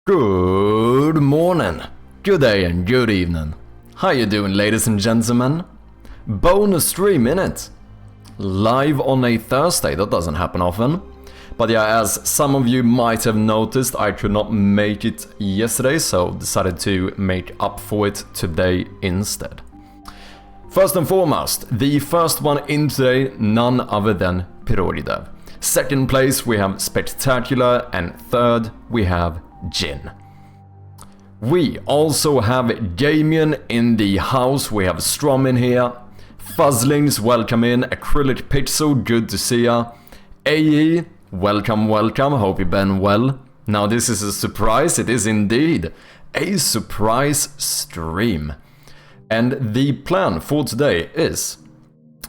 Good morning, good day and good evening. How you doing, ladies and gentlemen? Bonus stream innit? Live on a Thursday, that doesn't happen often. But yeah, as some of you might have noticed, I could not make it yesterday, so decided to make up for it today instead. First and foremost, the first one in today, none other than gamedev. Second place we have Spectacular, and third we have Jin. We also have Damien in the house, we have Strom in here, Fuzzlings, welcome in, Acrylic Pixel, good to see ya, AE, welcome, hope you've been well. Now this is a surprise, it is indeed a surprise stream. And the plan for today is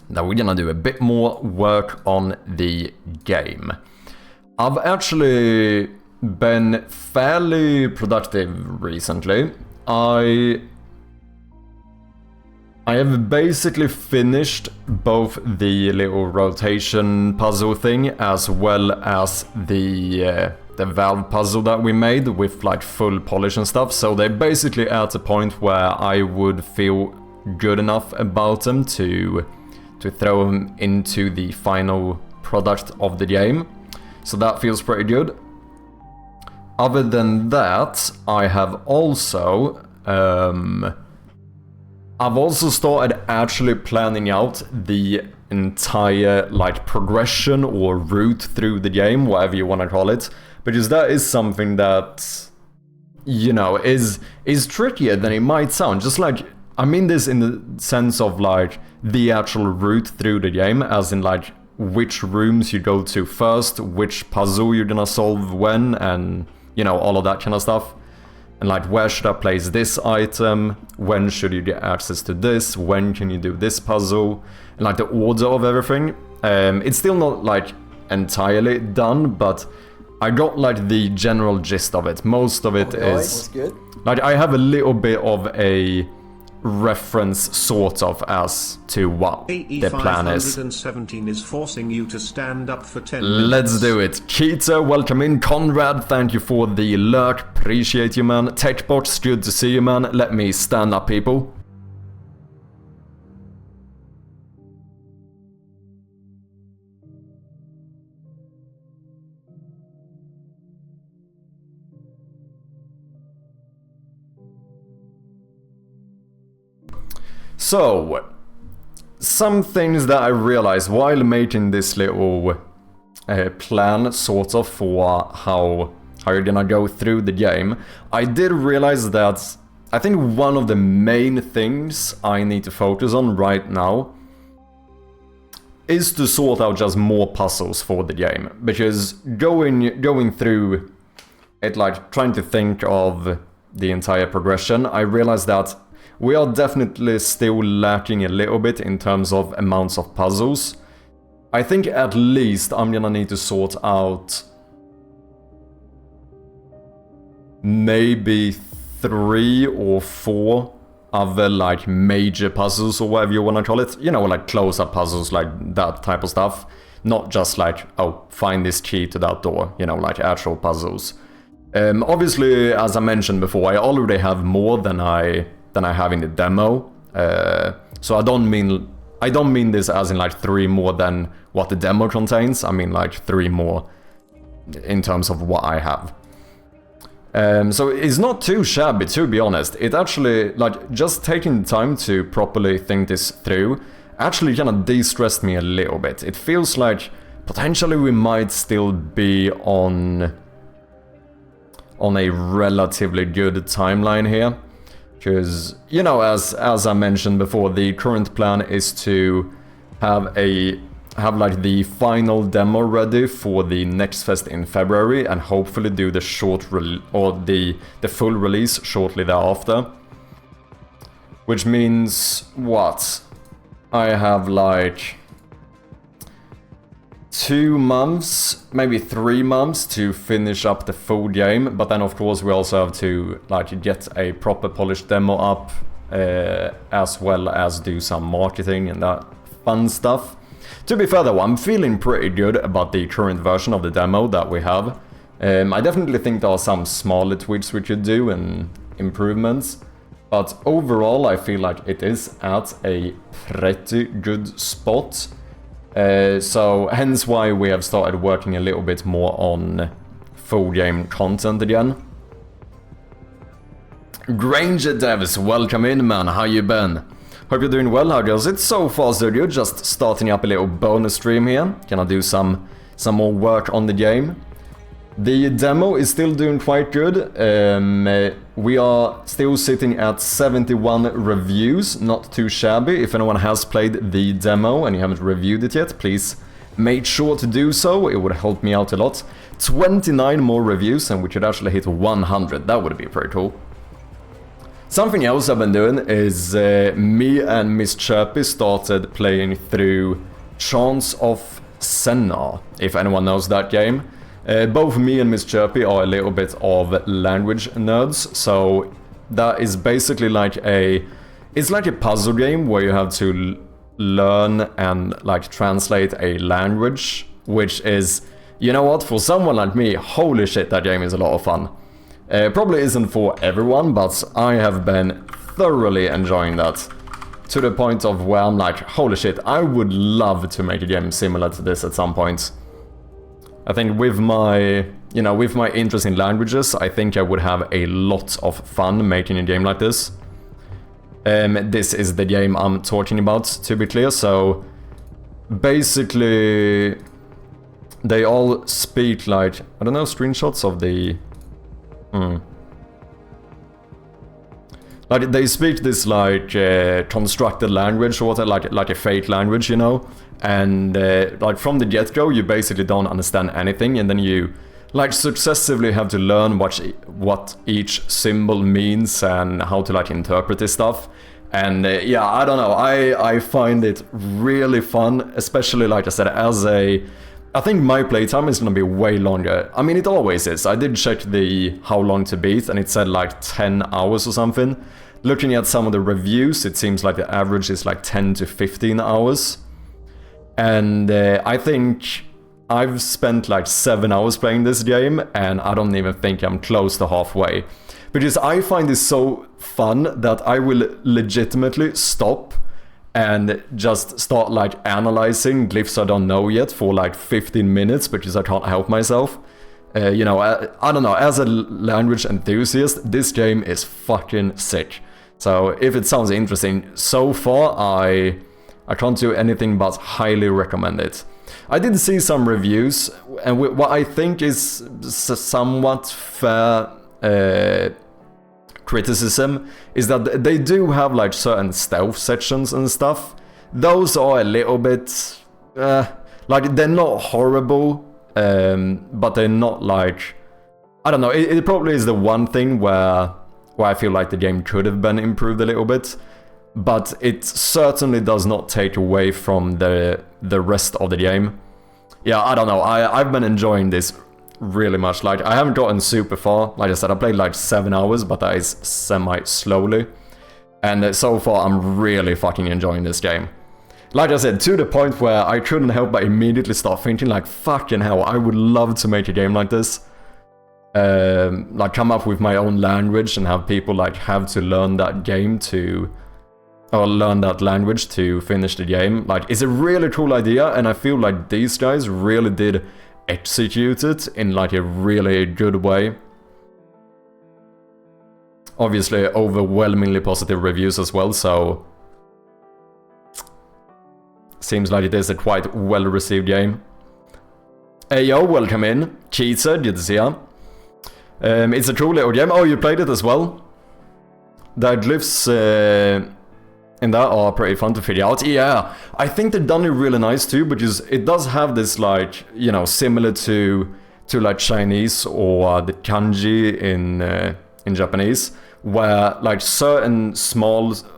that we're gonna do a bit more work on the game. I've actually been fairly productive recently. I have basically finished both the little rotation puzzle thing as well as the valve puzzle that we made with like full polish and stuff, so they're basically at a point where I would feel good enough about them to throw them into the final product of the game. So that feels pretty good. Other than that, I have also started actually planning out the entire like progression or route through the game, whatever you want to call it, because that is something that, you know, is trickier than it might sound. Just like, I mean this in the sense of like the actual route through the game, as in like which rooms you go to first, which puzzle you're gonna solve when, and you know, all of that kind of stuff. And like, where should I place this item? When should you get access to this? When can you do this puzzle? And like the order of everything. It's still not like entirely done, but I got like the general gist of it. Most of it is good. Like, I have a little bit of a reference sort of as to what the plan is. Is forcing you to stand up for 10 minutes. Let's do it. Keita, welcome in. Conrad, thank you for the lurk. Appreciate you, man. Techbox, good to see you, man. Let me stand up, people. So, some things that I realized while making this little plan, sort of, for how you're gonna go through the game, I did realize that I think one of the main things I need to focus on right now is to sort out just more puzzles for the game, because going through it, like trying to think of the entire progression, I realized that we are definitely still lacking a little bit in terms of amounts of puzzles. I think at least I'm gonna need to sort out maybe 3 or 4 other like major puzzles, or whatever you wanna call it. You know, like close-up puzzles, like that type of stuff. Not just like, oh, find this key to that door, you know, like actual puzzles. Obviously, as I mentioned before, I already have more than I have in the demo, so I don't mean this as in like 3 more than what the demo contains. I mean like 3 more in terms of what I have. So it's not too shabby, to be honest. It actually, like, just taking the time to properly think this through actually kind of de-stressed me a little bit. It feels like potentially we might still be on a relatively good timeline here. Because, you know, as I mentioned before, the current plan is to have like the final demo ready for the next fest in February, and hopefully do the the full release shortly thereafter. Which means what? I have like 2 months, maybe 3 months to finish up the full game, but then of course we also have to like get a proper polished demo up, as well as do some marketing and that fun stuff. To be fair though, I'm feeling pretty good about the current version of the demo that we have. I definitely think there are some smaller tweaks we could do and improvements, but overall I feel like it is at a pretty good spot. So hence why we have started working a little bit more on full game content again. Gamedev, welcome in, man. How you been? Hope you're doing well. How goes it so far, studio? Just starting up a little bonus stream here. Gonna do some more work on the game. The demo is still doing quite good. We are still sitting at 71 reviews, not too shabby. If anyone has played the demo and you haven't reviewed it yet, please make sure to do so. It would help me out a lot. 29 more reviews and we could actually hit 100. That would be pretty cool. Something else I've been doing is me and Miss Chirpy started playing through Chants of Senna, if anyone knows that game. Both me and Miss Chirpy are a little bit of language nerds, so that is basically like it's like a puzzle game where you have to learn and like translate a language, which is, you know what, for someone like me, holy shit, that game is a lot of fun. Probably isn't for everyone, but I have been thoroughly enjoying that. To the point of where I'm like, holy shit, I would love to make a game similar to this at some point. I think with my interest in languages, I think I would have a lot of fun making a game like this. This is the game I'm talking about, to be clear, so basically they all speak like, I don't know, screenshots of the... Like they speak this like constructed language or what, like a fake language, you know, and like from the get-go you basically don't understand anything, and then you like successively have to learn what each symbol means and how to like interpret this stuff. And yeah, I don't know, I find it really fun, especially like I said, I think my playtime is gonna be way longer. I mean, it always is. I did check the how long to beat and it said like 10 hours or something. Looking at some of the reviews, it seems like the average is like 10 to 15 hours. And I think I've spent like 7 hours playing this game and I don't even think I'm close to halfway. Because I find this so fun that I will legitimately stop and just start like analyzing glyphs I don't know yet for like 15 minutes because I can't help myself. You know, I don't know, as a language enthusiast, this game is fucking sick. So if it sounds interesting, so far I can't do anything but highly recommend it. I did see some reviews, and what I think is somewhat fair criticism is that they do have like certain stealth sections and stuff. Those are a little bit like they're not horrible, but they're not like, I don't know, it probably is the one thing where I feel like the game could have been improved a little bit, but it certainly does not take away from the rest of the game. Yeah, I don't know, I've been enjoying this really much. Like, I haven't gotten super far. Like I said, I played like 7 hours, but that is semi-slowly. And so far, I'm really fucking enjoying this game. Like I said, to the point where I couldn't help but immediately start thinking like, fucking hell, I would love to make a game like this. Like, come up with my own language and have people like have to learn that game to... or learn that language to finish the game. Like, it's a really cool idea, and I feel like these guys really did execute it in like a really good way. Obviously overwhelmingly positive reviews as well, so seems like it is a quite well received game. Hey yo, welcome in. Cheetah, good to see ya. It's a cool little game. Oh, you played it as well? The glyphs and that are pretty fun to figure out. Yeah, I think they've done it really nice too, because it does have this like, you know, similar to like Chinese or the kanji in Japanese, where like certain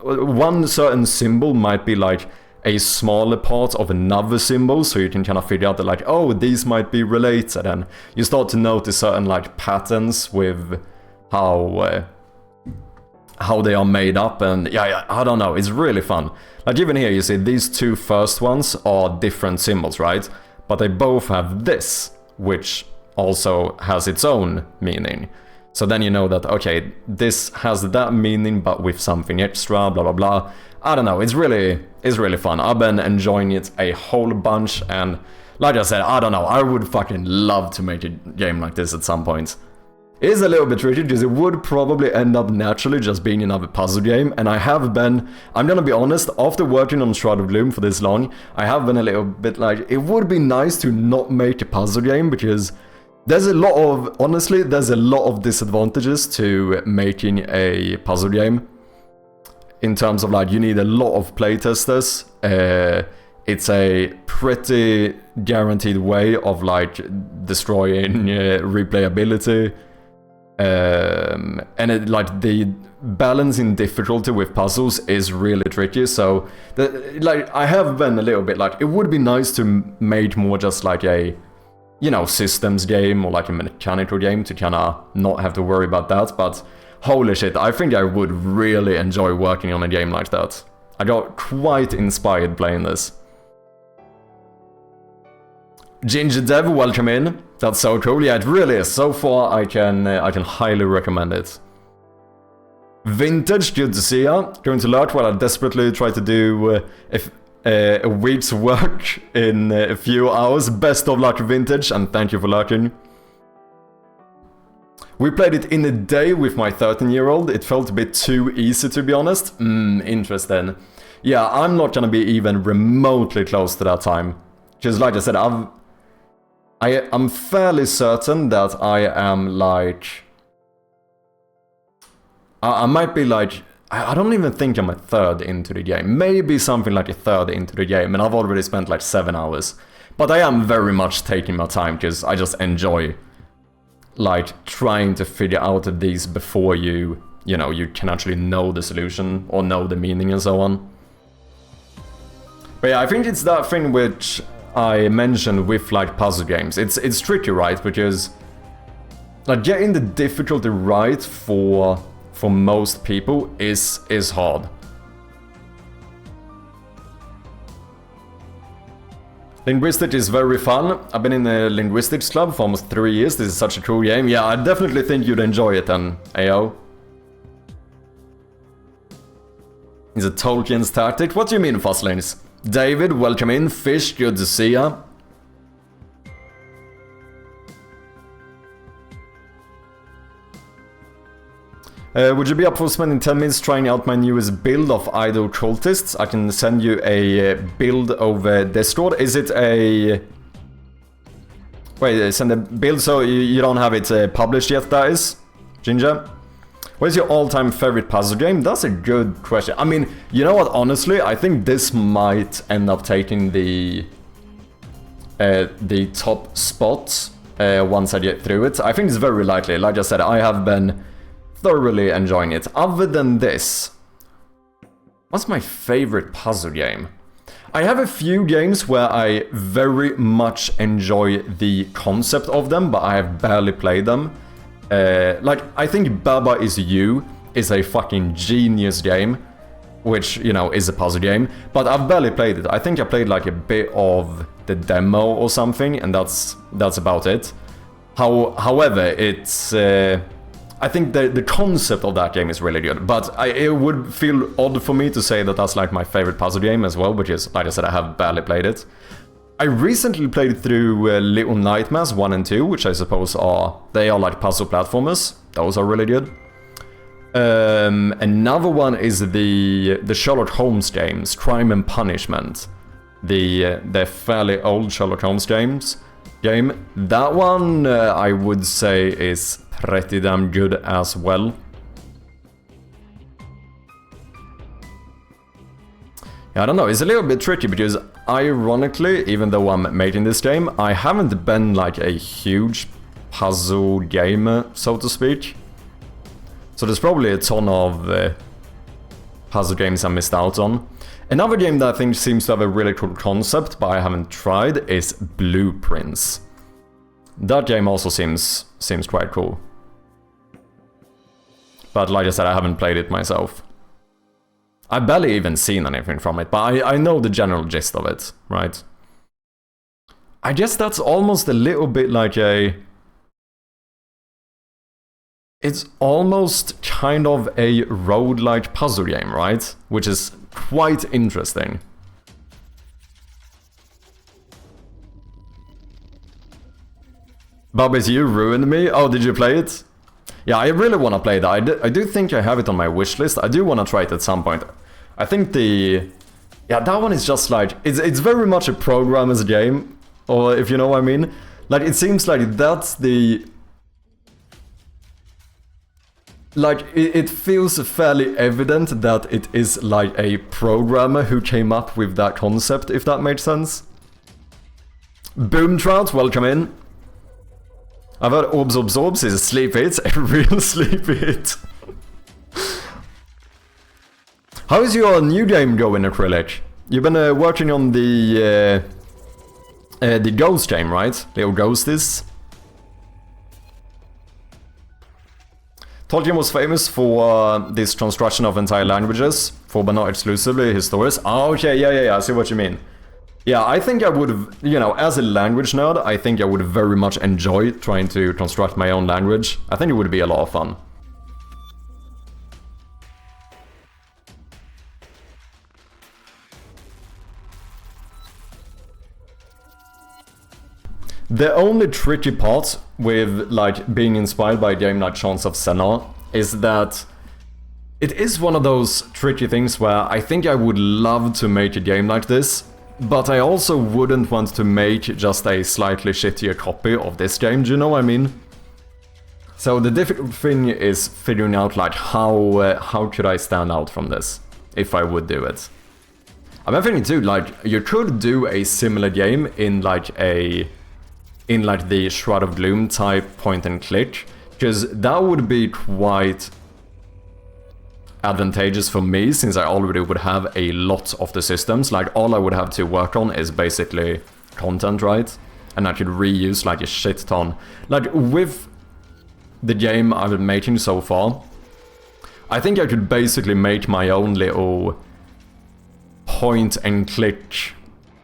one certain symbol might be like a smaller part of another symbol, so you can kind of figure out that like, oh, these might be related, and you start to notice certain like patterns with how they are made up, and yeah, I don't know, it's really fun. Like even here, you see these two first ones are different symbols, right? But they both have this, which also has its own meaning. So then you know that, okay, this has that meaning, but with something extra, blah, blah, blah. I don't know, it's really fun. I've been enjoying it a whole bunch, and like I said, I don't know, I would fucking love to make a game like this at some point. It is a little bit tricky, because it would probably end up naturally just being another puzzle game, and I have been, I'm gonna be honest, after working on Shroud of Gloom for this long, I have been a little bit like, it would be nice to not make a puzzle game, because there's a lot of, honestly, there's a lot of disadvantages to making a puzzle game. In terms of like, you need a lot of playtesters. It's a pretty guaranteed way of like destroying replayability. And it, like the balance in difficulty with puzzles is really tricky. So like I have been a little bit like, it would be nice to make more just like a, you know, systems game or like a mechanical game to kind of not have to worry about that. But holy shit, I think I would really enjoy working on a game like that. I got quite inspired playing this. gamedev, welcome in. That's so cool. Yeah, it really is. So far, I can highly recommend it. Vintage, good to see ya. Going to lurk while I desperately try to do a week's work in a few hours. Best of luck, Vintage, and thank you for lurking. We played it in a day with my 13-year-old. It felt a bit too easy, to be honest. Interesting. Yeah, I'm not gonna be even remotely close to that time. Because like I said, I'm fairly certain that I am like... I might be like... I don't even think I'm a third into the game. Maybe something like a third into the game, and I've already spent like 7 hours. But I am very much taking my time, because I just enjoy... like trying to figure out these before you know, you can actually know the solution or know the meaning and so on. But yeah, I think it's that thing which I mentioned with like puzzle games. It's tricky, right? Because like getting the difficulty right for most people is hard. Linguistics is very fun. I've been in a linguistics club for almost 3 years. This is such a cool game. Yeah, I definitely think you'd enjoy it then, AO. It's a Tolkien's tactic. What do you mean, Fosslings? David, welcome in. Fish, good to see ya. Would you be up for spending 10 minutes trying out my newest build of Idle Cultists? I can send you a build over Discord. Is it a... Wait, send a build so you don't have it published yet, that is? Ginger? What is your all-time favorite puzzle game? That's a good question. I mean, you know what, honestly, I think this might end up taking the top spot once I get through it. I think it's very likely. Like I said, I have been thoroughly enjoying it. Other than this, what's my favorite puzzle game? I have a few games where I very much enjoy the concept of them, but I have barely played them. Like, I think Baba Is You is a fucking genius game, which, you know, is a puzzle game, but I've barely played it. I think I played like a bit of the demo or something, and that's about it. However, it's... I think the concept of that game is really good, but it would feel odd for me to say that that's like my favorite puzzle game as well, because, like I said, I have barely played it. I recently played through Little Nightmares 1 and 2, which I suppose they are like puzzle platformers. Those are really good. Another one is the Sherlock Holmes games, Crime and Punishment. The fairly old Sherlock Holmes game. That one, I would say, is pretty damn good as well. Yeah, I don't know, it's a little bit tricky because, ironically, even though I'm making this game, I haven't been like a huge puzzle gamer, so to speak. So there's probably a ton of puzzle games I missed out on. Another game that I think seems to have a really cool concept, but I haven't tried, is Blueprints. That game also seems quite cool. But like I said, I haven't played it myself. I've barely even seen anything from it, but I know the general gist of it, right? I guess that's almost a little bit like a It's almost kind of a roguelike puzzle game, right? Which is quite interesting. Bubbies, you ruined me. Oh, did you play it? Yeah, I really want to play that. I do think I have it on my wish list. I do want to try it at some point. I think the... Yeah, that one is just like... It's very much a programmer's game. Or if you know what I mean. Like, it seems like that's the... Like, it feels fairly evident that it is like a programmer who came up with that concept, if that makes sense. Boomtrout, welcome in. I've heard Orbs Orbs Orbs is a sleep hit, a real sleep hit. How is your new game going, Acrylic? You've been working on the Ghost game, right? Little Ghosties. Tolkien was famous for this construction of entire languages, for but not exclusively his stories. Oh, okay, yeah, I see what you mean. Yeah, I think I would have, you know, as a language nerd, I think I would very much enjoy trying to construct my own language. I think it would be a lot of fun. The only tricky part with, like, being inspired by a game like Chants of Senna is that it is one of those tricky things where I think I would love to make a game like this, but I also wouldn't want to make just a slightly shittier copy of this game, do you know what I mean? So the difficult thing is figuring out, like, how could I stand out from this, if I would do it. I'm thinking too, like, you could do a similar game in, like, the Shroud of Gloom type point and click, because that would be quite advantageous for me, since I already would have a lot of the systems. Like, all I would have to work on is basically content, right? And I could reuse like a shit ton. Like, with the game I've been making so far, I think I could basically make my own little point and click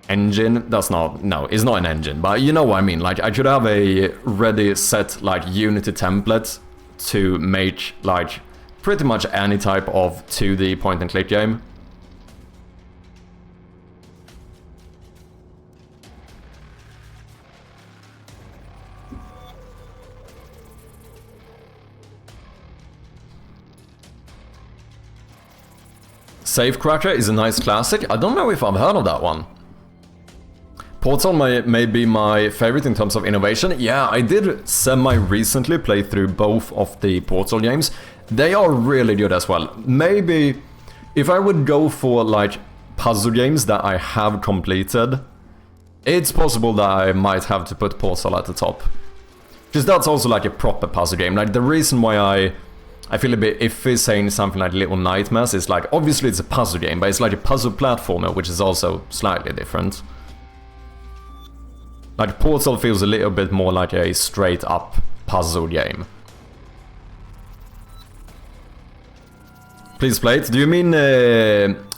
engine. That's not, no, it's not an engine, but you know what I mean. Like, I could have a ready set like Unity template to make like pretty much any type of 2D point and click game. Safecracker is a nice classic. I don't know if I've heard of that one. Portal may be my favorite in terms of innovation. Yeah, I did semi-recently play through both of the Portal games. They are really good as well. Maybe if I would go for like puzzle games that I have completed, it's possible that I might have to put Portal at the top. Because that's also like a proper puzzle game. Like, the reason why I feel a bit iffy saying something like Little Nightmares is like, obviously it's a puzzle game, but it's like a puzzle platformer, which is also slightly different. Like, Portal feels a little bit more like a straight up puzzle game. Please play it. Do you mean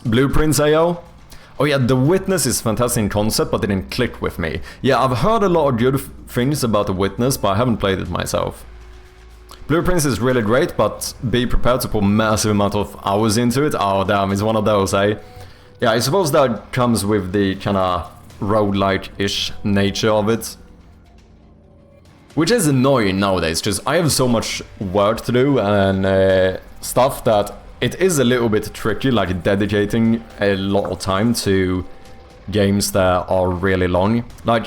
Blueprints AO? Oh yeah, The Witness is fantastic in concept, but didn't click with me. Yeah, I've heard a lot of good things about The Witness, but I haven't played it myself. Blueprints is really great, but be prepared to put massive amount of hours into it. Oh damn, it's one of those, eh? Yeah, I suppose that comes with the kinda roguelike-ish nature of it. Which is annoying nowadays, because I have so much work to do and stuff that it is a little bit tricky, like dedicating a lot of time to games that are really long. Like,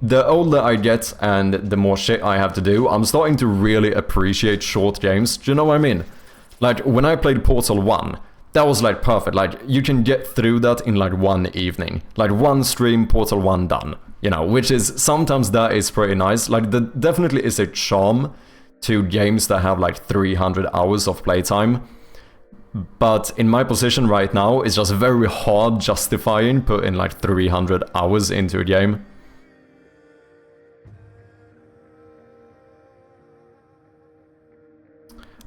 the older I get and the more shit I have to do, I'm starting to really appreciate short games. Do you know what I mean? Like, when I played Portal 1, that was like perfect. Like, you can get through that in like one evening. Like, one stream, Portal 1 done. You know, which is, sometimes that is pretty nice. Like, there definitely is a charm to games that have like 300 hours of playtime. But in my position right now, it's just very hard justifying putting like 300 hours into a game.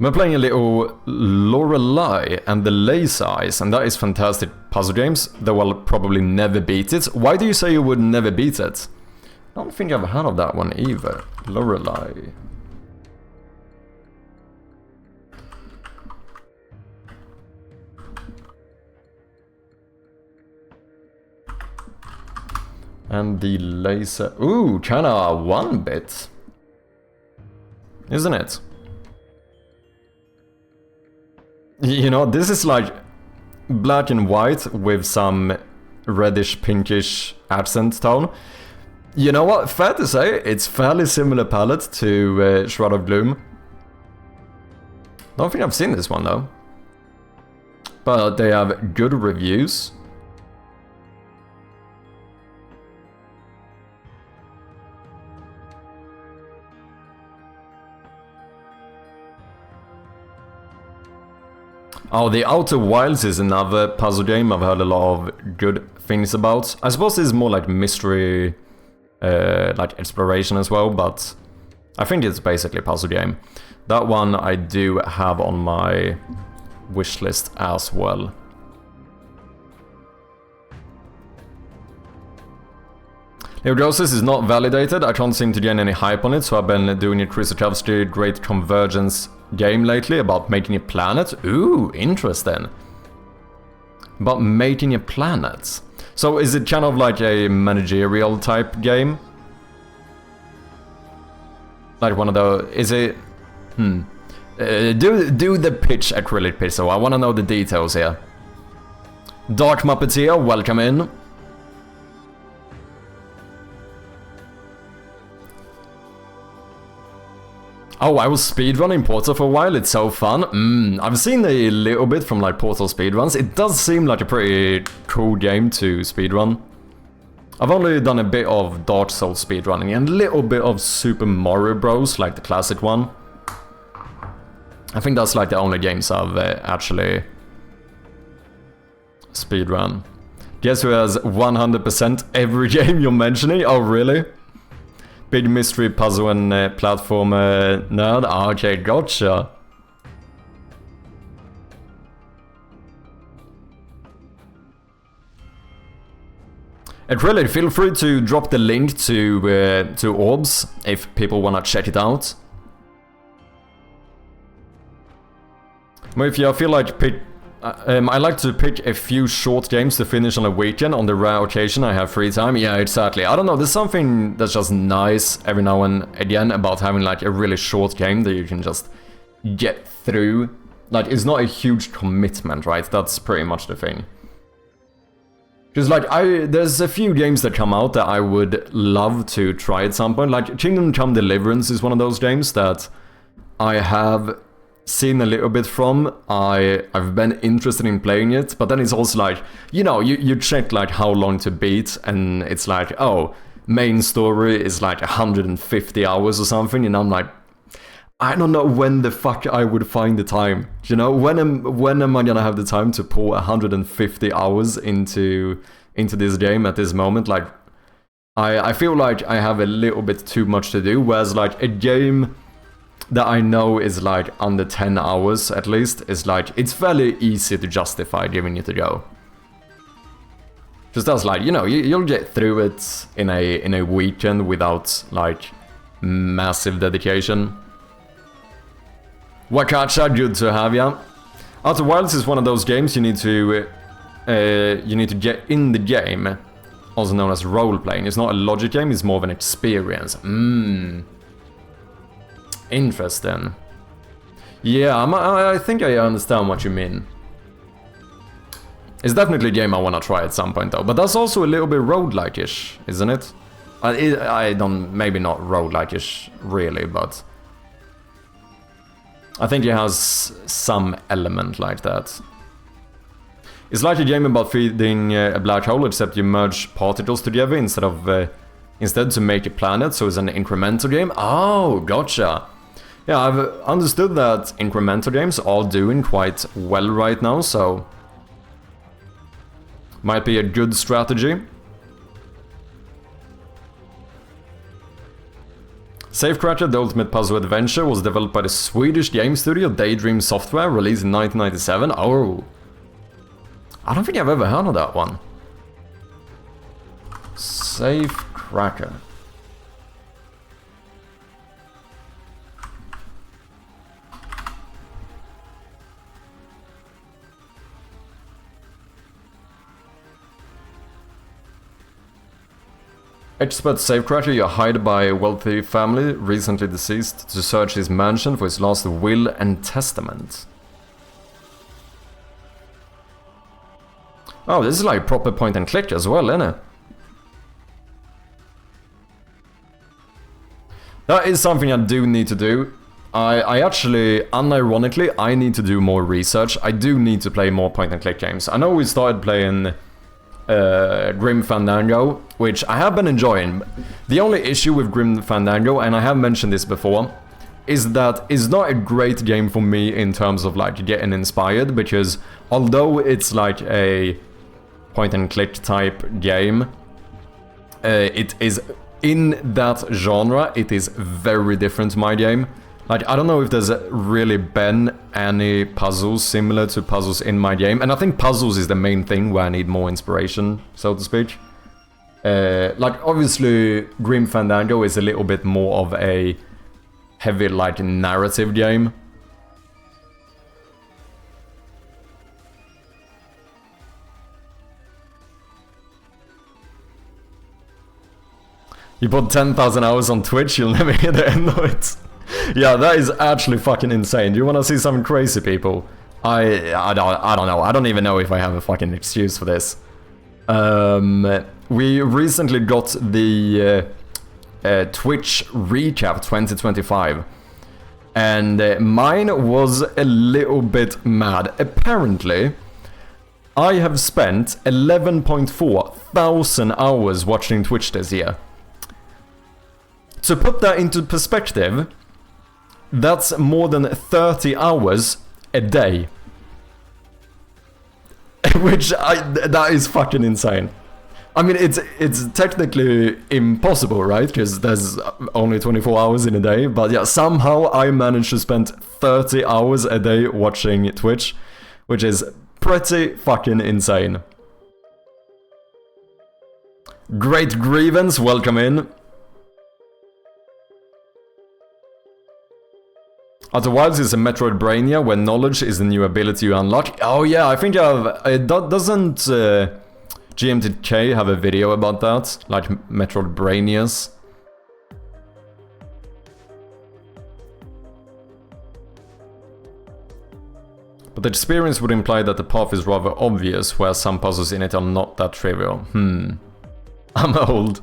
I'm playing a little Lorelei and the Laser Eyes, and that is fantastic puzzle games, though I'll probably never beat it. Why do you say you would never beat it? I don't think I've heard of that one either. Lorelei. And the laser... Ooh, kinda 1-bit. Isn't it? You know, this is like black and white with some reddish pinkish accent tone. You know what? Fair to say, it's fairly similar palette to Shroud of Gloom. Don't think I've seen this one though. But they have good reviews. Oh, the Outer Wilds is another puzzle game I've heard a lot of good things about. I suppose it's more like mystery, like exploration as well, but I think it's basically a puzzle game. That one I do have on my wish list as well. Neurosis is not validated, I can't seem to gain any hype on it, so I've been doing a Krzyzewski Great Convergence game lately about making a planet. Ooh, interesting. About making a planet. So is it kind of like a managerial type game? Like one of the... Is it... do the pitch, Acrylic Pizzo. I want to know the details here. Dark Muppeteer, welcome in. Oh, I was speedrunning Portal for a while, it's so fun. I've seen a little bit from like Portal speedruns. It does seem like a pretty cool game to speedrun. I've only done a bit of Dark Souls speedrunning and a little bit of Super Mario Bros, like the classic one. I think that's like the only games I've actually speedrun. Guess who has 100% every game you're mentioning? Oh, really? Big mystery puzzle and platformer nerd? Okay, gotcha. And really, feel free to drop the link to Orbs if people wanna check it out. But if you feel like I like to pick a few short games to finish on a weekend on the rare occasion I have free time. Yeah, exactly. I don't know, there's something that's just nice every now and again about having like a really short game that you can just get through. Like, it's not a huge commitment, right? That's pretty much the thing. Because like, there's a few games that come out that I would love to try at some point. Like, Kingdom Come Deliverance is one of those games that I have seen a little bit from. I've been interested in playing it, but then it's also like, you know, you check like how long to beat, and it's like, oh, main story is like 150 hours or something, and I'm like, I don't know when the fuck I would find the time. You know, when am I gonna have the time to pour 150 hours into this game at this moment? Like, I feel like I have a little bit too much to do, whereas like a game that I know is like under 10 hours at least, is like, it's fairly easy to justify giving it a go. Just that's like, you know, you'll get through it in a weekend without like massive dedication. Wakacha, good to have ya. Outer Wilds is one of those games you need to get in the game, also known as role-playing. It's not a logic game, it's more of an experience. Interesting. Yeah, I think I understand what you mean. It's definitely a game I want to try at some point though, but that's also a little bit roguelike-ish, isn't it? I don't, maybe not roguelike-ish really, but I think it has some element like that. It's like a game about feeding a black hole, except you merge particles together instead to make a planet, so it's an incremental game. Oh, gotcha. Yeah, I've understood that incremental games are doing quite well right now, so might be a good strategy. Safecracker, the ultimate puzzle adventure, was developed by the Swedish game studio Daydream Software, released in 1997. Oh, I don't think I've ever heard of that one. Safecracker. Expert safecracker, you're hired by a wealthy family, recently deceased, to search his mansion for his last will and testament. Oh, this is like proper point and click as well, isn't it? That is something I do need to do. I actually, unironically, I need to do more research. I do need to play more point and click games. I know we started playing Grim Fandango, which I have been enjoying. The only issue with Grim Fandango, and I have mentioned this before, is that it's not a great game for me in terms of like getting inspired, because although it's like a point and click type game, it is in that genre, it is very different to my game. Like, I don't know if there's really been any puzzles similar to puzzles in my game, and I think puzzles is the main thing where I need more inspiration, so to speak. Like, obviously, Grim Fandango is a little bit more of a heavy, like, narrative game. You put 10,000 hours on Twitch, you'll never hear the end of it. Yeah, that is actually fucking insane. Do you want to see something crazy, people? I don't know. I don't even know if I have a fucking excuse for this. We recently got the Twitch recap 2025. And mine was a little bit mad. Apparently, I have spent 11.4 thousand hours watching Twitch this year. To put that into perspective, that's more than 30 hours a day. Which, that is fucking insane. I mean, it's technically impossible, right? Because there's only 24 hours in a day. But yeah, somehow I managed to spend 30 hours a day watching Twitch, which is pretty fucking insane. Great Grievance, welcome in. Outer Wilds is a Metroidvania where knowledge is the new ability you unlock. Oh yeah, I think doesn't GMTK have a video about that? Like Metroidvanias? But the experience would imply that the path is rather obvious, where some puzzles in it are not that trivial. I'm old.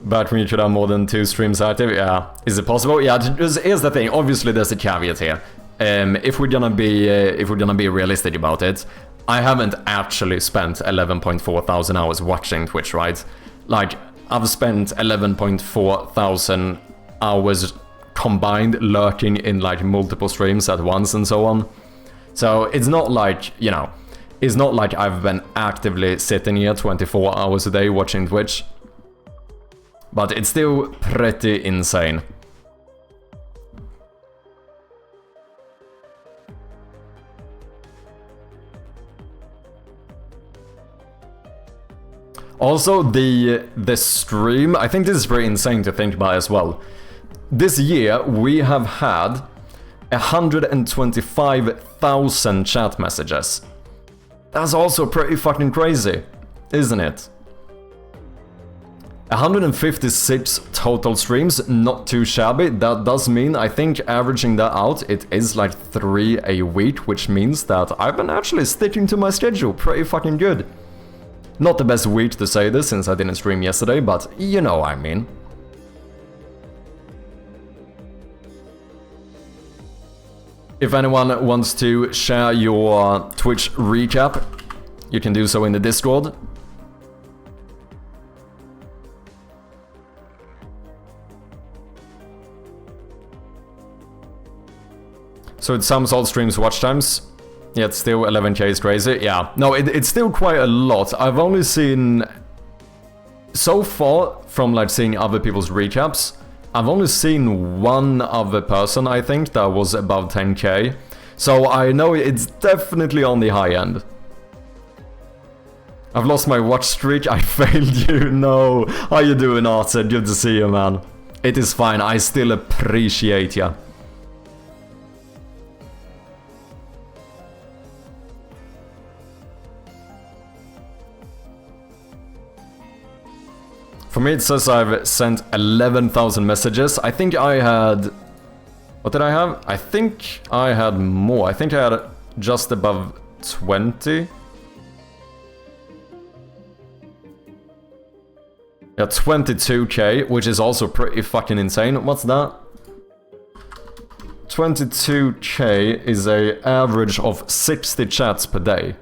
But when you should have more than 2 streams active, yeah. Is it possible? Yeah, here's the thing. Obviously, there's a caveat here. If we're gonna be realistic about it, I haven't actually spent 11.4 thousand hours watching Twitch, right? Like, I've spent 11.4 thousand hours combined lurking in like multiple streams at once and so on. So it's not like, you know, it's not like I've been actively sitting here 24 hours a day watching Twitch. But it's still pretty insane. Also, the stream, I think this is pretty insane to think about as well. This year, we have had 125,000 chat messages. That's also pretty fucking crazy, isn't it? 156 total streams, not too shabby. That does mean, I think averaging that out, it is like 3 a week, which means that I've been actually sticking to my schedule pretty fucking good. Not the best week to say this, since I didn't stream yesterday, but you know what I mean. If anyone wants to share your Twitch recap, you can do so in the Discord. So it sums all streams watch times, yet still 11k is crazy. Yeah, no, it's still quite a lot. I've only seen, so far from like seeing other people's recaps, I've only seen one other person, I think, that was above 10k. So I know it's definitely on the high end. I've lost my watch streak, I failed you, no. How you doing, Arthur? Good to see you, man. It is fine, I still appreciate ya. me it says I've sent 11,000 messages. I think I had... What did I have? I think I had more. I think I had just above 20. Yeah, 22k, which is also pretty fucking insane. What's that? 22k is a average of 60 chats per day.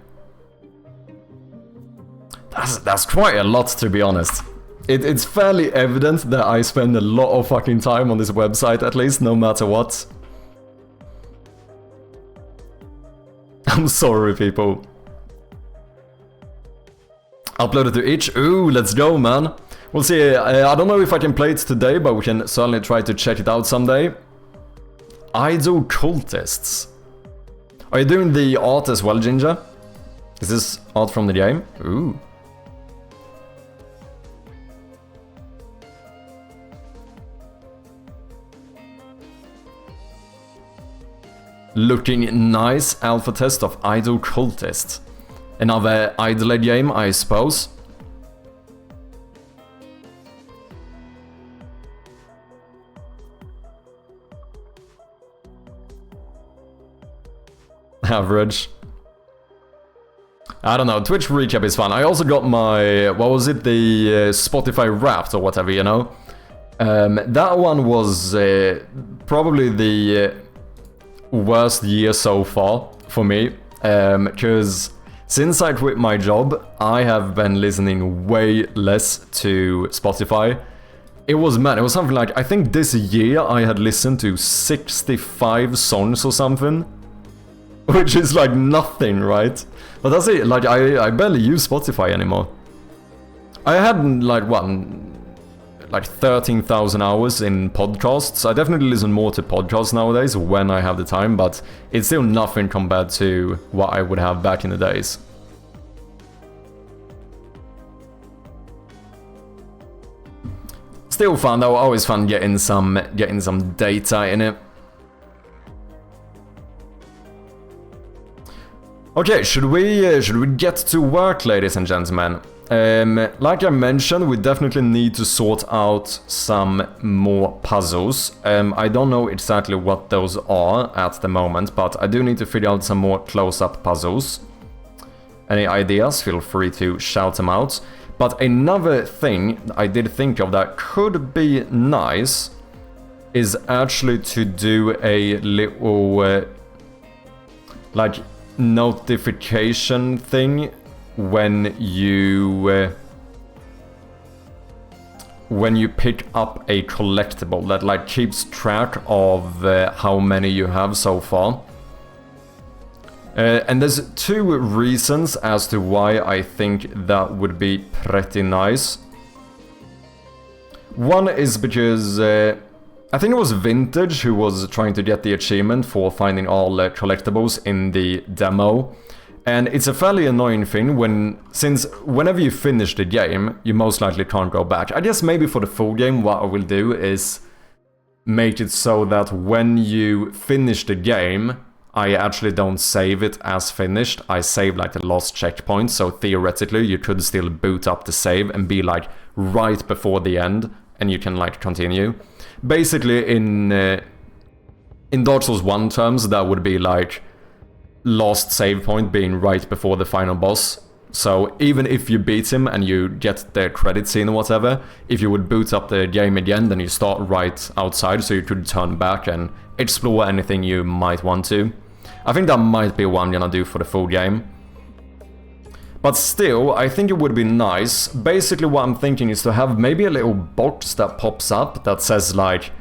That's quite a lot, to be honest. It's fairly evident that I spend a lot of fucking time on this website, at least, no matter what. I'm sorry, people. Uploaded to itch. Ooh, let's go, man. We'll see. I don't know if I can play it today, but we can certainly try to check it out someday. Idol Cultists. Are you doing the art as well, Ginger? Is this art from the game? Ooh. Looking nice. Alpha test of Idol Cultist. Another idle game, I suppose. Average. I don't know, Twitch recap is fun. I also got my, what was it, the Spotify Wrapped or whatever, you know? That one was probably the worst year so far for me, because since I quit my job, I have been listening way less to Spotify. It was mad, it was something like, I think this year I had listened to 65 songs or something. Which is like nothing, right? But that's it, like I barely use Spotify anymore. I had like what, like 13,000 hours in podcasts. I definitely listen more to podcasts nowadays when I have the time, but it's still nothing compared to what I would have back in the days. Still fun though, always fun getting some data in it. Okay, should we get to work, ladies and gentlemen? Like I mentioned, we definitely need to sort out some more puzzles. I don't know exactly what those are at the moment, but I do need to figure out some more close-up puzzles. Any ideas? Feel free to shout them out. But another thing I did think of that could be nice is actually to do a little like notification thing when you pick up a collectible that like keeps track of how many you have so far. And there's two reasons as to why I think that would be pretty nice. One is because I think it was Vintage who was trying to get the achievement for finding all collectibles in the demo. And it's a fairly annoying thing since whenever you finish the game, you most likely can't go back. I guess maybe for the full game what I will do is make it so that when you finish the game, I actually don't save it as finished. I save like the last checkpoint, so theoretically you could still boot up the save and be like right before the end, and you can like continue. Basically in Dark Souls 1 terms, that would be like last save point being right before the final boss. So even if you beat him and you get the credit scene or whatever, if you would boot up the game again, then you start right outside, so you could turn back and explore anything you might want to. I think that might be what I'm gonna do for the full game. But still, I think it would be nice. Basically what I'm thinking is to have maybe a little box that pops up that says like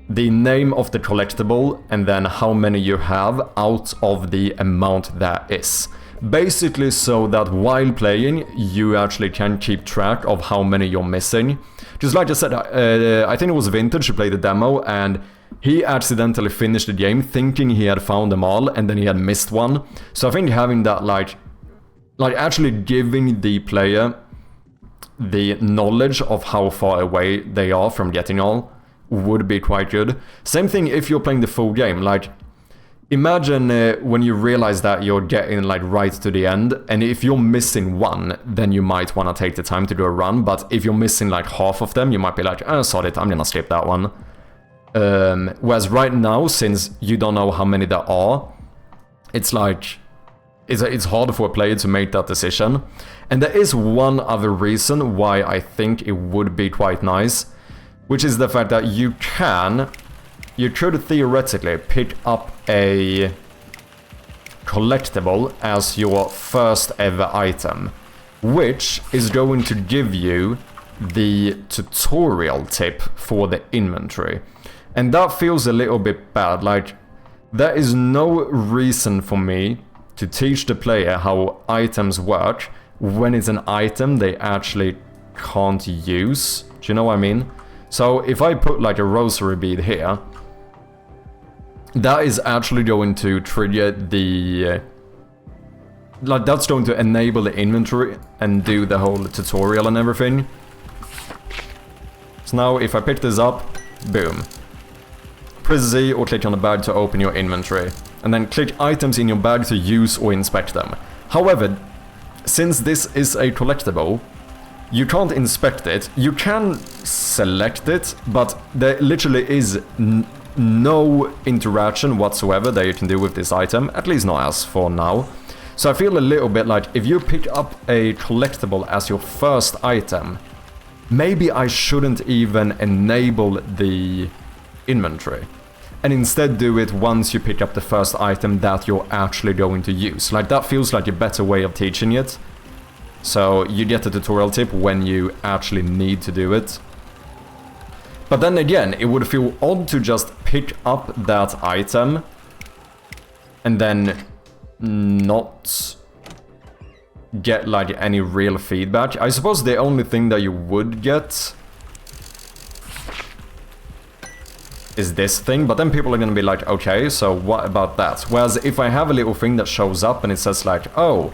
the name of the collectible and then how many you have out of the amount that is. Basically so that while playing, you actually can keep track of how many you're missing. Just like I said, I think it was Vintage who played the demo, and he accidentally finished the game thinking he had found them all, and then he had missed one. So I think having that like actually giving the player the knowledge of how far away they are from getting all would be quite good. Same thing if you're playing the full game, like Imagine when you realize that you're getting like right to the end, and if you're missing one, then you might want to take the time to do a run, but if you're missing like half of them, you might be like, oh, sorry, I'm gonna skip that one. Whereas right now, since you don't know how many there are, it's like, it's hard for a player to make that decision. And there is one other reason why I think it would be quite nice, which is the fact that you could theoretically pick up a collectible as your first ever item, which is going to give you the tutorial tip for the inventory. And that feels a little bit bad. Like, there is no reason for me to teach the player how items work when it's an item they actually can't use. Do you know what I mean? So if I put like a rosary bead here, that is actually going to trigger the... like, that's going to enable the inventory and do the whole tutorial and everything. So now if I pick this up, boom. Press Z or click on the bag to open your inventory. And then click items in your bag to use or inspect them. However, since this is a collectible, you can't inspect it. You can select it, but there literally is no interaction whatsoever that you can do with this item, at least not as for now. So I feel a little bit like if you pick up a collectible as your first item, maybe I shouldn't even enable the inventory and instead do it once you pick up the first item that you're actually going to use. Like, that feels like a better way of teaching it. So you get the tutorial tip when you actually need to do it. But then again, it would feel odd to just pick up that item and then not get like any real feedback. I suppose the only thing that you would get is this thing, but then people are gonna be like, okay, so what about that? Whereas if I have a little thing that shows up and it says like, oh,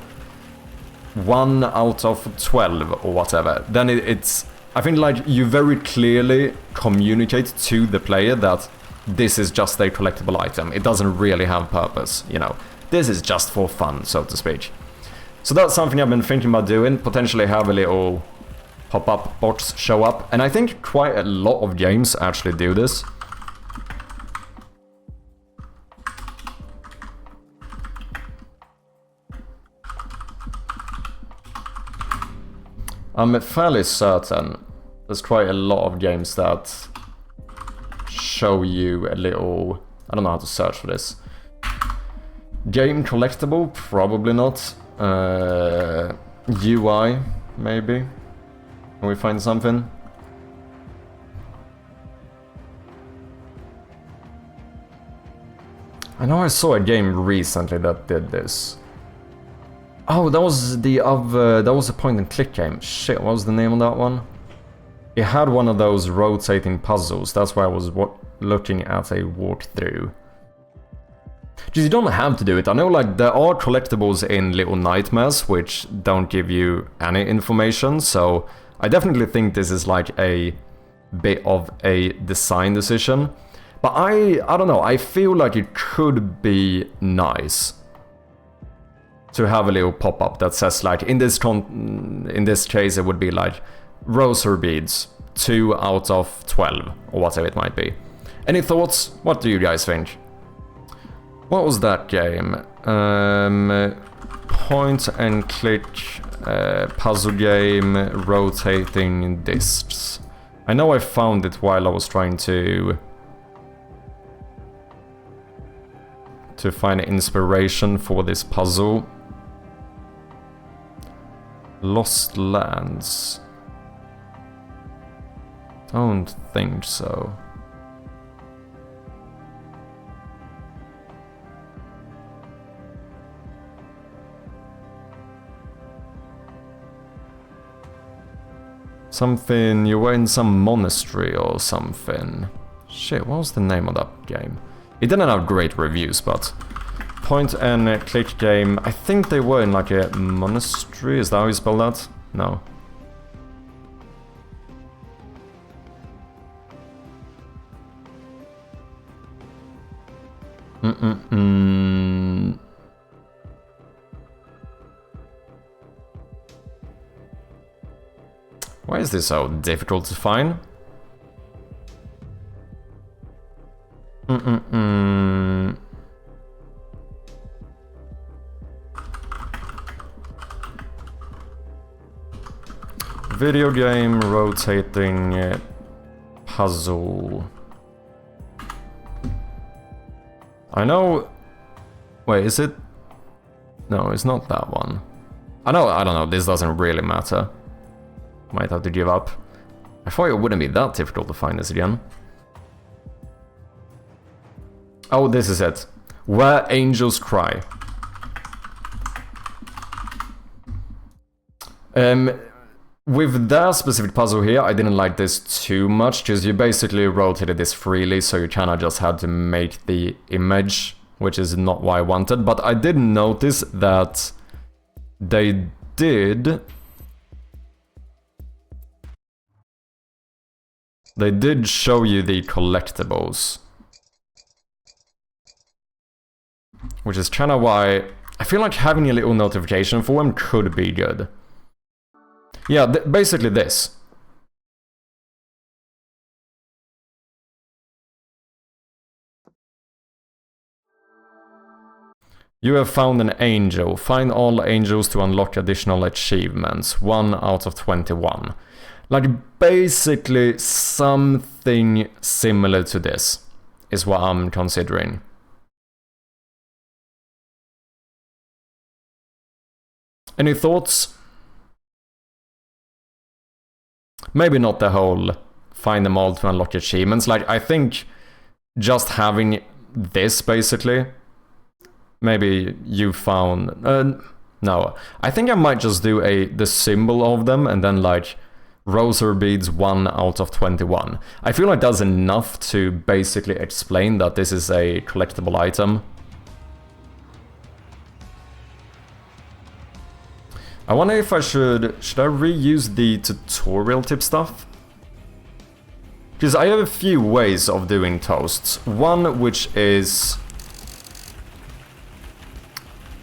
1 out of 12 or whatever, then it's... I think like you very clearly communicate to the player that this is just a collectible item. It doesn't really have purpose, you know. This is just for fun, so to speak. So that's something I've been thinking about doing, potentially have a little pop-up box show up. And I think quite a lot of games actually do this. I'm fairly certain there's quite a lot of games that show you a little... I don't know how to search for this. Game collectible? Probably not. UI, maybe? Can we find something? I know I saw a game recently that did this. Oh, that was the that was a point-and-click game. Shit, what was the name of that one? It had one of those rotating puzzles. That's why I was looking at a walkthrough. Just, you don't have to do it. I know, like, there are collectibles in Little Nightmares which don't give you any information, so I definitely think this is like a bit of a design decision. But I don't know, I feel like it could be nice to have a little pop-up that says like, in this case it would be like rosary beads, 2 out of 12 or whatever it might be. Any thoughts? What do you guys think? What was that game? Point and click puzzle game, rotating discs. I know I found it while I was trying to find inspiration for this puzzle. Lost Lands. Don't think so. Something, you were in some monastery or something. Shit, what was the name of that game? It didn't have great reviews, but... Point and click game. I think they were in like a monastery. Is that how you spell that? No. Why is this so difficult to find? Video game rotating puzzle. I know. Wait, is it? No, it's not that one. I don't know. This doesn't really matter. Might have to give up. I thought it wouldn't be that difficult to find this again. Oh, this is it. Where Angels Cry. With that specific puzzle here, I didn't like this too much, because you basically rotated this freely, so you kinda just had to make the image, which is not what I wanted. But I did notice that they did show you the collectibles. Which is kinda why I feel like having a little notification for them could be good. Yeah, basically this. You have found an angel. Find all angels to unlock additional achievements. 1 out of 21. Like, basically something similar to this is what I'm considering. Any thoughts? Maybe not the whole find them all to unlock achievements. Like, I think just having this, basically. Maybe you found... no. I think I might just do the symbol of them and then, like, rosary beads 1 out of 21. I feel like that's enough to basically explain that this is a collectible item. I wonder if I should I reuse the tutorial tip stuff? Because I have a few ways of doing toasts. One which is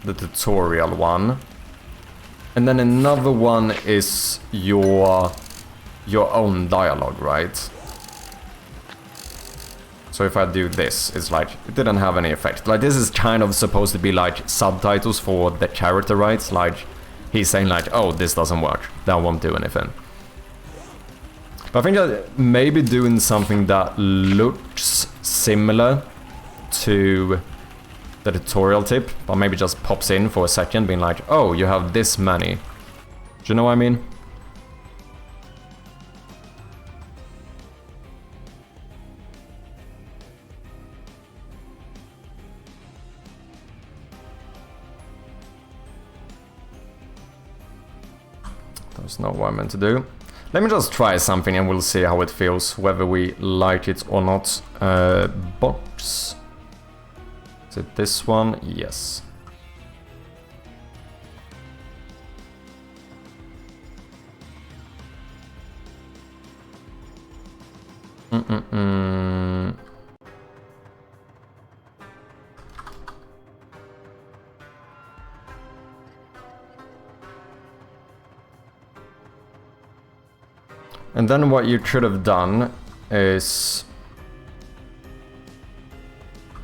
the tutorial one. And then another one is your own dialogue, right? So if I do this, it's like, it didn't have any effect. Like, this is kind of supposed to be like subtitles for the character, right? Like, he's saying like, oh, this doesn't work. That won't do anything. But I think that maybe doing something that looks similar to the tutorial tip, but maybe just pops in for a second, being like, oh, you have this many. Do you know what I mean? That's not what I meant to do. Let me just try something and we'll see how it feels, whether we like it or not. Box. Is it this one? Yes. And then what you could have done is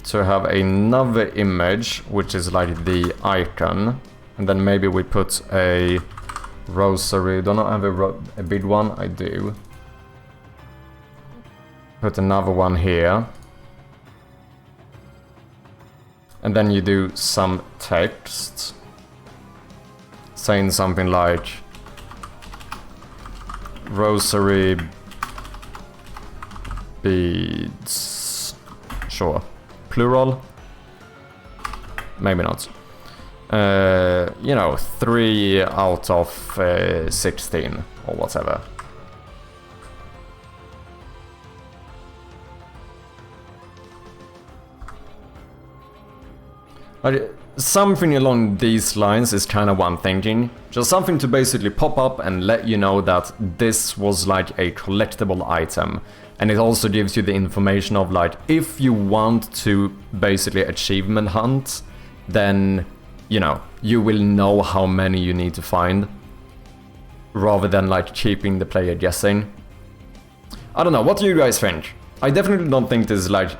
to have another image, which is like the icon, and then maybe we put a rosary. Do not have a big one? I do. Put another one here. And then you do some text saying something like rosary beads. Sure. Plural? Maybe not. You know, 3 out of 16 or whatever. something along these lines is kind of what I'm thinking. Just something to basically pop up and let you know that this was like a collectible item. And it also gives you the information of like, if you want to basically achievement hunt, then, you know, you will know how many you need to find, rather than like keeping the player guessing. I don't know, what do you guys think? I definitely don't think this is like,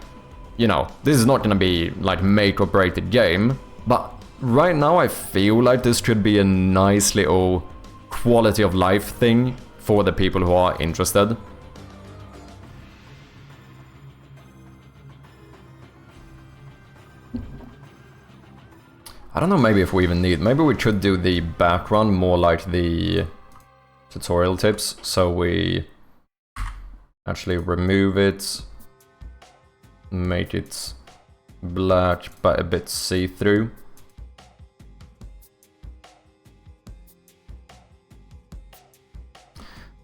you know, this is not gonna be like make or break the game, but right now I feel like this could be a nice little quality of life thing for the people who are interested. I don't know, maybe if we even need, maybe we could do the background more like the tutorial tips, so we actually remove it, make it black but a bit see-through.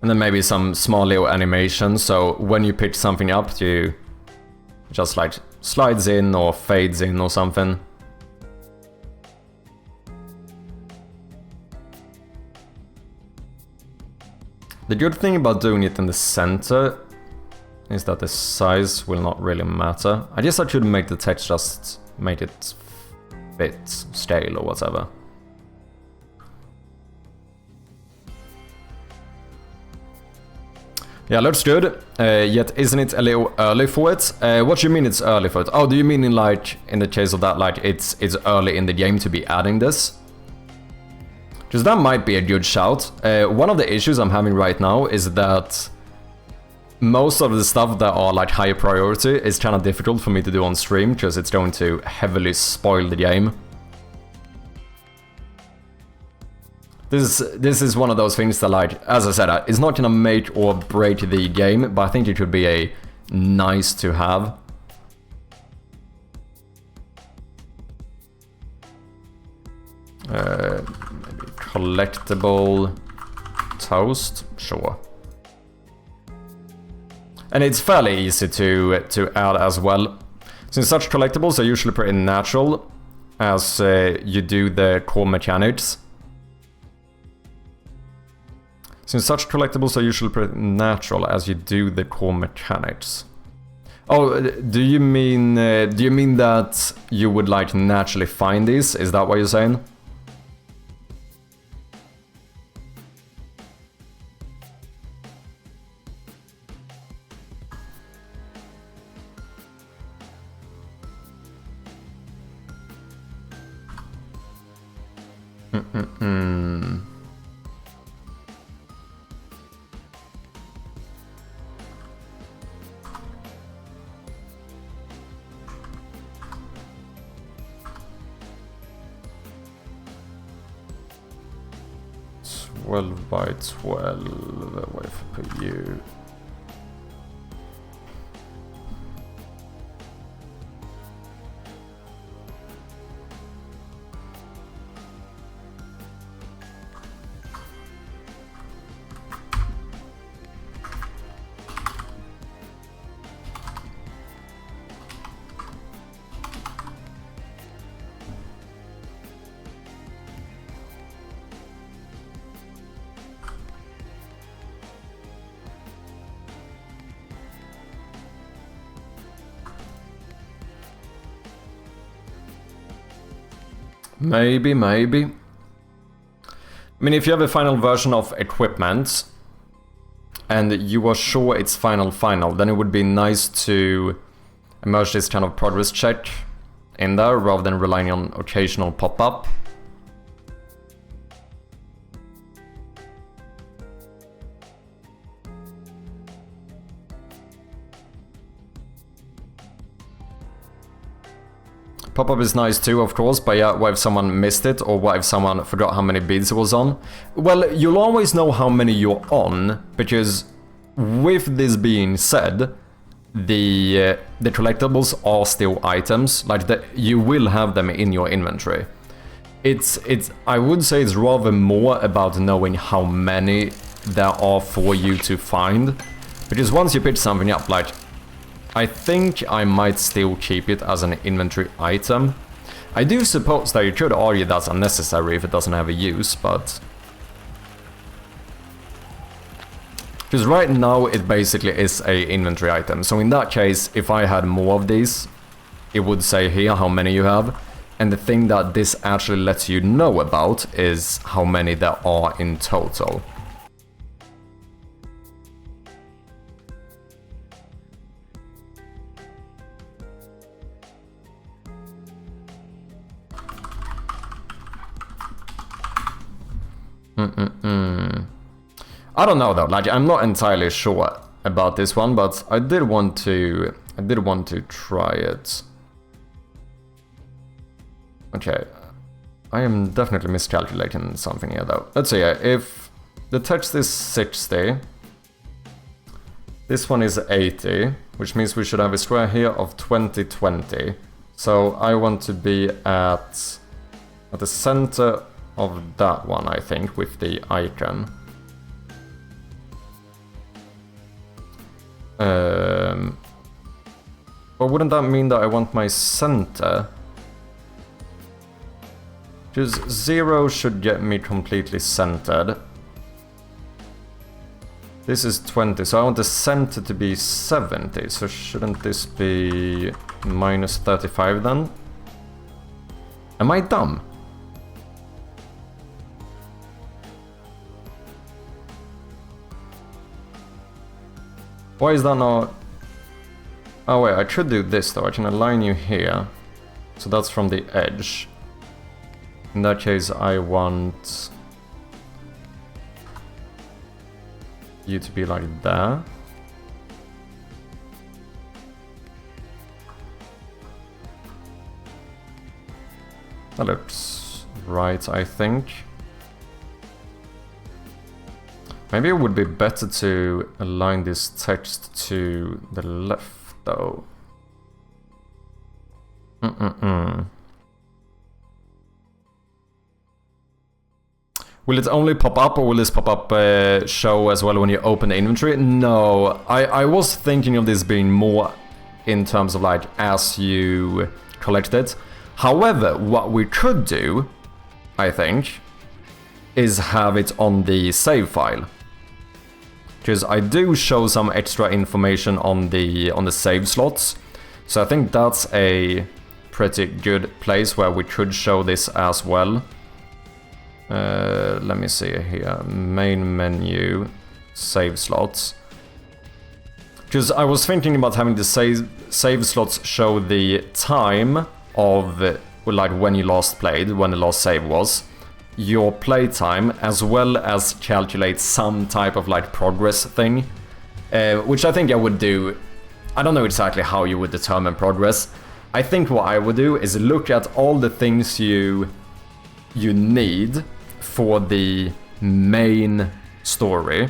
And then maybe some small little animations, so when you pick something up, you just like slides in or fades in or something. The good thing about doing it in the center is that the size will not really matter. I guess I could make the text just make it fit scale or whatever. Yeah, looks good. Yet isn't it a little early for it? What do you mean it's early for it? Oh, do you mean in like, in the case of that, like it's early in the game to be adding this? Because that might be a good shout. One of the issues I'm having right now is that most of the stuff that are like higher priority is kind of difficult for me to do on stream, because it's going to heavily spoil the game. This is one of those things that, like, as I said, it's not gonna make or break the game, but I think it could be a nice to have. Maybe collectible toast, sure. And it's fairly easy to add as well. Since such collectibles are usually pretty natural as you do the core mechanics. Since such collectibles are usually pretty natural as you do the core mechanics. Oh, do you mean that you would like naturally find these? Is that what you're saying? Mm-mm-mm. 12 by 12, wait for you. Maybe. I mean, if you have a final version of equipment and you are sure it's final, then it would be nice to merge this kind of progress check in there rather than relying on occasional pop-up. Pop-up is nice too, of course, but yeah, what if someone missed it, or what if someone forgot how many beads it was on? Well, you'll always know how many you're on, because with this being said, the collectibles are still items, like you will have them in your inventory. I would say it's rather more about knowing how many there are for you to find, because once you pick something up, like, I think I might still keep it as an inventory item. I do suppose that you could argue that's unnecessary if it doesn't have a use, but... Because right now it basically is a inventory item, so in that case, if I had more of these, it would say here how many you have, and the thing that this actually lets you know about is how many there are in total. I don't know though, like I'm not entirely sure about this one, but I did want to try it. Okay, I am definitely miscalculating something here though. Let's see, if the text is 60, this one is 80, which means we should have a square here of 20, 20. So I want to be at the center of that one, I think, with the icon. But wouldn't that mean that I want my center? Because 0 should get me completely centered. This is 20, so I want the center to be 70, so shouldn't this be minus 35 then? Am I dumb? Why is that not... Oh wait, I should do this though. I can align you here. So that's from the edge. In that case, I want you to be like that. That looks right, I think. Maybe it would be better to align this text to the left, though. Will it only pop up, or will this pop up show as well when you open the inventory? No, I was thinking of this being more in terms of like as you collect it. However, what we could do, I think, is have it on the save file. Because I do show some extra information on the save slots, so I think that's a pretty good place where we could show this as well. Let me see here, main menu, save slots. Because I was thinking about having the save slots show the time of like when you last played, when the last save was, your playtime, as well as calculate some type of like progress thing, which I think I would do. I don't know exactly how you would determine progress. I think what I would do is look at all the things you need for the main story,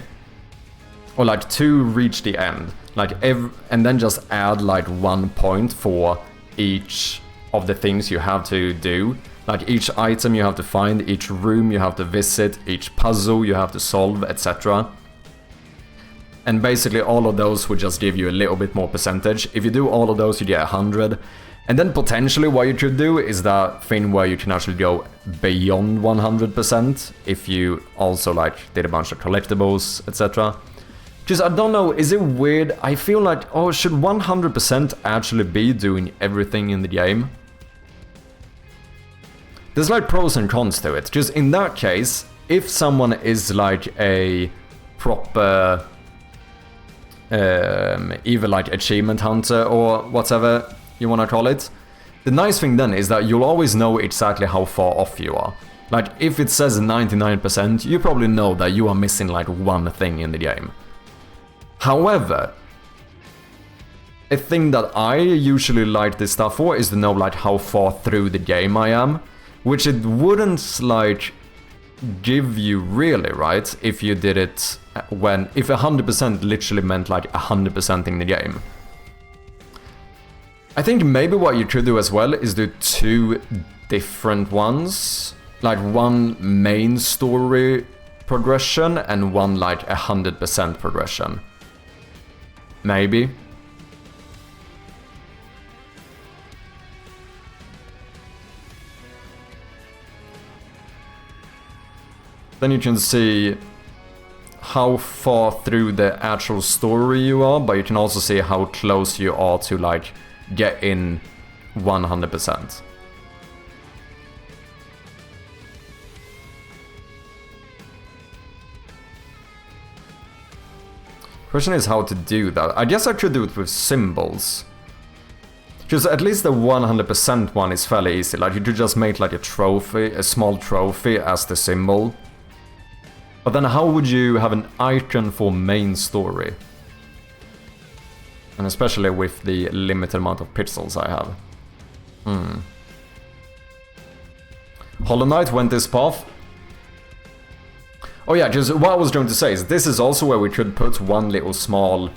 or like to reach the end, like and then just add like 1 point for each of the things you have to do. Like each item you have to find, each room you have to visit, each puzzle you have to solve, etc. And basically all of those would just give you a little bit more percentage. If you do all of those, you get 100. And then potentially what you could do is that thing where you can actually go beyond 100% if you also like did a bunch of collectibles, etc. Because I don't know, is it weird? I feel like, oh, should 100% actually be doing everything in the game? There's like pros and cons to it, because in that case, if someone is like a proper either like achievement hunter or whatever you want to call it, the nice thing then is that you'll always know exactly how far off you are. Like if it says 99%, you probably know that you are missing like one thing in the game. However, a thing that I usually like this stuff for is to know like how far through the game I am. Which it wouldn't like give you really, right? If you did it if 100% literally meant like 100% in the game. I think maybe what you could do as well is do 2 different ones. Like one main story progression and one like 100% progression. Maybe. then you can see how far through the actual story you are, but you can also see how close you are to like get in 100%. Question is how to do that. I guess I could do it with symbols. Because at least the 100% one is fairly easy. Like you could just make like a trophy, a small trophy as the symbol. But then how would you have an icon for main story? And especially with the limited amount of pixels I have. Hollow Knight went this path. Oh yeah, just what I was going to say is this is also where we could put one little small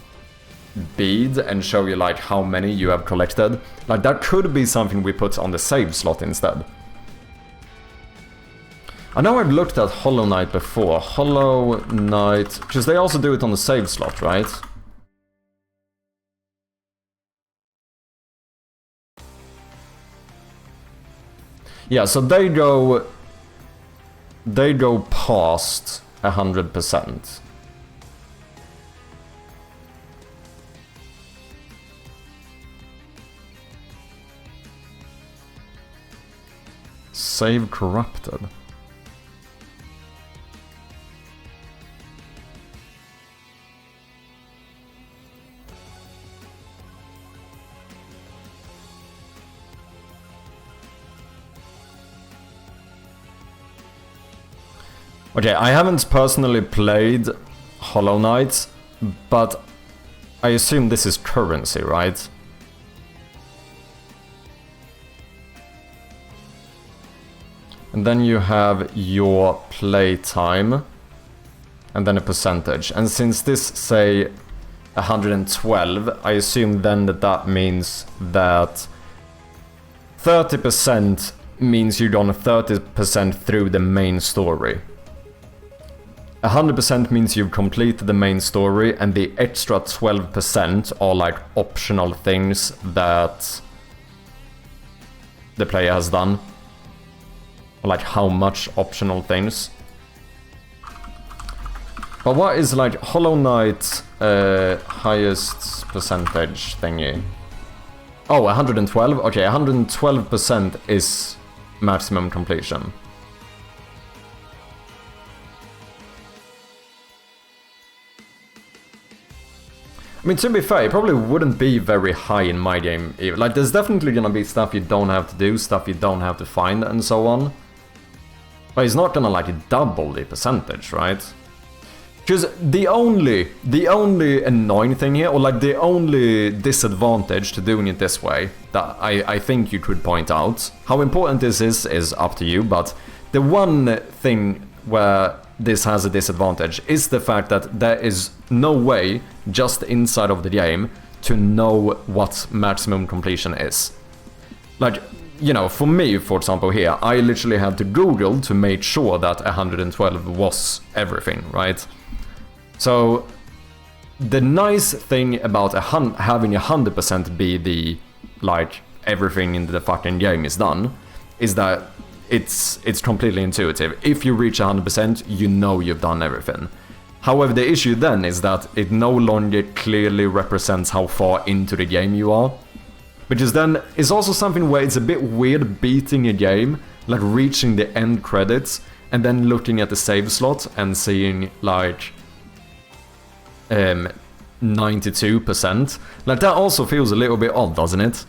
bead and show you like how many you have collected. Like that could be something we put on the save slot instead. I know I've looked at Hollow Knight before. Hollow Knight, because they also do it on the save slot, right? Yeah, so they go past 100%. Save corrupted. Okay, I haven't personally played Hollow Knight, but I assume this is currency, right? And then you have your playtime, and then a percentage. And since this, say, 112, I assume then that means that 30% means you've done 30% through the main story. 100% means you've completed the main story, and the extra 12% are like optional things that the player has done. Like how much optional things. But what is like Hollow Knight highest percentage thingy? Oh, 112? Okay, 112% is maximum completion. I mean, to be fair, it probably wouldn't be very high in my game. Like, there's definitely gonna be stuff you don't have to do, stuff you don't have to find, and so on. But it's not gonna, like, double the percentage, right? Because the only annoying thing here, or like the only disadvantage to doing it this way, that I think you could point out, how important this is up to you, but the one thing where this has a disadvantage is the fact that there is no way, just inside of the game, to know what maximum completion is. Like, you know, for me, for example, here, I literally had to Google to make sure that 112 was everything, right? So, the nice thing about having 100% be the, like, everything in the fucking game is done, is that it's completely intuitive. If you reach 100%, you know you've done everything. However, the issue then is that it no longer clearly represents how far into the game you are. Which is then, is also something where it's a bit weird beating a game, like reaching the end credits, and then looking at the save slot and seeing, like, 92%. Like, that also feels a little bit odd, doesn't it?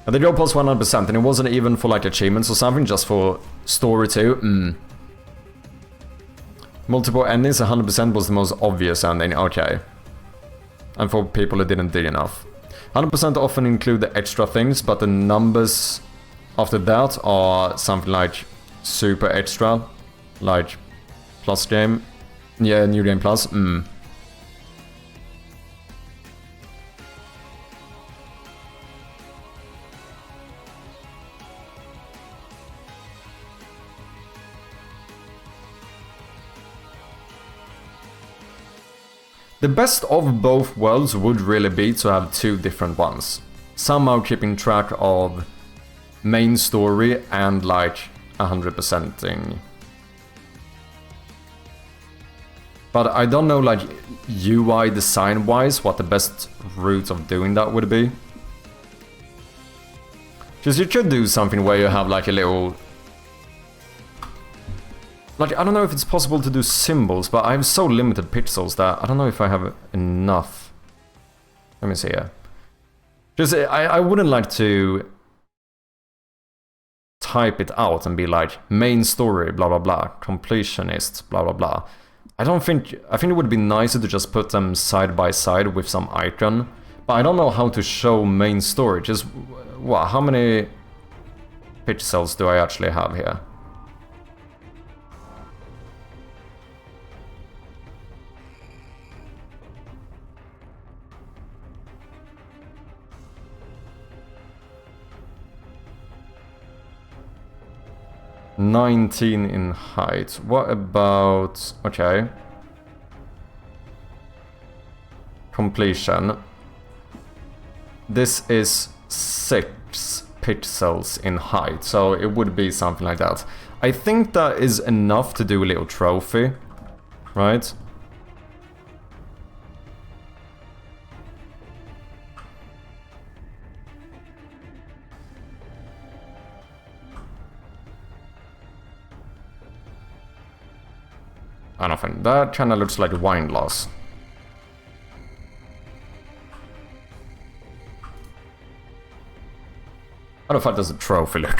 And they go past 100%, and it wasn't even for, like, achievements or something, just for story too. Multiple endings, 100% was the most obvious ending, okay. And for people who didn't do enough. 100% often include the extra things, but the numbers after that are something like super extra, like plus game. Yeah, new game plus. The best of both worlds would really be to have two different ones. Somehow keeping track of main story and like 100%ing. But I don't know, like, UI design-wise, what the best route of doing that would be. Because you could do something where you have, like, a little... Like, I don't know if it's possible to do symbols, but I have so limited pixels that I don't know if I have enough. Let me see here. Because I wouldn't like to type it out and be like, main story, blah blah blah, completionist, blah blah blah. I think it would be nicer to just put them side by side with some icon. But I don't know how to show main story. Just, what, how many pixels do I actually have here? $19 in height. What about... okay. Completion. This is 6 pixels in height, so it would be something like that. I think that is enough to do a little trophy, right? I don't think that kind of looks like a wine glass. I don't think there's a trophy look.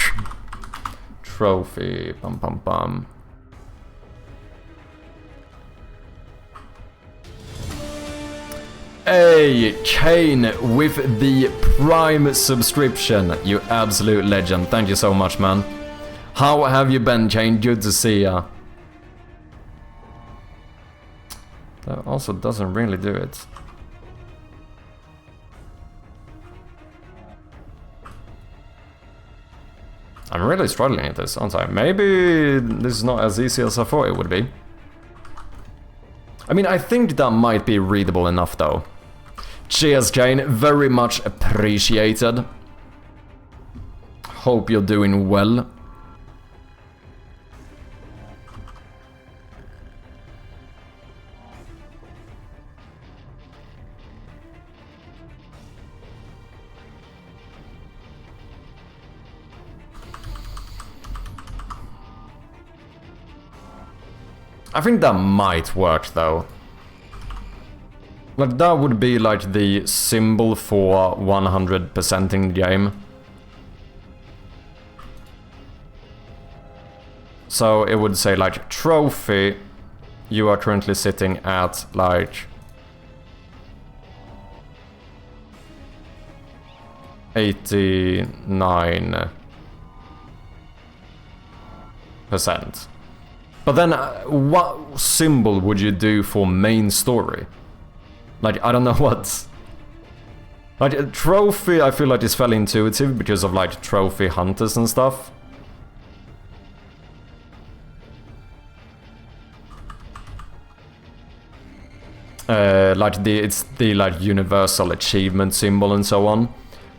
Trophy, pum pum pum. Hey, Kane with the Prime subscription. You absolute legend. Thank you so much, man. How have you been, Kane? Good to see ya. That also doesn't really do it. I'm really struggling at this, aren't I? Maybe this is not as easy as I thought it would be. I mean, I think that might be readable enough, though. Cheers, Kane. Very much appreciated. Hope you're doing well. I think that might work, though. Like, that would be like the symbol for 100%ing the game. So it would say like, trophy, you are currently sitting at like 89%. But then, what symbol would you do for main story? Like, I don't know what... Like, a trophy, I feel like is fairly intuitive because of, like, trophy hunters and stuff. Like, it's the, like, universal achievement symbol and so on.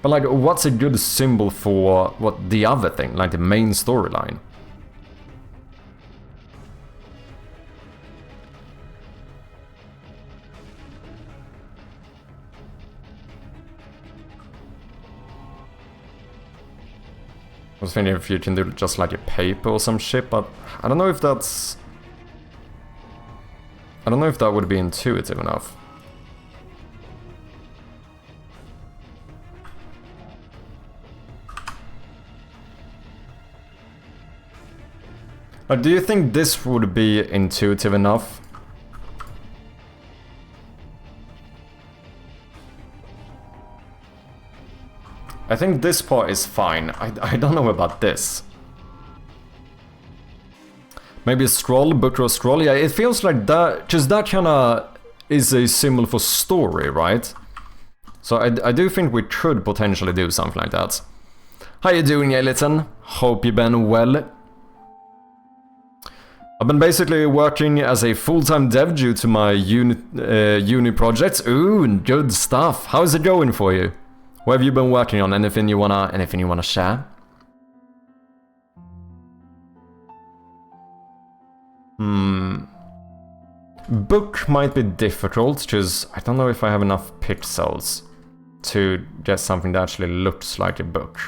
But, like, what's a good symbol for, what, the other thing? Like, the main storyline? I was thinking if you can do just like a paper or some shit, but I don't know if that's... I don't know if that would be intuitive enough. Do you think this would be intuitive enough? I think this part is fine. I don't know about this. Maybe a scroll, book or scroll. Yeah, it feels like that, because that kinda is a symbol for story, right? So I do think we could potentially do something like that. How you doing, Eliton? Hope you've been well. I've been basically working as a full-time dev due to my uni projects. Ooh, good stuff. How's it going for you? What have you been working on? Anything you wanna share? Book might be difficult, because I don't know if I have enough pixels to get something that actually looks like a book.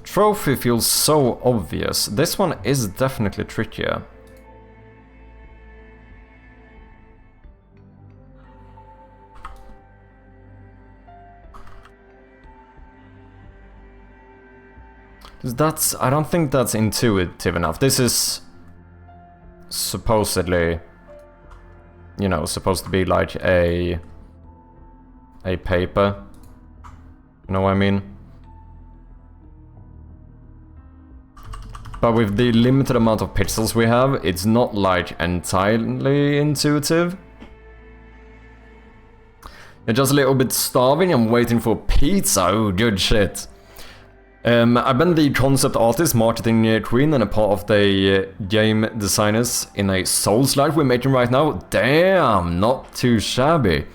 Trophy feels so obvious. This one is definitely trickier. I don't think that's intuitive enough. This is supposedly, you know, supposed to be like a paper. You know what I mean? But with the limited amount of pixels we have, it's not like entirely intuitive. You're just a little bit starving and waiting for pizza. Oh, good shit. I've been the concept artist, marketing queen, and a part of the game designers in a Souls-like we're making right now. Damn, not too shabby.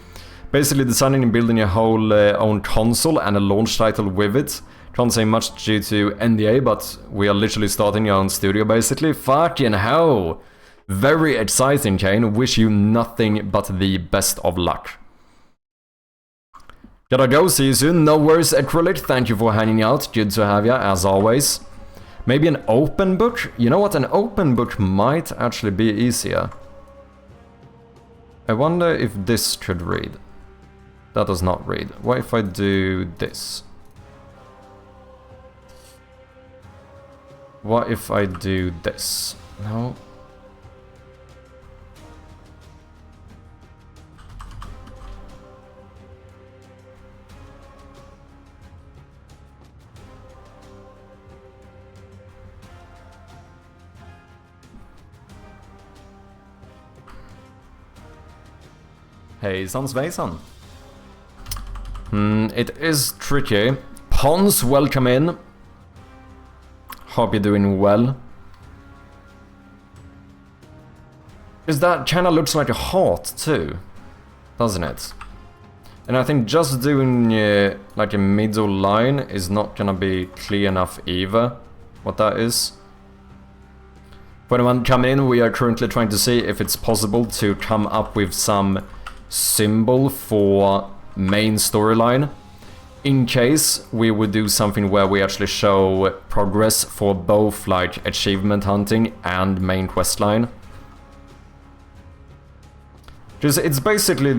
Basically designing and building a whole own console and a launch title with it. Can't say much due to NDA, but we are literally starting our own studio basically. Fucking hell! Very exciting, Kane. Wish you nothing but the best of luck. Gotta go, see you soon. No worries, Acrylic. Thank you for hanging out. Good to have ya, as always. Maybe an open book? You know what? An open book might actually be easier. I wonder if this could read. That does not read. What if I do this? What if I do this? No. Hejsan svejsan. It is tricky. Pons, welcome in. Hope you're doing well. Because that kinda looks like a heart too, doesn't it? And I think just doing like a middle line is not gonna be clear enough either, what that is. For anyone coming in, we are currently trying to see if it's possible to come up with some symbol for main storyline. In case we would do something where we actually show progress for both like achievement hunting and main questline. Because it's basically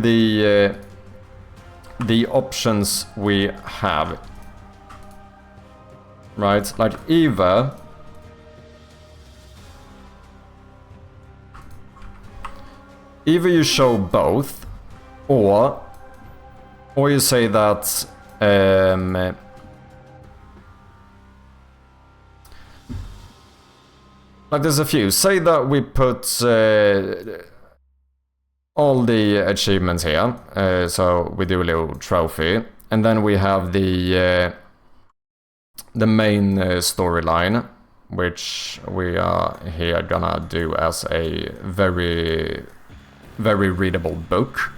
the options we have. Right? Like either you show both, or you say that like there's a few. Say that we put all the achievements here, so we do a little trophy, and then we have the main storyline, which we are here gonna do as a very, very readable book.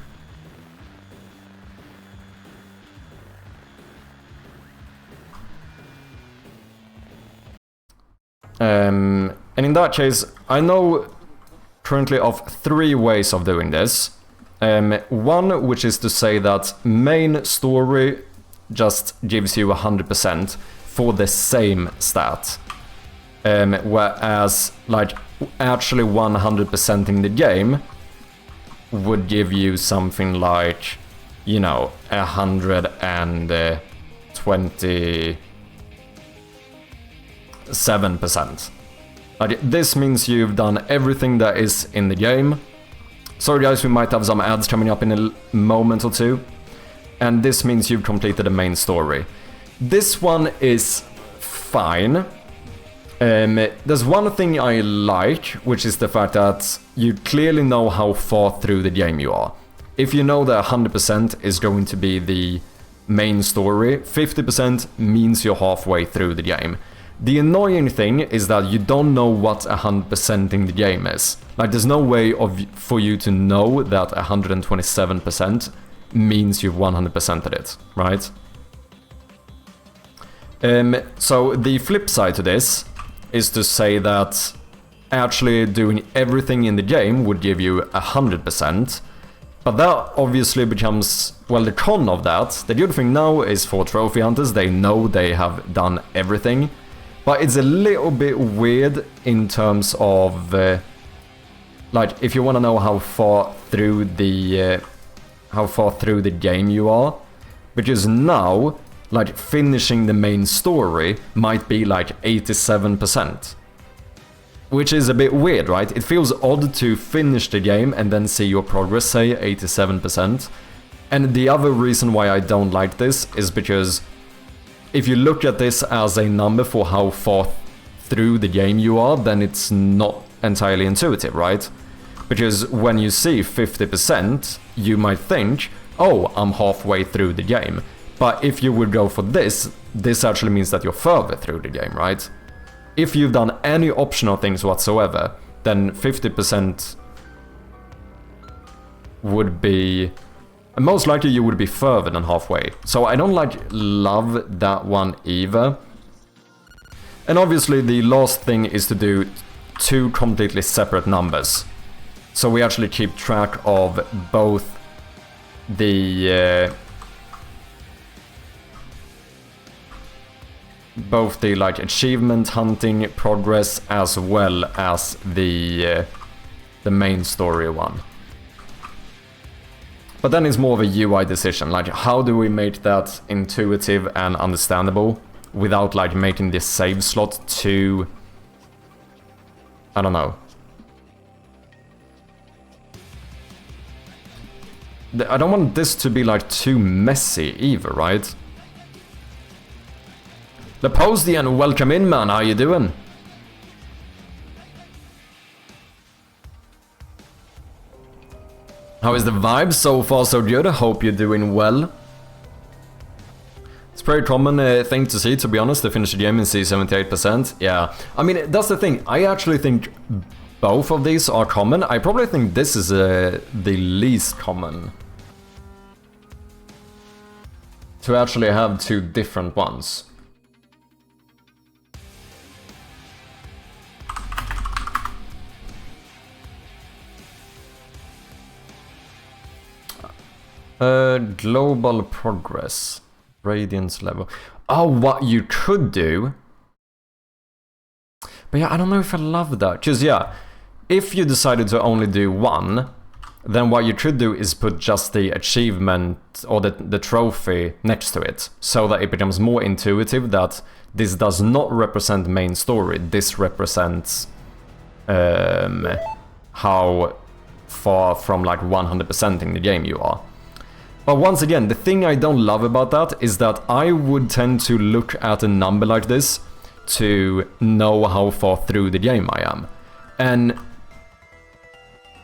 And in that case, I know currently of 3 ways of doing this. One, which is to say that main story just gives you 100% for the same stat. Whereas, like, actually 100% in the game would give you something like, you know, 127%. Like, this means you've done everything that is in the game. Sorry guys, we might have some ads coming up in a moment or two. And this means you've completed the main story. This one is fine. There's one thing I like, which is the fact that you clearly know how far through the game you are. If you know that 100% is going to be the main story, 50% means you're halfway through the game. The annoying thing is that you don't know what 100% in the game is. Like, there's no way for you to know that 127% means you've 100%ed it, right? So the flip side to this is to say that actually doing everything in the game would give you 100%. But that obviously becomes, well, the con of that. The good thing now is for trophy hunters, they know they have done everything. But it's a little bit weird in terms of, like, if you want to know how far through the game you are. Because now, like, finishing the main story might be like 87%. Which is a bit weird, right? It feels odd to finish the game and then see your progress say 87%. And the other reason why I don't like this is because if you look at this as a number for how far through the game you are, then it's not entirely intuitive, right? Because when you see 50%, you might think, oh, I'm halfway through the game. But if you would go for this, this actually means that you're further through the game, right? If you've done any optional things whatsoever, then 50% would be... most likely you would be further than halfway. So I don't love that one either. And obviously the last thing is to do two completely separate numbers. So we actually keep track of both the... like achievement hunting progress as well as the main story one. But then it's more of a UI decision, like how do we make that intuitive and understandable without like making this save slot too, I don't know. I don't want this to be like too messy either, right? Leposian, welcome in, man. How you doing? How is the vibe? So far so good. I hope you're doing well. It's a pretty common thing to see, to be honest, to finish the game and see 78%. Yeah, I mean, that's the thing. I actually think both of these are common. I probably think this is the least common. To actually have two different ones. Global progress. Radiance level. Oh, what you could do. But yeah, I don't know if I love that. Because yeah, if you decided to only do one, then what you could do is put just the achievement or the trophy next to it. So that it becomes more intuitive that this does not represent main story. This represents how far from like 100% in the game you are. But once again, the thing I don't love about that is that I would tend to look at a number like this to know how far through the game I am. And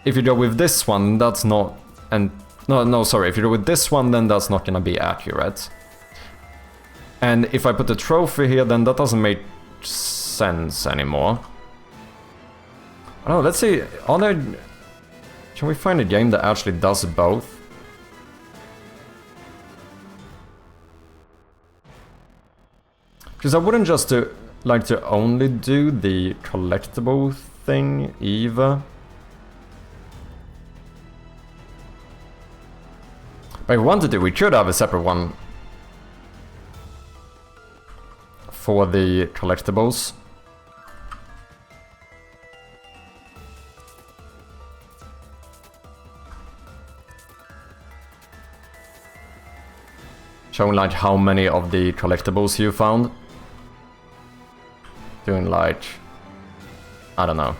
if you go with this one, that's not... sorry, if you go with this one, then that's not gonna be accurate. And if I put a trophy here, then that doesn't make sense anymore. I don't know, let's see, are there... Can we find a game that actually does both? Because I wouldn't just like to only do the collectible thing either. But if we wanted to, we could have a separate one for the collectibles. Showing like how many of the collectibles you found. Doing like, I don't know,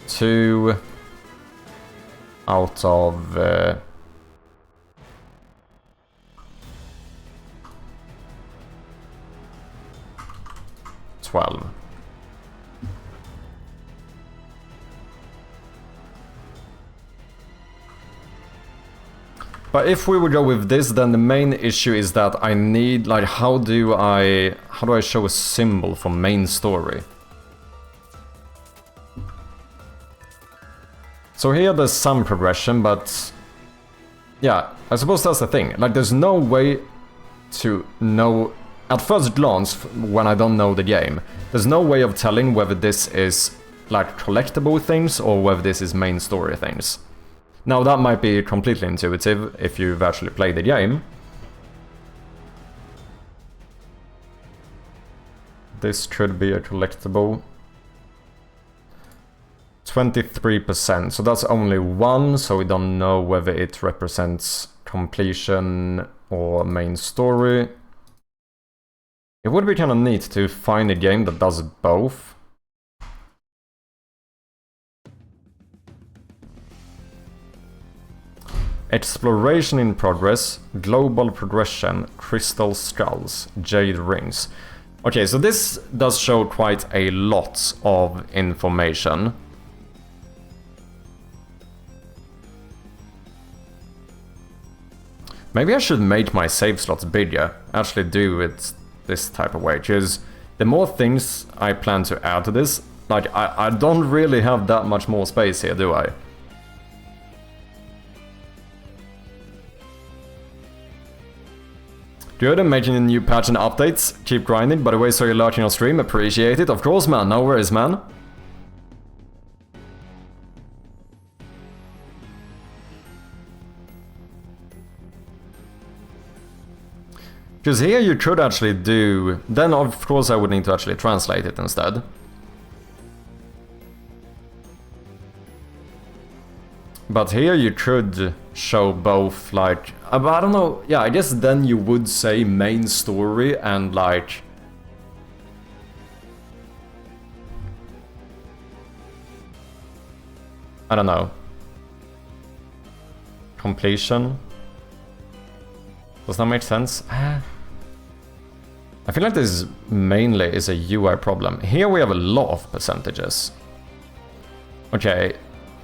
2 out of 12. But if we would go with this, then the main issue is that I need, like, how do I show a symbol for main story? So here there's some progression, but yeah, I suppose that's the thing. Like, there's no way to know at first glance when I don't know the game. There's no way of telling whether this is like collectible things or whether this is main story things. Now that might be completely intuitive if you've actually played the game. This should be a collectible. 23%, so that's only one, so we don't know whether it represents completion or main story. It would be kind of neat to find a game that does both. Exploration in progress, global progression, crystal skulls, jade rings. Okay, so this does show quite a lot of information. Maybe I should make my save slots bigger, actually do it this type of way, because the more things I plan to add to this, like, I don't really have that much more space here, do I? Good, I'm making a new patch and updates. Keep grinding. By the way, so you're lurking on stream. Appreciate it. Of course, man. No worries, man. Because here you could actually do... Then, of course, I would need to actually translate it instead. But here you could show both, like... I don't know, yeah, I guess then you would say main story and, like... I don't know. Completion. Does that make sense? I feel like this mainly is a UI problem. Here we have a lot of percentages. Okay,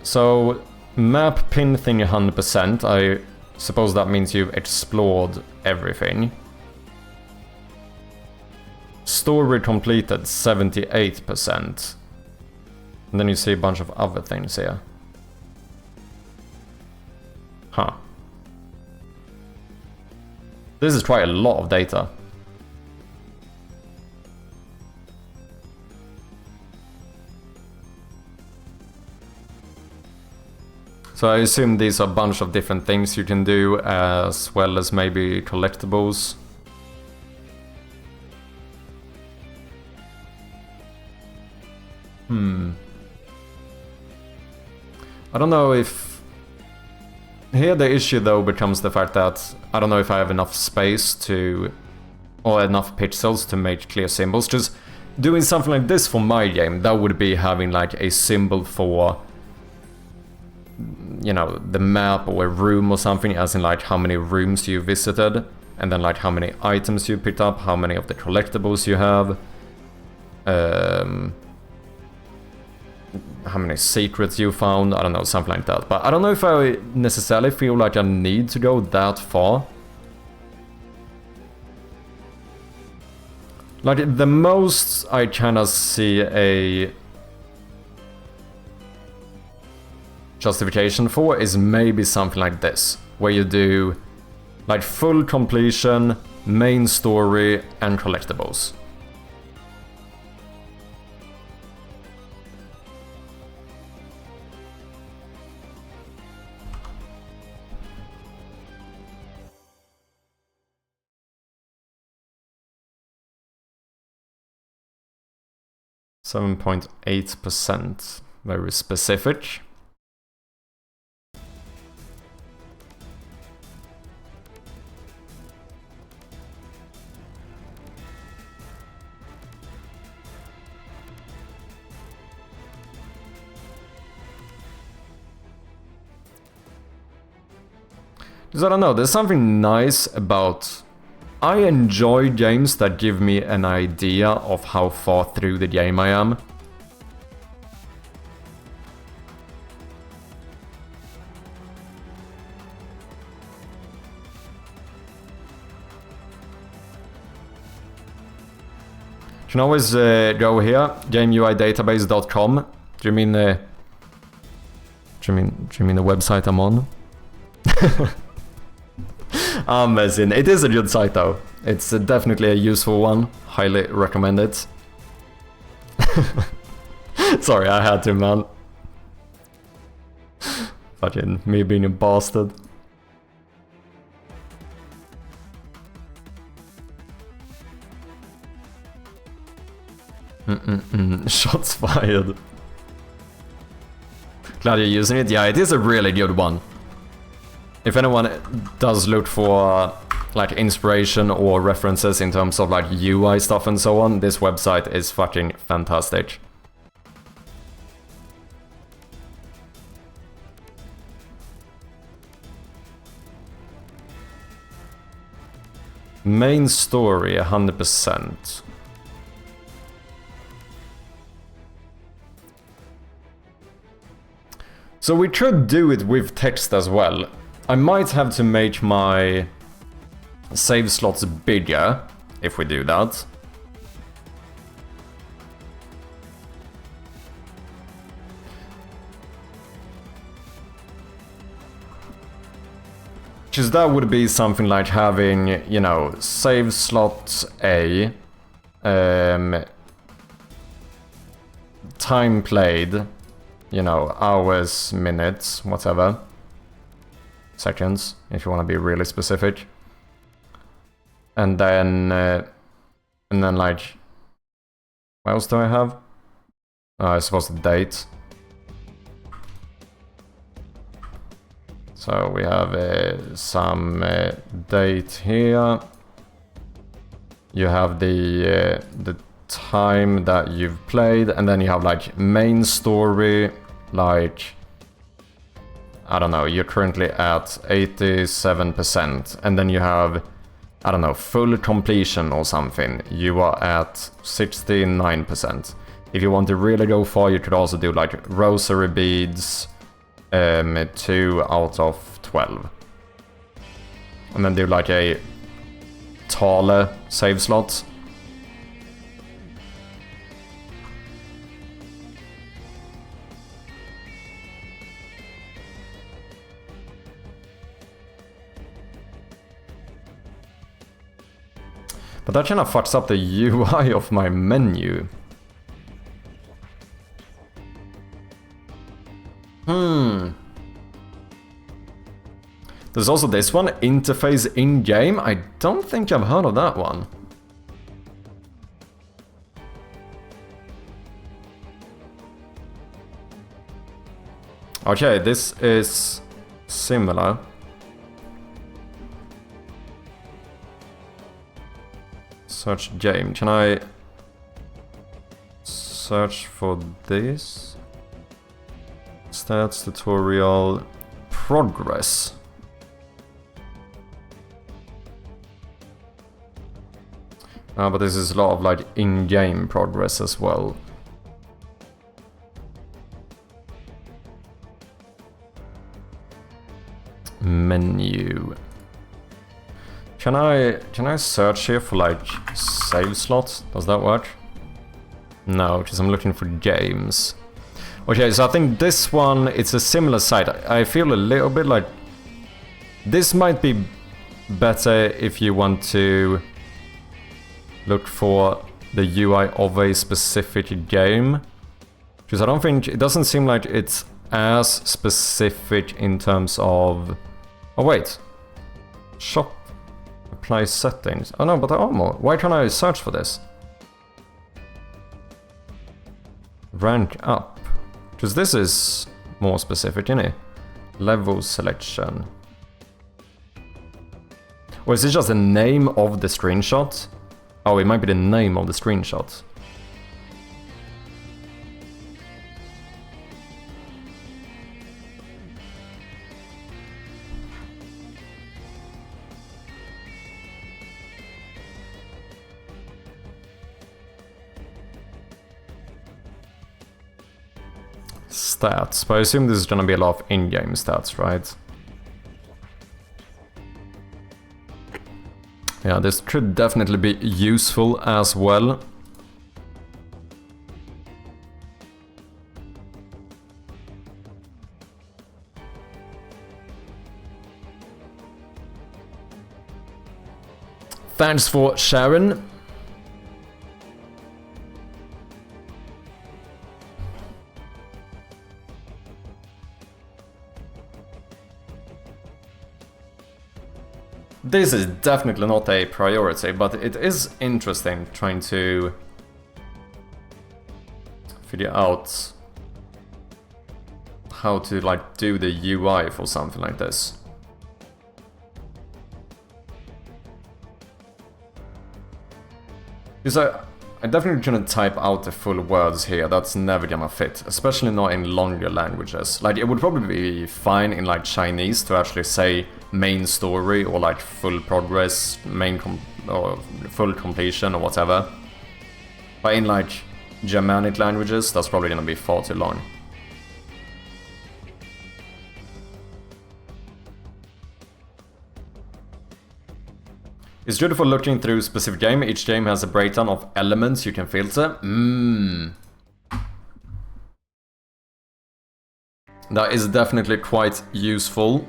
so... Map pin thing 100%, I suppose that means you've explored everything. Story completed 78%. And then you see a bunch of other things here. Huh. This is quite a lot of data. So I assume these are a bunch of different things you can do, as well as maybe collectibles. I don't know if... Here the issue though becomes the fact that I don't know if I have enough space to... or enough pixels to make clear symbols. Just doing something like this for my game, that would be having like a symbol for... you know, the map or a room or something, as in like how many rooms you visited, and then like how many items you picked up, how many of the collectibles you have, how many secrets you found, I don't know, something like that. But I don't know if I necessarily feel like I need to go that far. Like, the most I kind of see a justification for is maybe something like this, where you do like full completion, main story, and collectibles. .8%, very specific. Because I don't know, there's something nice about... I enjoy games that give me an idea of how far through the game I am. You can always go here, gameuidatabase.com. Do you mean the website I'm on? I'm messing. It is a good site though. It's definitely a useful one. Highly recommend it. Sorry, I had to, man. Fucking me being a bastard. Shots fired. Glad you're using it. Yeah, it is a really good one. If anyone does look for like inspiration or references in terms of like UI stuff and so on, this website is fucking fantastic. Main story 100%. So we could do it with text as well. I might have to make my save slots bigger if we do that. Because that would be something like having, you know, save slot A, time played, you know, hours, minutes, whatever. Seconds, if you want to be really specific. And then like, what else do I have? I suppose the date. So we have some date here. You have the time that you've played, and then you have like main story, like, I don't know, you're currently at 87%, and then you have, I don't know, full completion or something, you are at 69%. If you want to really go far, you could also do like rosary beads, 2 out of 12. And then do like a taller save slot. But that kind of fucks up the UI of my menu. There's also this one, interface in-game. I don't think I've heard of that one. Okay, this is similar. Search game. Can I search for this? Stats, tutorial, progress. But this is a lot of like in-game progress as well. Menu. Can I search here for like save slots? Does that work? No, because I'm looking for games. Okay, so I think this one, it's a similar site. I feel a little bit like this might be better if you want to look for the UI of a specific game. Because I don't think, it doesn't seem like it's as specific in terms of... Oh wait. Shop. Apply settings. Oh no, but there are more. Why can't I search for this? Rank up. Because this is more specific, isn't it? Level selection. Or is it just the name of the screenshot? Oh, it might be the name of the screenshot. stats, but I assume this is gonna be a lot of in-game stats, right? Yeah, this could definitely be useful as well. Thanks for sharing. This is definitely not a priority, but it is interesting trying to figure out how to like do the UI for something like this. Because I definitely couldn't type out the full words here, that's never gonna fit, especially not in longer languages. Like, it would probably be fine in like Chinese to actually say main story or like full progress, or full completion or whatever. But in like Germanic languages, that's probably gonna be far too long. It's good for looking through specific game. Each game has a breakdown of elements you can filter. That is definitely quite useful.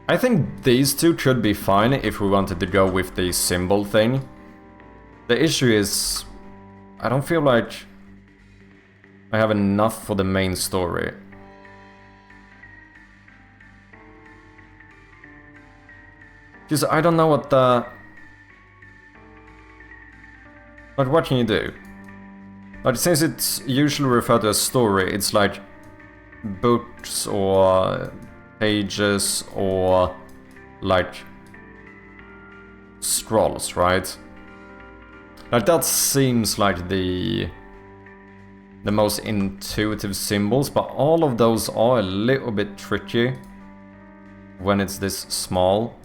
I think these two could be fine if we wanted to go with the symbol thing. The issue is, I don't feel like I have enough for the main story. Because I don't know what the... Like, what can you do? Like, since it's usually referred to as story, it's like books or pages or like scrolls, right? Like, that seems like the most intuitive symbols, but all of those are a little bit tricky when it's this small.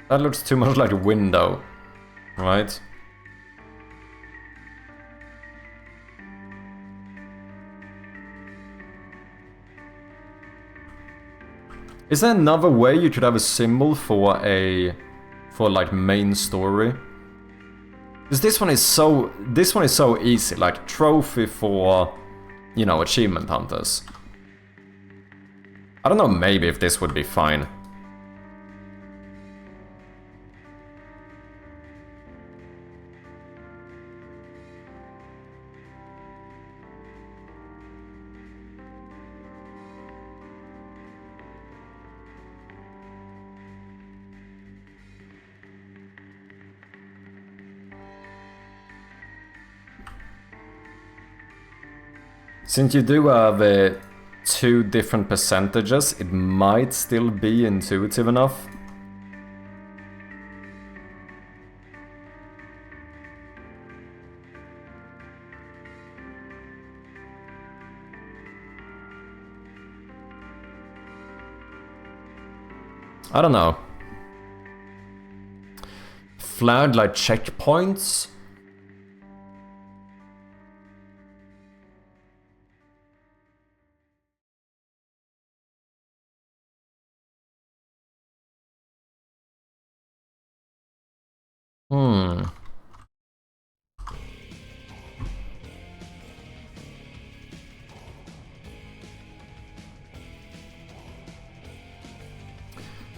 That looks too much like a window, right? Is there another way you could have a symbol for like main story? Because this one is so easy, like trophy for, you know, achievement hunters. I don't know, maybe if this would be fine. Since you do have two different percentages, it might still be intuitive enough. I don't know. Flagged like checkpoints?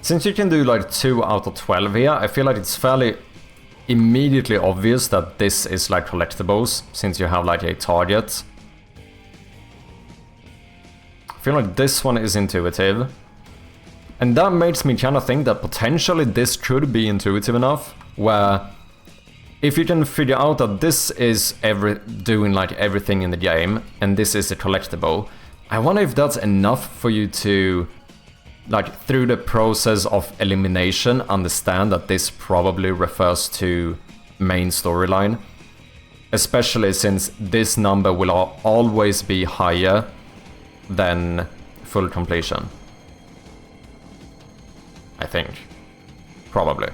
Since you can do like 2 out of 12 here, I feel like it's fairly immediately obvious that this is like collectibles, since you have like a target. I feel like this one is intuitive. And that makes me kind of think that potentially this could be intuitive enough, where if you can figure out that this is doing like everything in the game, and this is a collectible, I wonder if that's enough for you to like through the process of elimination, understand that this probably refers to main storyline. Especially since this number will always be higher than full completion. I think. Probably.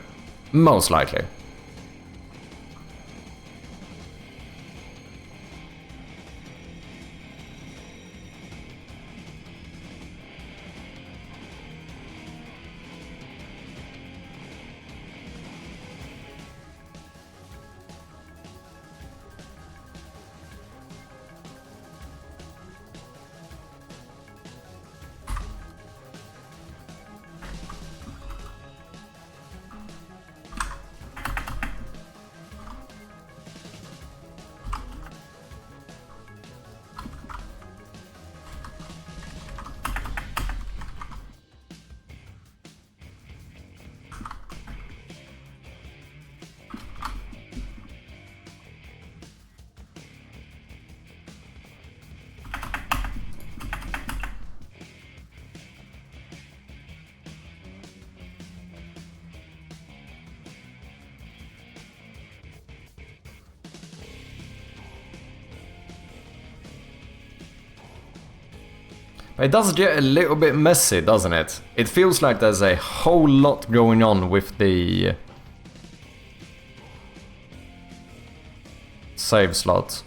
Most likely. It does get a little bit messy, doesn't it? It feels like there's a whole lot going on with the save slot.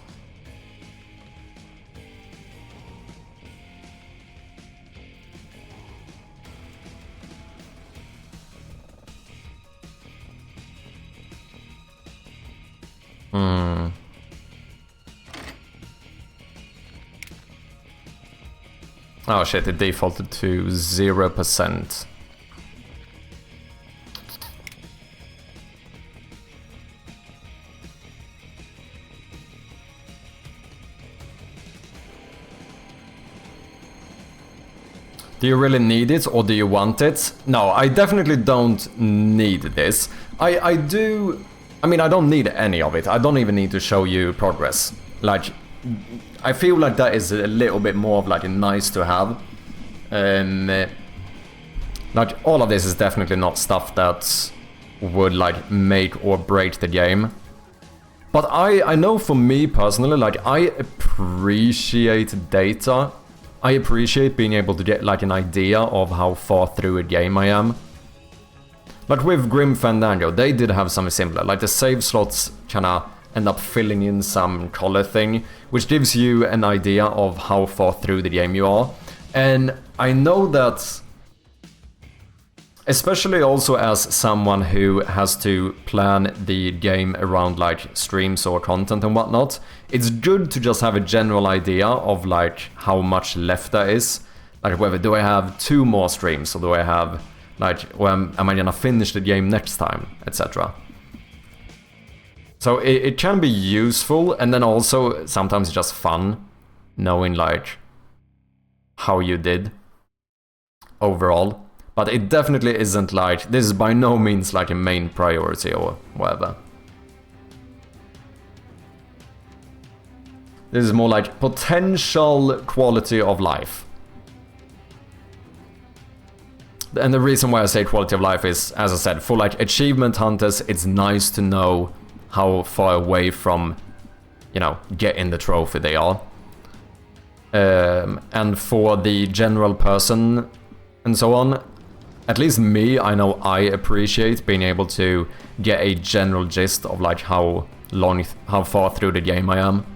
Oh shit, it defaulted to 0%. Do you really need it or do you want it? No, I definitely don't need this. I do... I mean, I don't need any of it. I don't even need to show you progress. Like, I feel like that is a little bit more of like a nice to have. Like, all of this is definitely not stuff that would like make or break the game. But I know for me personally, like, I appreciate data. I appreciate being able to get like an idea of how far through a game I am. Like with Grim Fandango, they did have something similar. Like the save slots kinda end up filling in some color thing, which gives you an idea of how far through the game you are. And I know that, especially also as someone who has to plan the game around like streams or content and whatnot, it's good to just have a general idea of like how much left there is. Like whether do I have 2 more streams or do I have like, am I gonna finish the game next time, etc. So it can be useful, and then also sometimes just fun knowing like how you did overall. But it definitely isn't like, this is by no means like a main priority or whatever. This is more like potential quality of life. And the reason why I say quality of life is, as I said, for like achievement hunters, it's nice to know how far away from, you know, getting the trophy they are. And for the general person and so on, at least me, I know I appreciate being able to get a general gist of like how far through the game I am.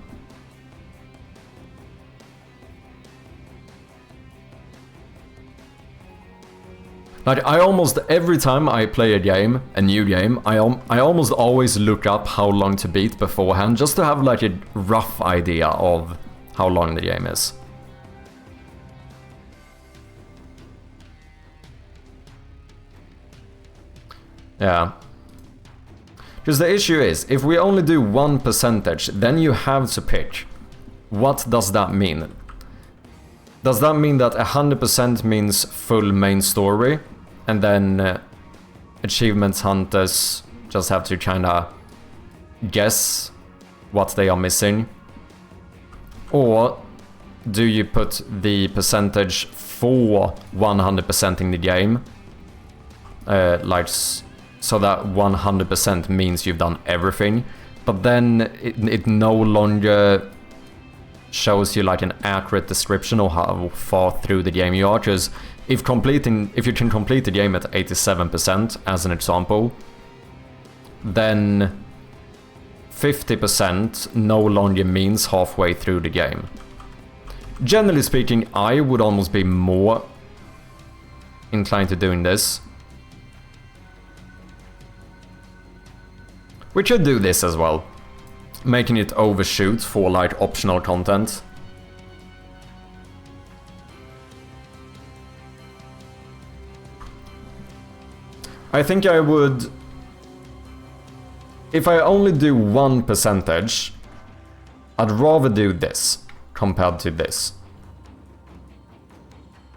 Like, I almost, every time I play a new game, I almost always look up how long to beat beforehand, just to have like a rough idea of how long the game is. Yeah. Because the issue is, if we only do 1%, then you have to pick. What does that mean? Does that mean that 100% means full main story? And then achievements hunters just have to kinda guess what they are missing? Or do you put the percentage before 100%ing the game. So that 100% means you've done everything. But then it no longer shows you like an accurate description of how far through the game you are. Because if you can complete the game at 87% as an example, then 50% no longer means halfway through the game. Generally speaking, I would almost be more inclined to doing this. We should do this as well, making it overshoot for like optional content. I think I would, if I only do 1%, I'd rather do this compared to this.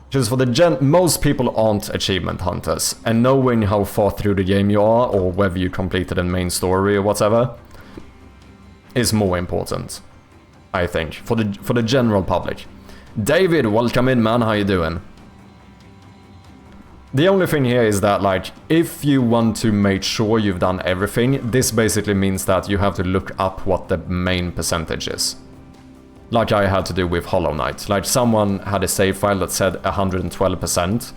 Because for the most people aren't achievement hunters, and knowing how far through the game you are, or whether you completed the main story or whatever, is more important, I think, for the general public. David, welcome in, man. How you doing? The only thing here is that, like, if you want to make sure you've done everything, this basically means that you have to look up what the main percentage is. Like I had to do with Hollow Knight. Like, someone had a save file that said 112%.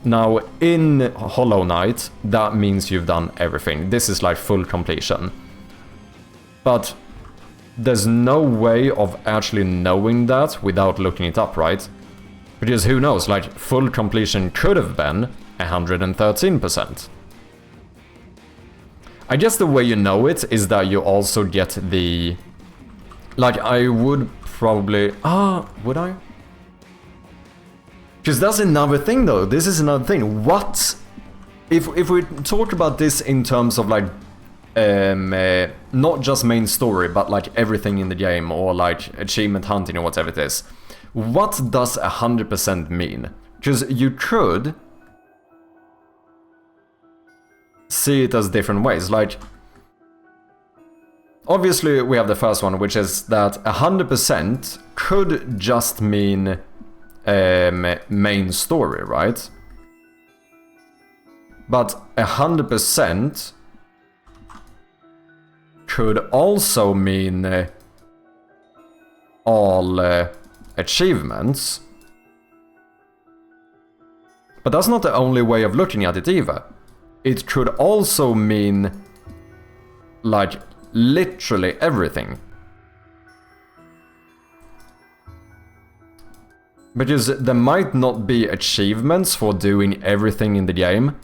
Now, in Hollow Knight, that means you've done everything. This is like full completion. But there's no way of actually knowing that without looking it up, right? Because who knows, like, full completion could have been 113%. I guess the way you know it is that you also get the... Like, I would probably... would I? Because that's another thing, though. This is another thing. What? If we talk about this in terms of, like, not just main story, but, like, everything in the game, or, like, achievement hunting or whatever it is, what does 100% mean? Because you could see it as different ways. Like, obviously, we have the first one, which is that 100% could just mean main story, right? But 100% could also mean all achievements. But that's not the only way of looking at it either. It could also mean, like, literally everything. Because there might not be achievements for doing everything in the game.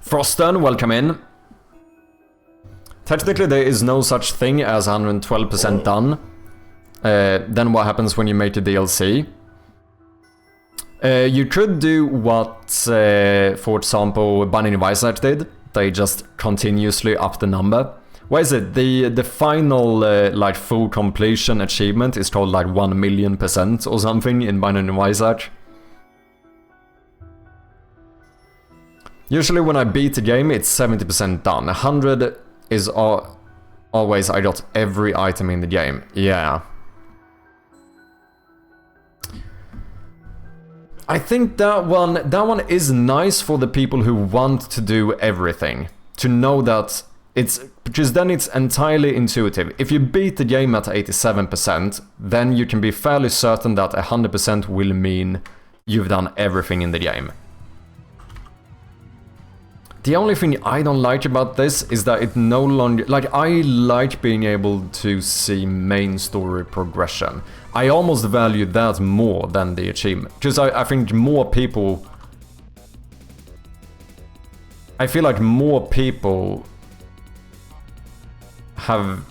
Frosten, welcome in. Technically there is no such thing as 112% done. Then what happens when you make the DLC? You could do what, for example, Binding of Isaac did. They just continuously up the number. What is it? The final, like, full completion achievement is called, like, 1,000,000% or something in Binding of Isaac. Usually when I beat the game, it's 70% done. 100 is always I got every item in the game. Yeah. I think that one is nice for the people who want to do everything. To know that it's... Because then it's entirely intuitive. If you beat the game at 87%, then you can be fairly certain that 100% will mean you've done everything in the game. The only thing I don't like about this is that it no longer... Like, I like being able to see main story progression. I almost value that more than the achievement. Because I think more people... I feel like more people have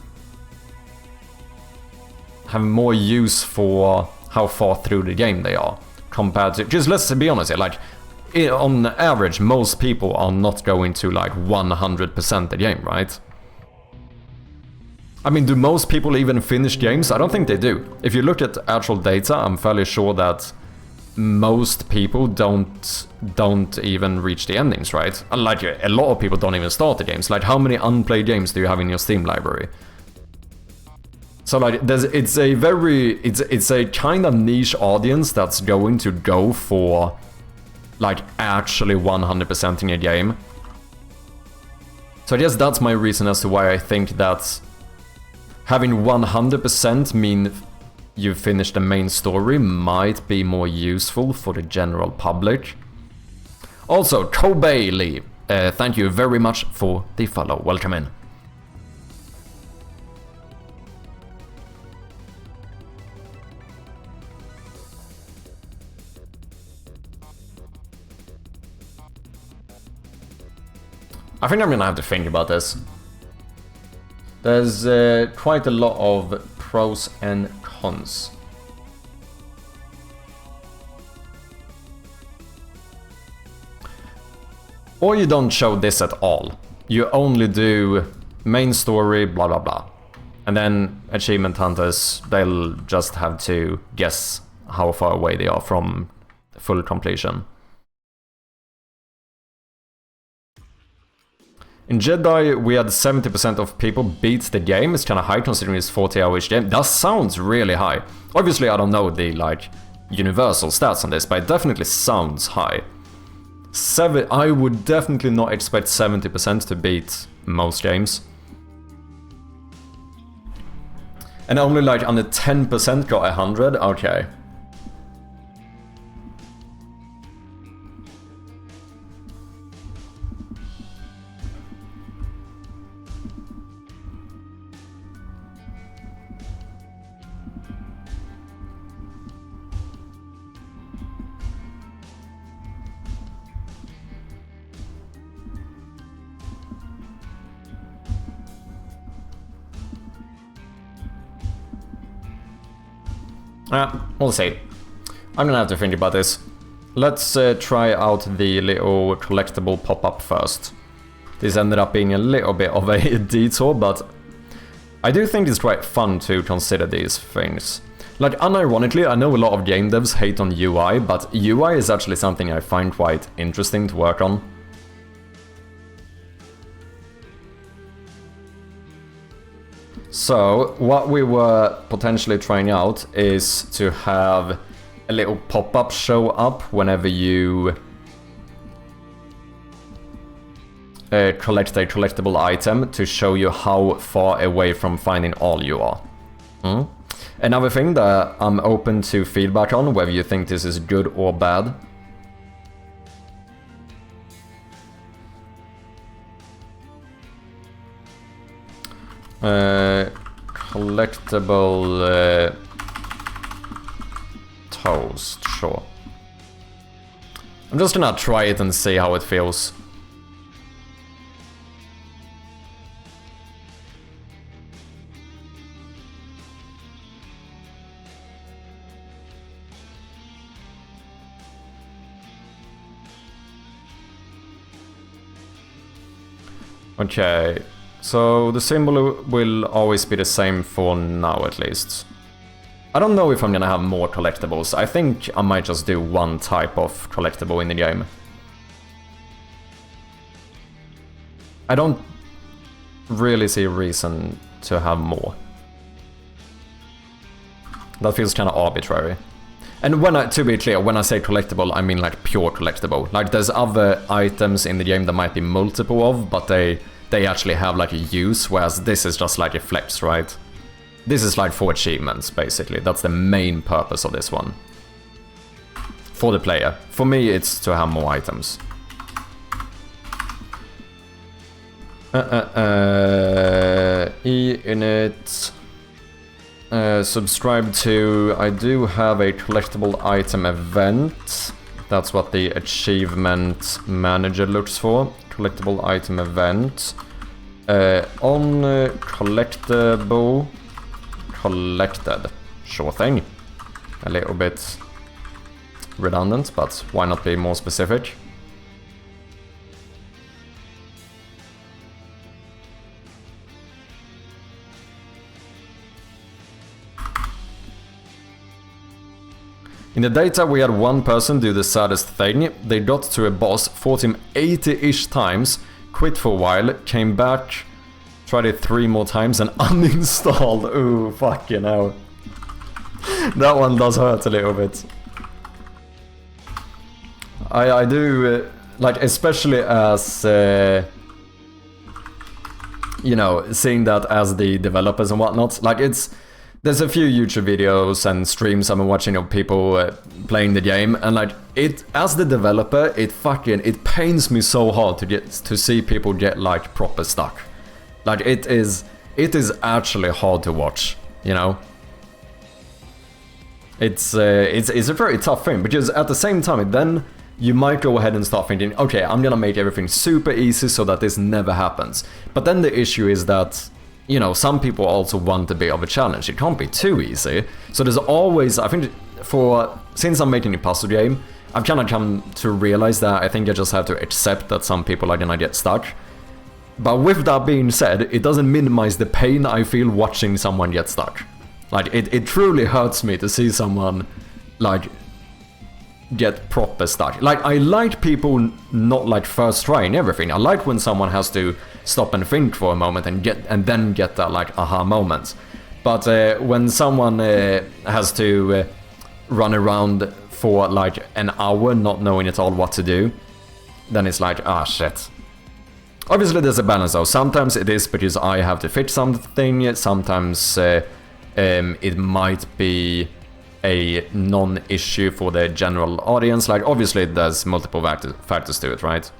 more use for how far through the game they are compared to... Just let's be honest here, like, on average, most people are not going to, like, 100% the game, right? I mean, do most people even finish games? I don't think they do. If you look at actual data, I'm fairly sure that most people don't even reach the endings, right? Like a lot of people don't even start the games. Like how many unplayed games do you have in your Steam library? So like it's a kind of niche audience that's going to go for like actually 100%ing a game. So I guess that's my reason as to why I think that having 100% mean you finish the main story might be more useful for the general public. Also, Kobe Lee, thank you very much for the follow. Welcome in. I think I'm gonna have to think about this. There's quite a lot of pros and cons. Or you don't show this at all. You only do main story, blah blah blah. And then achievement hunters, they'll just have to guess how far away they are from full completion. In Jedi, we had 70% of people beat the game. It's kind of high considering it's 40-hour-ish game. That sounds really high. Obviously, I don't know the like universal stats on this, but it definitely sounds high. I would definitely not expect 70% to beat most games. And only like under 10% got 100? Okay. We'll see. I'm gonna have to think about this. Let's try out the little collectible pop-up first. This ended up being a little bit of a detour, but I do think it's quite fun to consider these things. Like, unironically, I know a lot of game devs hate on UI, but UI is actually something I find quite interesting to work on. So, what we were potentially trying out is to have a little pop-up show up whenever you collect a collectible item to show you how far away from finding all you are. Another thing that I'm open to feedback on, whether you think this is good or bad. Collectible toast, sure. I'm just gonna try it and see how it feels. Okay. So the symbol will always be the same for now, at least. I don't know if I'm gonna have more collectibles. I think I might just do one type of collectible in the game. I don't really see a reason to have more. That feels kind of arbitrary. And to be clear, when I say collectible, I mean like pure collectible. Like there's other items in the game that might be multiple of, but they actually have like a use, whereas this is just like a flex, right? This is like for achievements, basically. That's the main purpose of this one. For the player. For me, it's to have more items. E-unit. Subscribe to... I do have a collectible item event. That's what the achievement manager looks for. Collectible item event. On collectible collected. Sure thing. A little bit redundant, but why not be more specific? In the data, we had one person do the saddest thing. They got to a boss, fought him 80-ish times, quit for a while, came back, tried it 3 more times and uninstalled. Ooh, fucking hell. That one does hurt a little bit. I do, like, especially as, you know, seeing that as the developers and whatnot, like, there's a few YouTube videos and streams I've been watching of people playing the game, and like, as the developer, it pains me so hard to see people get like proper stuck. Like, it is actually hard to watch, you know? It's a very tough thing, because at the same time, then you might go ahead and start thinking, okay, I'm gonna make everything super easy so that this never happens. But then the issue is that, you know, some people also want a bit of a challenge. It can't be too easy. So there's always, I think, since I'm making a puzzle game, I've kind of come to realize that I think I just have to accept that some people are gonna get stuck. But with that being said, it doesn't minimize the pain I feel watching someone get stuck. Like, it truly hurts me to see someone, like, get proper stuck. Like, I like people not like first trying everything. I like when someone has to stop and think for a moment and then get that like aha moment. But when someone has to run around for like an hour not knowing at all what to do, then it's like, ah, shit. Obviously there's a balance though. Sometimes it is because I have to fix something, sometimes it might be a non-issue for the general audience. Like, obviously there's multiple factors to it, right?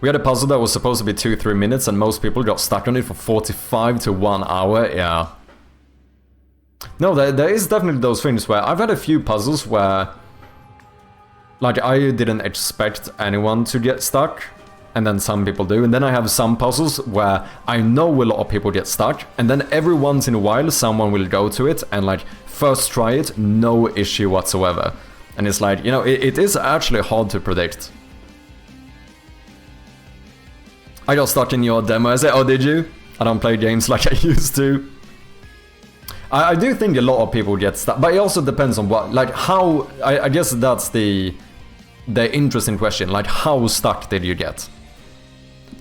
We had a puzzle that was supposed to be 2-3 minutes and most people got stuck on it for 45 to 1 hour, yeah. No, there is definitely those things where I've had a few puzzles where, like, I didn't expect anyone to get stuck, and then some people do, and then I have some puzzles where I know a lot of people get stuck, and then every once in a while someone will go to it and like first try it, no issue whatsoever. And it's like, you know, it is actually hard to predict. I got stuck in your demo. I said, oh, did you? I don't play games like I used to. I do think a lot of people get stuck, but it also depends on what, like how, I guess that's the interesting question, like how stuck did you get?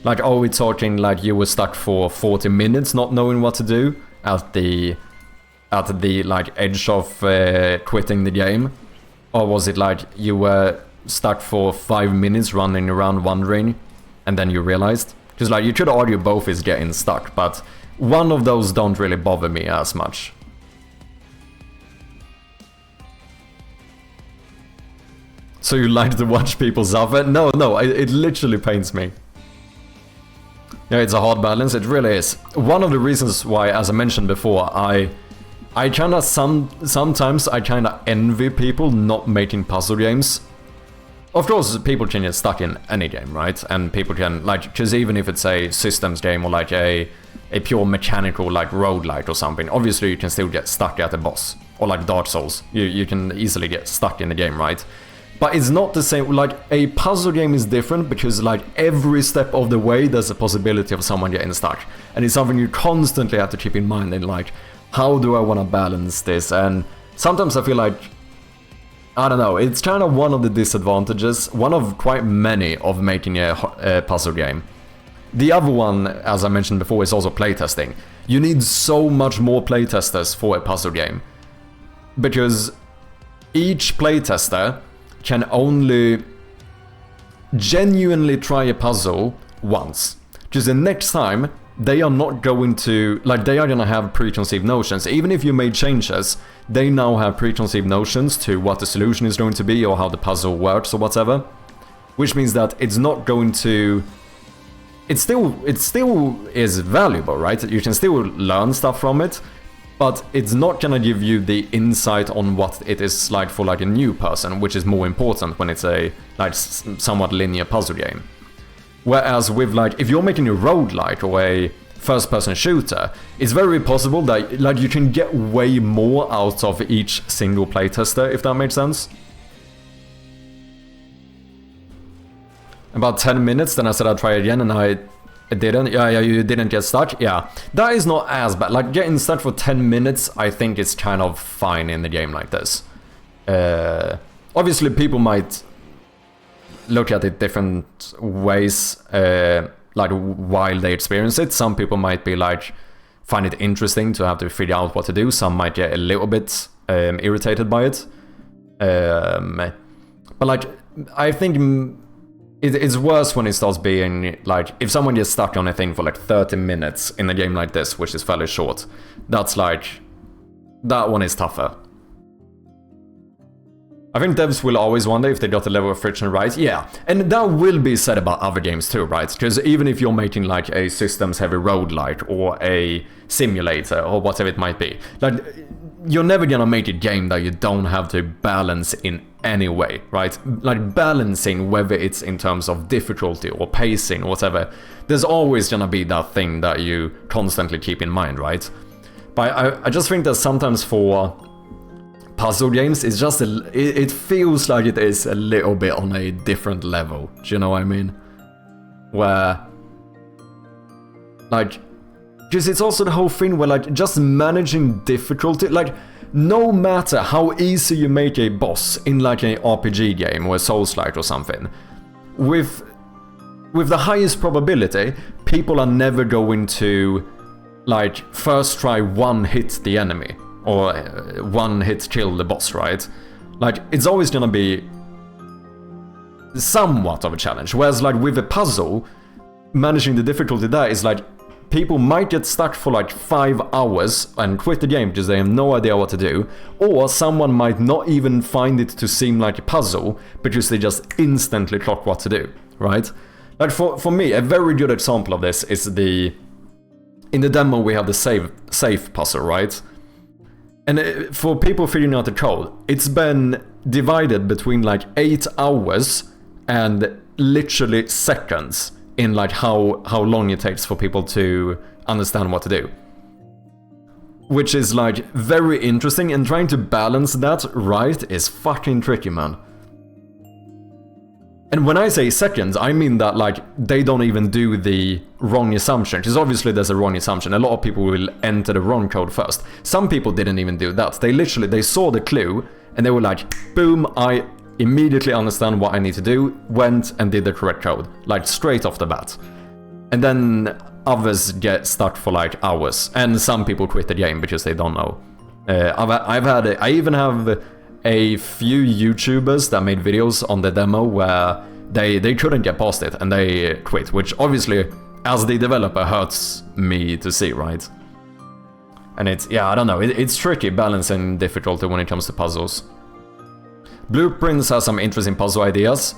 Like, are we talking like you were stuck for 40 minutes not knowing what to do at the like edge of quitting the game? Or was it like you were stuck for 5 minutes running around wondering and then you realized? Because like you could argue both is getting stuck, but one of those don't really bother me as much. So you like to watch people suffer? No, it literally pains me. Yeah, it's a hard balance, it really is. One of the reasons why, as I mentioned before, I kinda sometimes I kinda envy people not making puzzle games. Of course, people can get stuck in any game, right? And people can, like, because even if it's a systems game or like a pure mechanical, like, roguelike or something, obviously you can still get stuck at a boss. Or like Dark Souls, you can easily get stuck in the game, right? But it's not the same, like, a puzzle game is different because, like, every step of the way there's a possibility of someone getting stuck. And it's something you constantly have to keep in mind and, like, how do I want to balance this? And sometimes I feel like, I don't know, it's kind of one of the disadvantages, one of quite many of making a puzzle game. The other one, as I mentioned before, is also playtesting. You need so much more playtesters for a puzzle game. Because each playtester can only genuinely try a puzzle once. Because the next time, they are not going to, like, they are gonna have preconceived notions. Even if you made changes, they now have preconceived notions to what the solution is going to be or how the puzzle works or whatever. Which means that it's not going to... It still is valuable, right? You can still learn stuff from it, but it's not gonna give you the insight on what it is like for like a new person, which is more important when it's a like somewhat linear puzzle game. Whereas with like, if you're making a roguelike or a first-person shooter, it's very possible that like you can get way more out of each single playtester, if that makes sense. About 10 minutes, then I said I'd try again and I didn't. Yeah, you didn't get stuck? Yeah. That is not as bad. Like, getting stuck for 10 minutes, I think is kind of fine in the game like this. Obviously, people might look at it different ways, like while they experience it. Some people might be like, find it interesting to have to figure out what to do. Some might get a little bit irritated by it. But like, I think it's worse when it starts being like, if someone gets stuck on a thing for like 30 minutes in a game like this, which is fairly short, that's like, that one is tougher. I think devs will always wonder if they got the level of friction right. Yeah, and that will be said about other games too, right? Because even if you're making like a systems-heavy roguelike or a simulator or whatever it might be, like, you're never gonna make a game that you don't have to balance in any way, right? Like, balancing, whether it's in terms of difficulty or pacing or whatever, there's always gonna be that thing that you constantly keep in mind, right? But I just think that sometimes for puzzle games, it's just it feels like it is a little bit on a different level. Do you know what I mean? Where, like, because it's also the whole thing where, like, just managing difficulty, like, no matter how easy you make a boss in like an RPG game or a Souls-like or something, with the highest probability, people are never going to, like, first try one hit the enemy. Or one hit kill the boss, right? Like, it's always gonna be somewhat of a challenge. Whereas, like, with a puzzle, managing the difficulty there is like, people might get stuck for like 5 hours and quit the game because they have no idea what to do. Or someone might not even find it to seem like a puzzle because they just instantly clock what to do, right? Like, for me, a very good example of this is in the demo we have the safe puzzle, right? And for people figuring out the code, it's been divided between like 8 hours and literally seconds in like how long it takes for people to understand what to do. Which is like very interesting, and trying to balance that right is fucking tricky, man. And when I say seconds, I mean that like they don't even do the wrong assumption, because obviously there's a wrong assumption. A lot of people will enter the wrong code first. Some people didn't even do that. They saw the clue and they were like, boom, I immediately understand what I need to do, went and did the correct code, like straight off the bat. And then others get stuck for like hours, and some people quit the game because they don't know. I even have a few YouTubers that made videos on the demo where they couldn't get past it and they quit, which obviously, as the developer, hurts me to see, right? And it's, yeah, I don't know, it's tricky balancing difficulty when it comes to puzzles. Blueprints has some interesting puzzle ideas.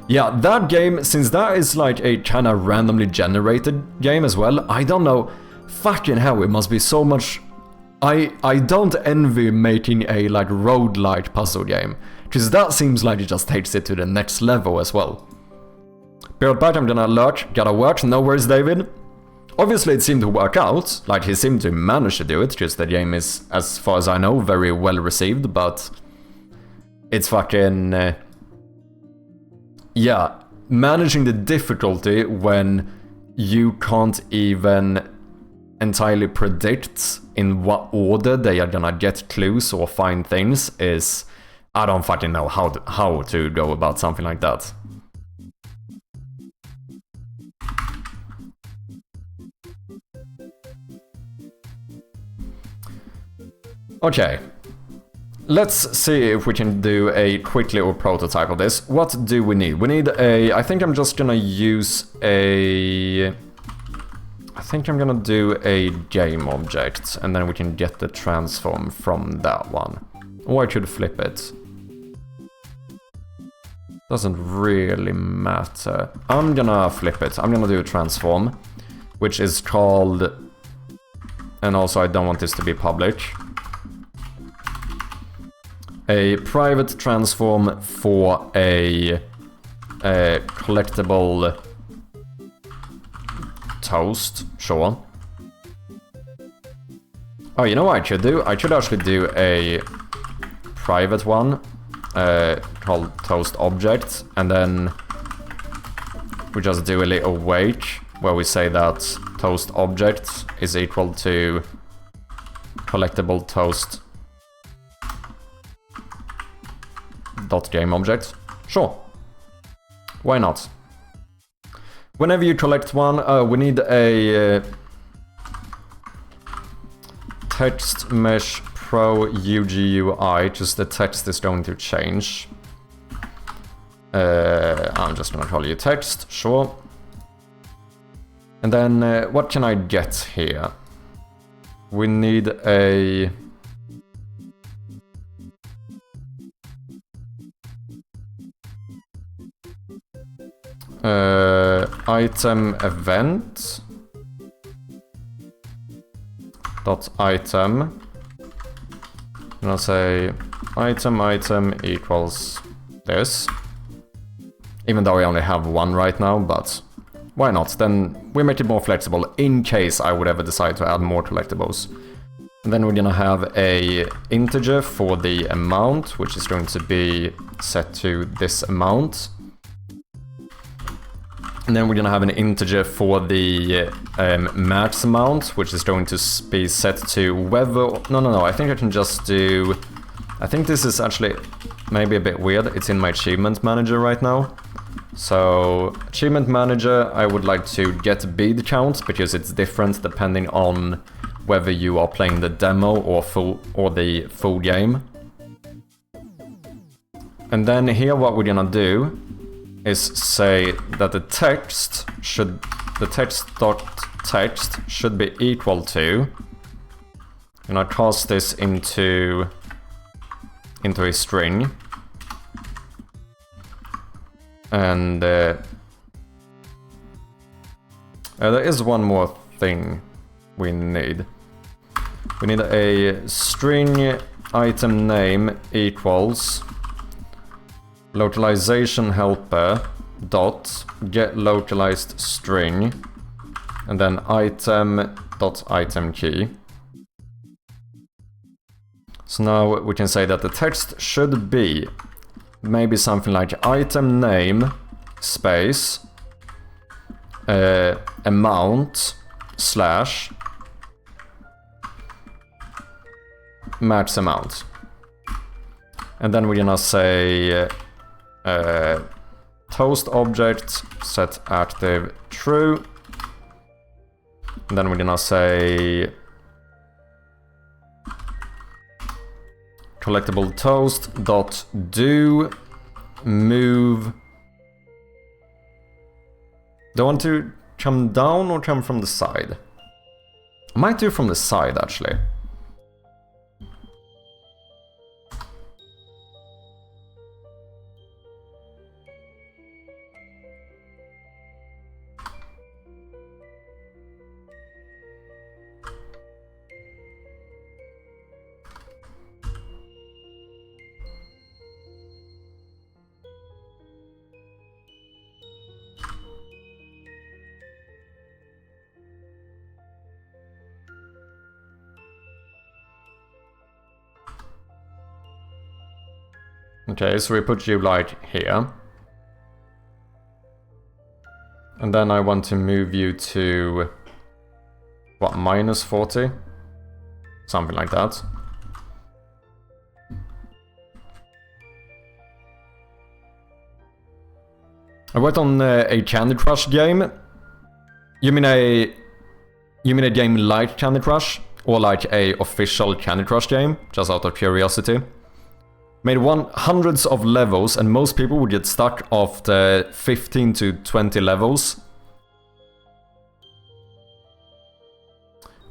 Yeah, that game, since that is like a kind of randomly generated game as well, I don't know, fucking hell, it must be so much. I don't envy making a like roguelike puzzle game, because that seems like it just takes it to the next level as well. But I'm gonna alert, gotta work, no worries David. Obviously it seemed to work out, like he seemed to manage to do it, because the game is, as far as I know, very well received, but it's fucking... yeah, managing the difficulty when you can't even entirely predict in what order they are gonna get clues or find things is... I don't fucking know how to go about something like that. Okay. Let's see if we can do a quick little prototype of this. What do we need? We need a... I think I'm just gonna use a... I think I'm gonna do a game object, and then we can get the transform from that one. Or I could flip it. Doesn't really matter. I'm gonna flip it. I'm gonna do a transform, which is called... And also I don't want this to be public. A private transform for a collectible toast, sure. Oh, you know what I should do? I should actually do a private one called toast object, and then we just do a little wait where we say that toast object is equal to collectible toast .gameObject. Sure. Why not? Whenever you collect one, we need a text mesh pro UGUI, just the text is going to change. I'm just gonna call you text, sure. And then what can I get here? We need a item event dot item. And I'll say item equals this. Even though I only have one right now, but why not? Then we make it more flexible in case I would ever decide to add more collectibles. And then we're gonna have a integer for the amount, which is going to be set to this amount. And then we're gonna have an integer for the max amount, which is going to be set to whether... No, I think I can just do... I think this is actually maybe a bit weird. It's in my achievement manager right now. So, achievement manager, I would like to get bead count, because it's different depending on whether you are playing the demo or the full game. And then here what we're gonna do is say that the text dot.text should be equal to, and I cast this into a string, and there is one more thing we need. We need a string item name equals localization helper dot get localized string, and then item dot item key. So now we can say that the text should be maybe something like item name space amount slash max amount. And then we're gonna say toast object set active true. And then we're gonna say collectible toast dot do move. Do I want to come down or come from the side? I might do from the side actually. Okay, so we put you like here. And then I want to move you to, what, -40? Something like that. I worked on a Candy Crush game. You mean a game like Candy Crush? Or like a official Candy Crush game? Just out of curiosity. Made hundreds of levels, and most people would get stuck after 15 to 20 levels.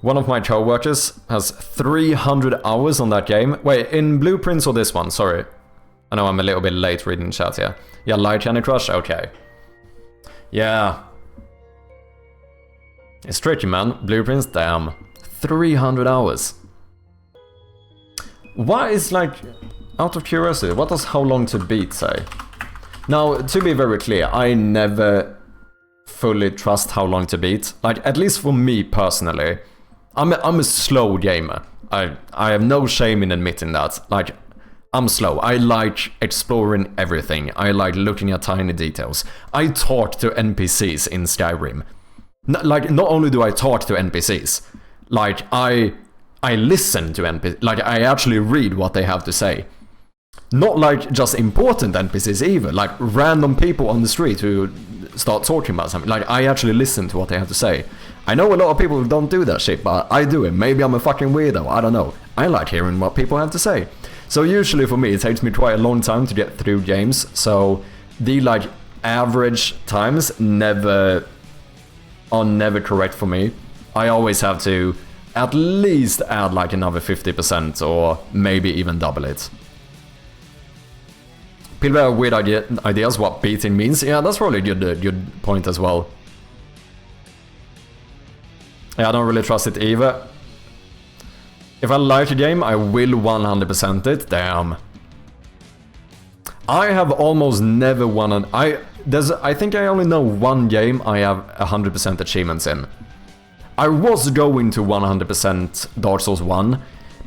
One of my co-workers has 300 hours on that game. Wait, in Blueprints or this one? Sorry. I know I'm a little bit late reading chat here. Yeah, like Candy Crush? Okay. Yeah. It's tricky, man. Blueprints? Damn. 300 hours. Why is like... Out of curiosity, what does how long to beat say? Now, to be very clear, I never fully trust how long to beat. Like, at least for me personally, I'm a slow gamer. I have no shame in admitting that. Like, I'm slow. I like exploring everything. I like looking at tiny details. I talk to NPCs in Skyrim. Like, not only do I talk to NPCs, like, I listen to NPCs. Like, I actually read what they have to say. Not like just important NPCs either, like random people on the street who start talking about something. Like, I actually listen to what they have to say. I know a lot of people don't do that shit, but I do it. Maybe I'm a fucking weirdo, I don't know. I like hearing what people have to say. So usually for me, it takes me quite a long time to get through games, so the like average times are never correct for me. I always have to at least add like another 50% or maybe even double it. People have weird ideas what beating means. Yeah, that's probably a good point as well. Yeah, I don't really trust it either. If I like a game, I will 100% it. Damn. I have almost never won an... I think I only know one game I have 100% achievements in. I was going to 100% Dark Souls 1,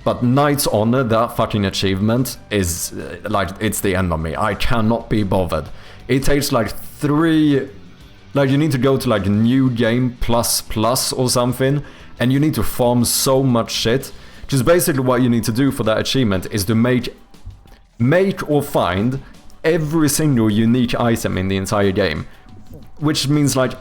but Knight's Honor, that fucking achievement, is like, it's the end of me. I cannot be bothered. It takes like 3... Like, you need to go to like New Game plus or something, and you need to farm so much shit. Just basically what you need to do for that achievement is to make or find every single unique item in the entire game. Which means like,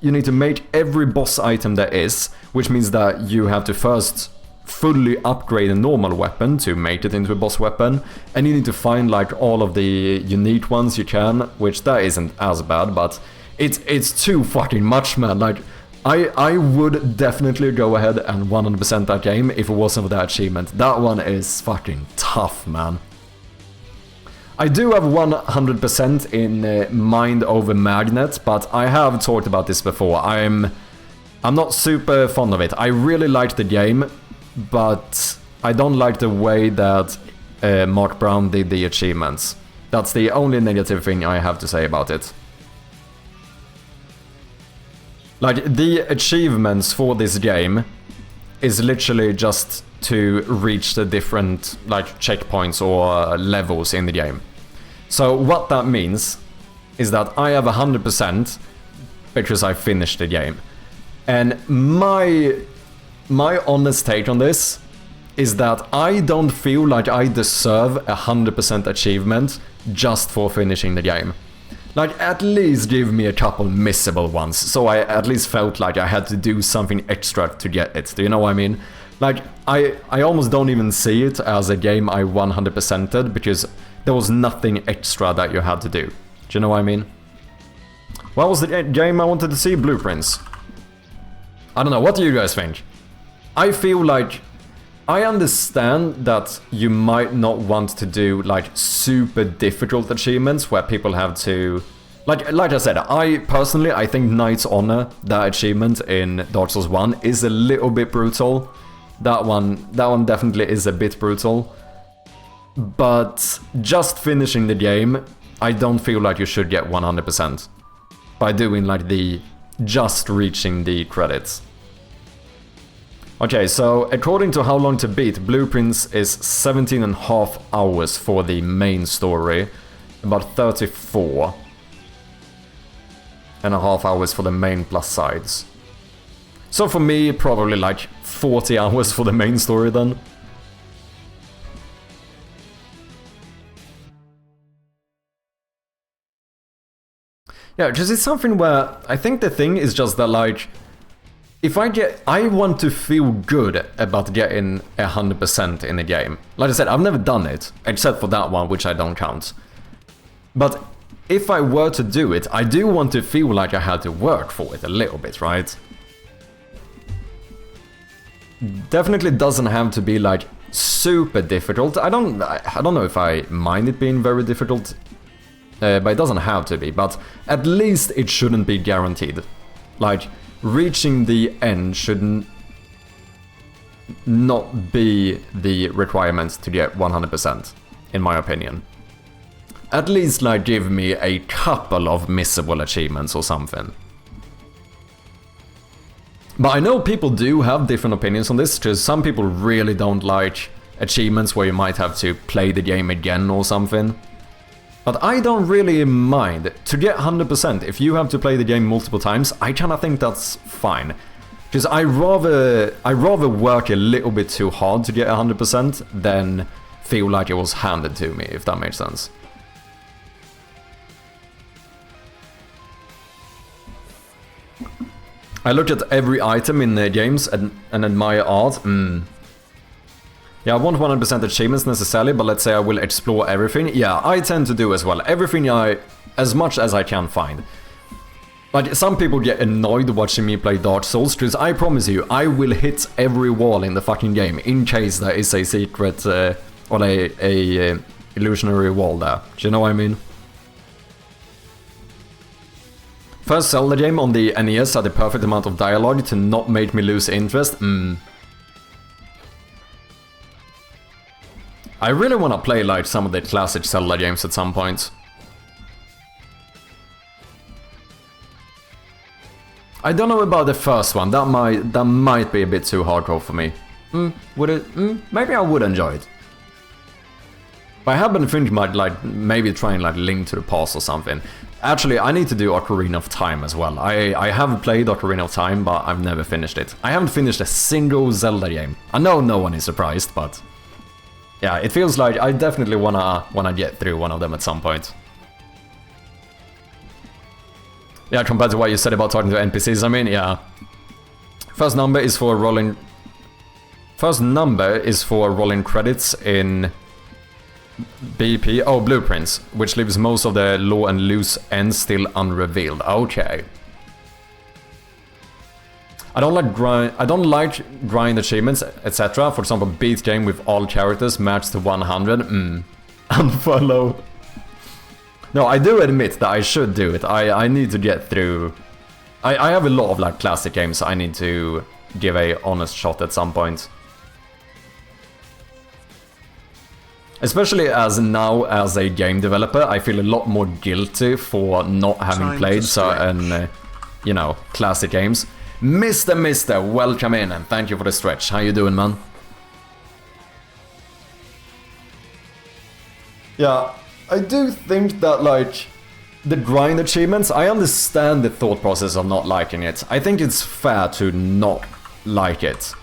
you need to make every boss item there is, which means that you have to first fully upgrade a normal weapon to make it into a boss weapon, and you need to find like all of the unique ones you can, which that isn't as bad, but it's too fucking much, man. Like, I would definitely go ahead and 100% that game if it wasn't for that achievement. That one is fucking tough, man. I do have 100% in Mind Over Magnet, but I have talked about this before. I'm not super fond of it. I really like the game, but I don't like the way that Mark Brown did the achievements. That's the only negative thing I have to say about it. Like, the achievements for this game is literally just to reach the different, like, checkpoints or levels in the game. So what that means is that I have 100% because I finished the game. And my honest take on this is that I don't feel like I deserve 100% achievement just for finishing the game. Like, at least give me a couple missable ones, so I at least felt like I had to do something extra to get it. Do you know what I mean? Like, I almost don't even see it as a game I 100%ed, because there was nothing extra that you had to do. Do you know what I mean? What was the game I wanted to see? Blueprints. I don't know, what do you guys think? I feel like... I understand that you might not want to do like super difficult achievements where people have to... Like I said, I think Knight's Honor, that achievement in Dark Souls 1, is a little bit brutal. That one definitely is a bit brutal. But just finishing the game, I don't feel like you should get 100% by doing like the... just reaching the credits. Okay, so according to How Long to Beat, Blueprints is 17.5 hours for the main story, about 34.5 hours for the main plus sides. So for me, probably like 40 hours for the main story then. Yeah, because it's something where I think the thing is just that, like, if I want to feel good about getting 100% in a game. Like I said, I've never done it, except for that one, which I don't count. But if I were to do it, I do want to feel like I had to work for it a little bit, right? Definitely doesn't have to be like super difficult. I don't know if I mind it being very difficult, but it doesn't have to be. But at least it shouldn't be guaranteed. Like, reaching the end should not be the requirement to get 100%, in my opinion. At least, like, give me a couple of missable achievements or something. But I know people do have different opinions on this, because some people really don't like achievements where you might have to play the game again or something. But I don't really mind. To get 100%, if you have to play the game multiple times, I kinda think that's fine. Because I rather work a little bit too hard to get 100% than feel like it was handed to me, if that makes sense. I look at every item in the games and admire art. Yeah, I want 100% achievements necessarily, but let's say I will explore everything. Yeah, I tend to do as well. Everything as much as I can find. Like, some people get annoyed watching me play Dark Souls, because I promise you, I will hit every wall in the fucking game, in case there is a secret, or a illusionary wall there. Do you know what I mean? First Zelda game on the NES had the perfect amount of dialogue to not make me lose interest. I really want to play like some of the classic Zelda games at some point. I don't know about the first one. That might be a bit too hardcore for me. Would it? Maybe I would enjoy it. But I have been thinking about like maybe trying like Link to the Past or something. Actually, I need to do Ocarina of Time as well. I have played Ocarina of Time, but I've never finished it. I haven't finished a single Zelda game. I know no one is surprised, but yeah, it feels like I definitely wanna get through one of them at some point. Yeah, compared to what you said about talking to NPCs, I mean, yeah. First number is for rolling credits in BP. Oh, blueprints, which leaves most of the law and loose ends still unrevealed. Okay. I don't like grind achievements, etc. For example, beat game with all characters matched to 100. Unfollow. No, I do admit that I should do it. I need to get through. I have a lot of like classic games I need to give a honest shot at some point. Especially as now as a game developer, I feel a lot more guilty for not having played certain, you know, classic games. Mister, welcome in and thank you for the stretch. How you doing, man? Yeah, I do think that, like, the grind achievements, I understand the thought process of not liking it. I think it's fair to not like it.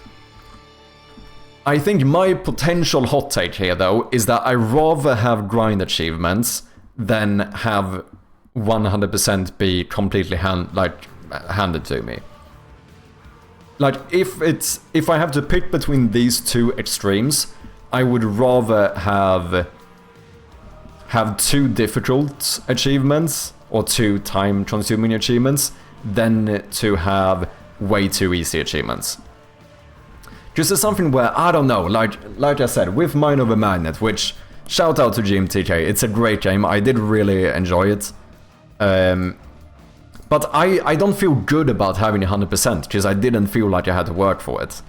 I think my potential hot take here, though, is that I rather have grind achievements than have 100% be completely handed to me. Like, if I have to pick between these two extremes, I would rather have too difficult achievements or too time-consuming achievements than to have way too easy achievements. Because there's something where, I don't know, like I said, with Mind Over Magnet, which, shout out to GMTK, it's a great game, I did really enjoy it. But I don't feel good about having 100%, because I didn't feel like I had to work for it.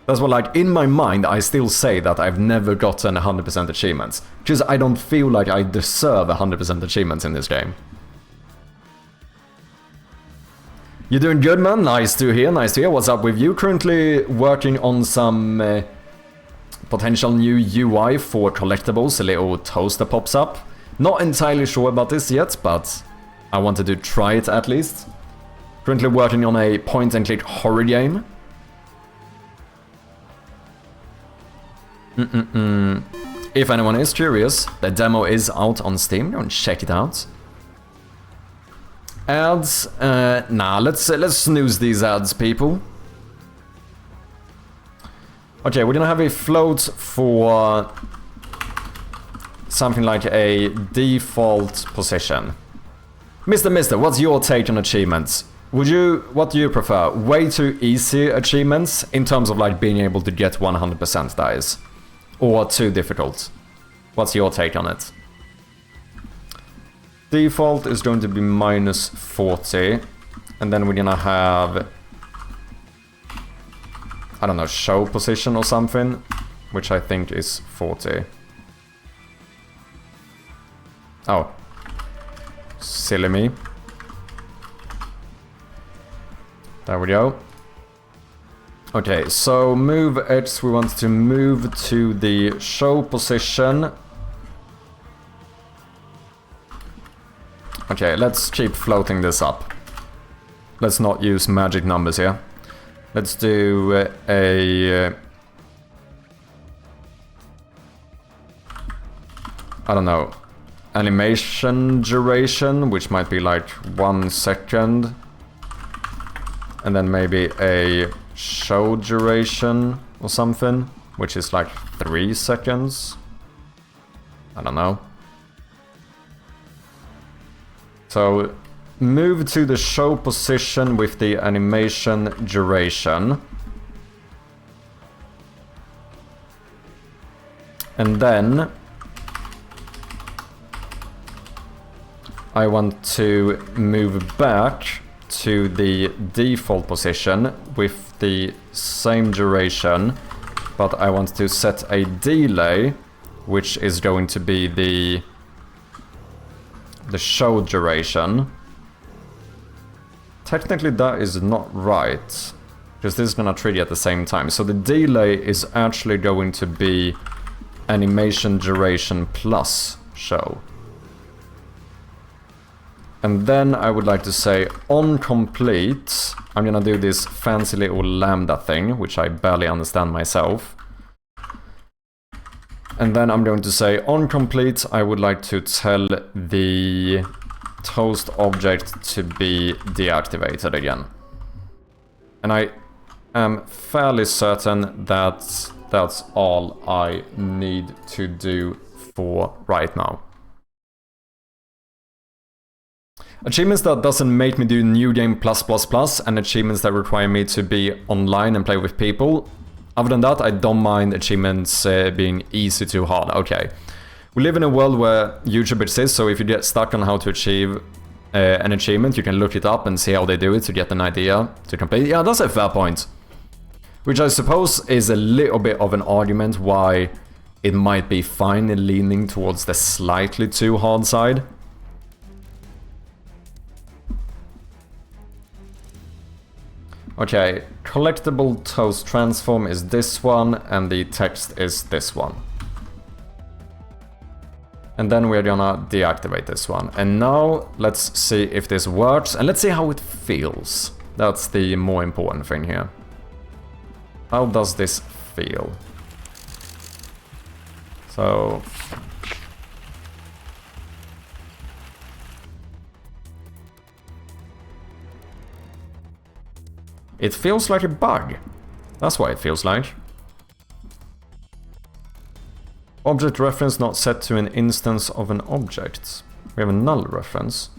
That's what, like, in my mind, I still say that I've never gotten 100% achievements, because I don't feel like I deserve 100% achievements in this game. You doing good, man? Nice to hear, nice to hear. What's up with you? Currently working on some potential new UI for collectibles. A little toaster pops up. Not entirely sure about this yet, but I wanted to try it at least. Currently working on a point-and-click horror game. If anyone is curious, the demo is out on Steam. Go and check it out. Ads, nah, let's snooze these ads, people. Okay, we're gonna have a float for something like a default position. Mister, what's your take on achievements? What do you prefer? Way too easy achievements in terms of like being able to get 100% that is, or too difficult? What's your take on it? Default is going to be -40, and then we're gonna have, I don't know, show position or something, which I think is 40. Oh, silly me. There we go. Okay, so move X, we want to move to the show position. Okay, let's keep floating this up. Let's not use magic numbers here. Let's do a I don't know, animation duration, which might be like 1 second. And then maybe a show duration or something, which is like 3 seconds. I don't know. So move to the show position with the animation duration. And then I want to move back to the default position with the same duration, but I want to set a delay, which is going to be the show duration. Technically that is not right, because this is gonna trigger at the same time. So the delay is actually going to be animation duration plus show. And then I would like to say on complete, I'm gonna do this fancy little lambda thing, which I barely understand myself. And then I'm going to say on complete, I would like to tell the toast object to be deactivated again. And I am fairly certain that that's all I need to do for right now. Achievements that doesn't make me do New Game++, and achievements that require me to be online and play with people. Other than that, I don't mind achievements being easy to hard. Okay. We live in a world where YouTube exists, so if you get stuck on how to achieve an achievement, you can look it up and see how they do it to get an idea to complete. Yeah, that's a fair point. Which I suppose is a little bit of an argument why it might be fine in leaning towards the slightly too hard side. Okay, collectible toast transform is this one, and the text is this one. And then we're gonna deactivate this one. And now, let's see if this works, and let's see how it feels. That's the more important thing here. How does this feel? So... it feels like a bug. That's what it feels like. Object reference not set to an instance of an object. We have a null reference.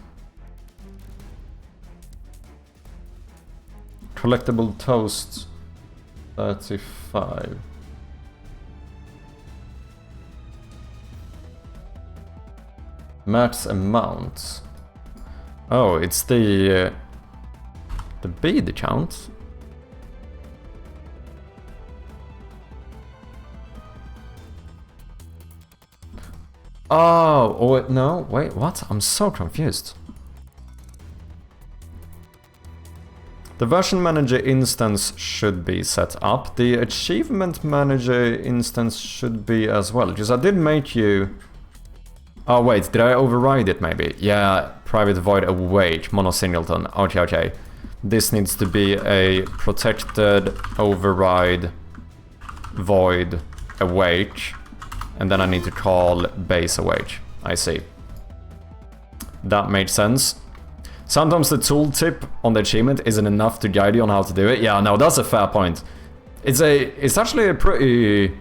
Collectible toast 35. Max amount. Oh, it's the bead count. Oh, no, wait, what? I'm so confused. The version manager instance should be set up. The achievement manager instance should be as well, because I did make you... Oh wait, did I override it maybe? Yeah, private void awake, mono singleton. Okay, okay. This needs to be a protected override void awake. And then I need to call base awake. I see. That makes sense. Sometimes the tooltip on the achievement isn't enough to guide you on how to do it. Yeah, no, that's a fair point. It's actually a pretty...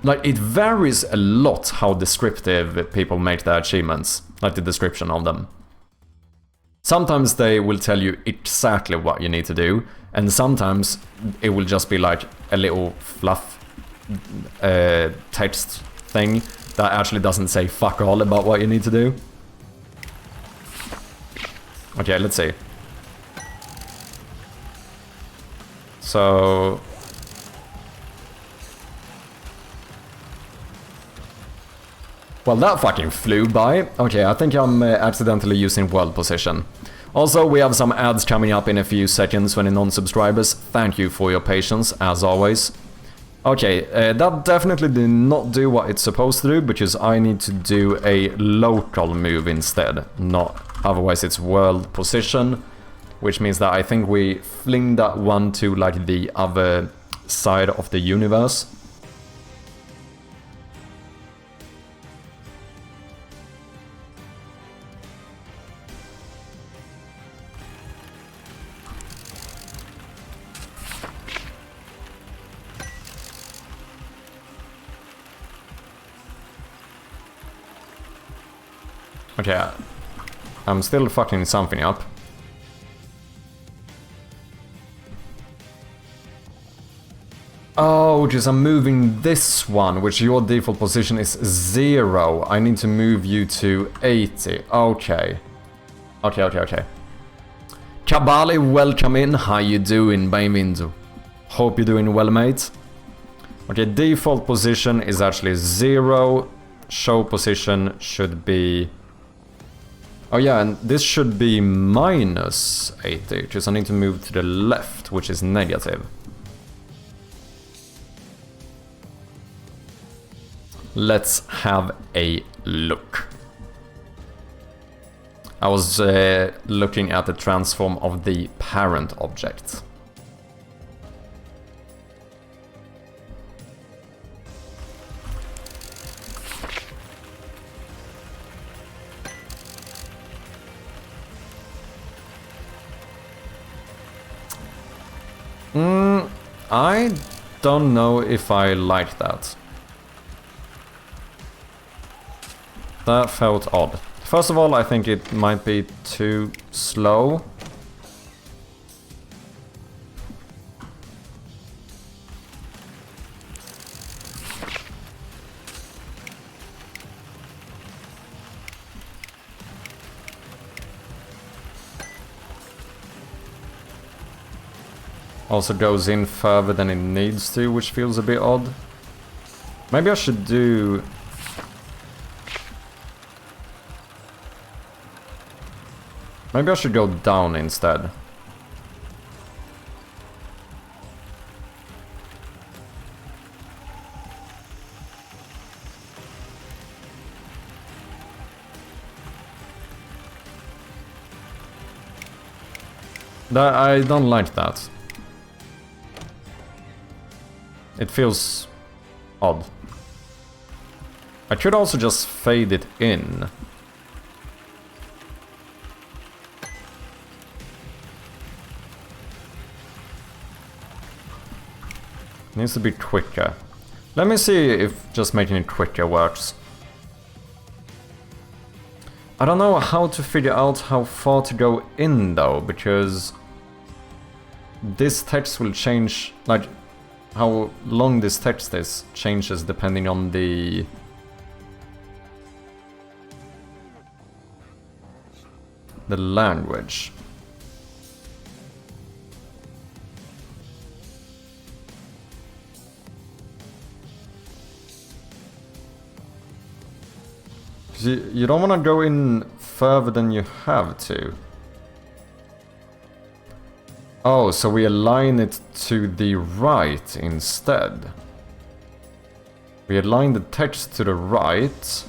like, it varies a lot how descriptive people make their achievements. Like the description of them. Sometimes they will tell you exactly what you need to do. And sometimes it will just be like a little fluff text thing that actually doesn't say fuck all about what you need to do. Okay, let's see. So... well, that fucking flew by. Okay, I think I'm accidentally using world position. Also, we have some ads coming up in a few seconds for any non-subscribers. Thank you for your patience, as always. Okay, that definitely did not do what it's supposed to do, because I need to do a local move instead. Not, otherwise it's world position, which means that I think we fling that one to like the other side of the universe. Okay, I'm still fucking something up. Oh, because I'm moving this one, which your default position is 0. I need to move you to 80. Okay. Okay. Kabali, welcome in. How you doing, bem-vindo? Hope you're doing well, mate. Okay, default position is actually 0. Show position should be... Oh yeah, and this should be minus 80, because I need to move to the left, which is negative. Let's have a look. I was looking at the transform of the parent object. I don't know if I like that. That felt odd. First of all, I think it might be too slow. Also goes in further than it needs to, which feels a bit odd. Maybe I should do... Maybe I should go down instead. I don't like that. It feels odd. I could also just fade it in. Needs to be quicker. Let me see if just making it quicker works. I don't know how to figure out how far to go in though, because this text will change, like how long this text is changes depending on the language. You don't want to go in further than you have to. Oh, so we align it to the right instead. We align the text to the right.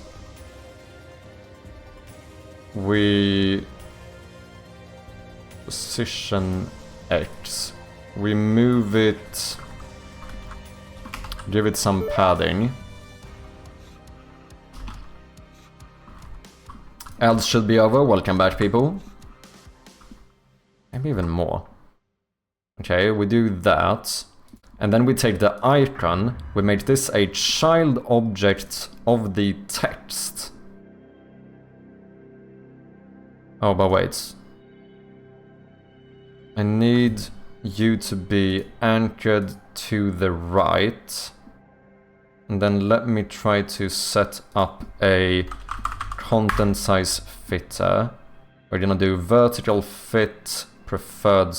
We position X. We move it, give it some padding. Else should be over. Welcome back, people. Maybe even more. Okay, we do that. And then we take the icon. We make this a child object of the text. Oh, but wait. I need you to be anchored to the right. And then let me try to set up a content size fitter. We're gonna do vertical fit preferred...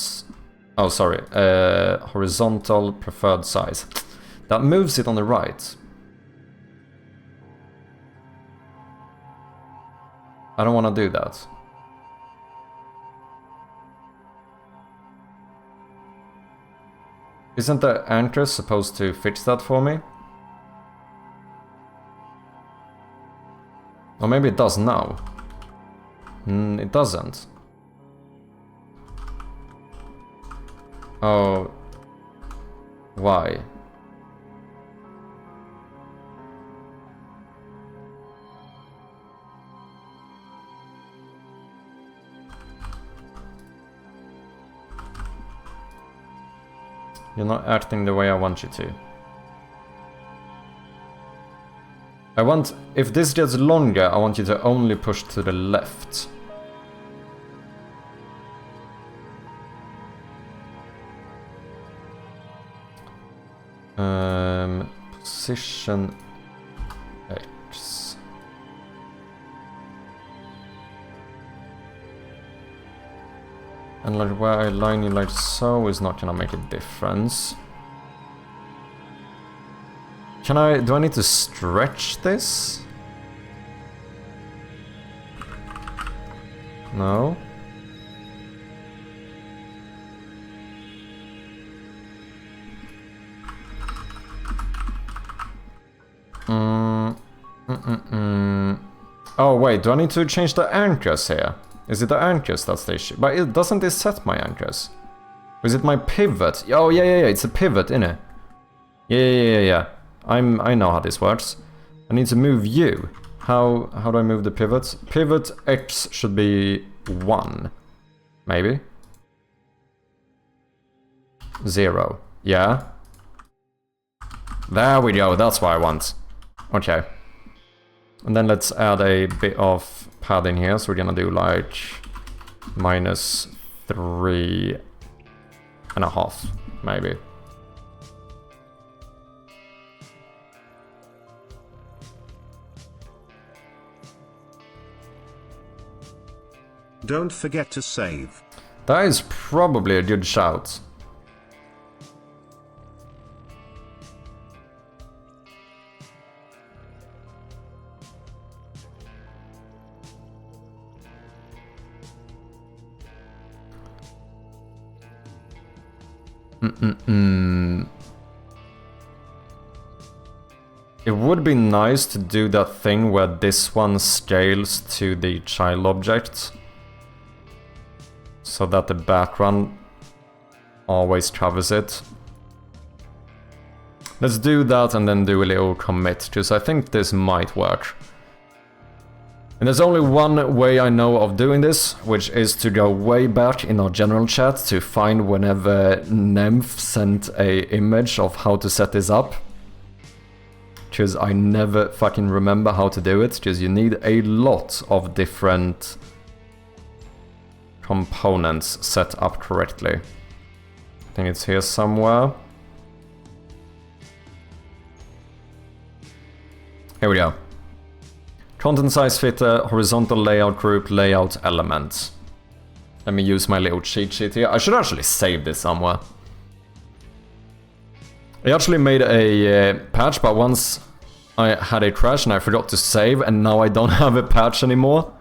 Oh, sorry. Horizontal preferred size. That moves it on the right. I don't want to do that. Isn't the anchor supposed to fix that for me? Or maybe it does now. It doesn't. Oh. Why? You're not acting the way I want you to. I want, if this gets longer, I want you to only push to the left. Position X. And like where I line you like so is not gonna make a difference. Can I, do I need to stretch this? No. Oh wait, do I need to change the anchors here? Is it the anchors that's the issue? But it, doesn't this set my anchors? Or is it my pivot? Oh yeah, it's a pivot, innit? Yeah. I know how this works. I need to move you. How do I move the pivot? Pivot X should be 1. Maybe? 0. Yeah? There we go, that's what I want. Okay. And then let's add a bit of padding here, so we're gonna do like -3.5, maybe. Don't forget to save. That is probably a good shout. It would be nice to do that thing where this one scales to the child object, so that the background always covers it. Let's do that and then do a little commit, because I think this might work. And there's only one way I know of doing this, which is to go way back in our general chat to find whenever Nymph sent a image of how to set this up. Because I never fucking remember how to do it, because you need a lot of different components set up correctly. I think it's here somewhere. Here we go. Content size fitter, horizontal layout group, layout elements. Let me use my little cheat sheet here. I should actually save this somewhere. I actually made a patch, but once I had a crash and I forgot to save, and now I don't have a patch anymore.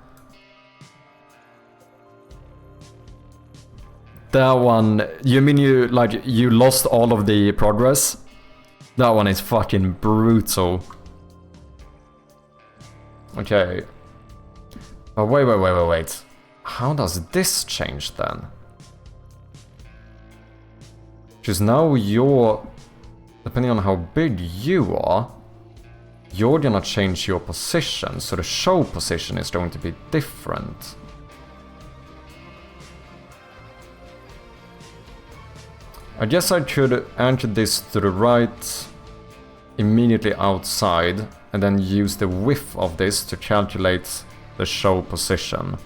That one, you mean you lost all of the progress? That one is fucking brutal. Okay. Oh, wait. How does this change then? Because now you're, depending on how big you are, you're gonna change your position. So the show position is going to be different. I guess I could anchor this to the right immediately outside and then use the width of this to calculate the show position.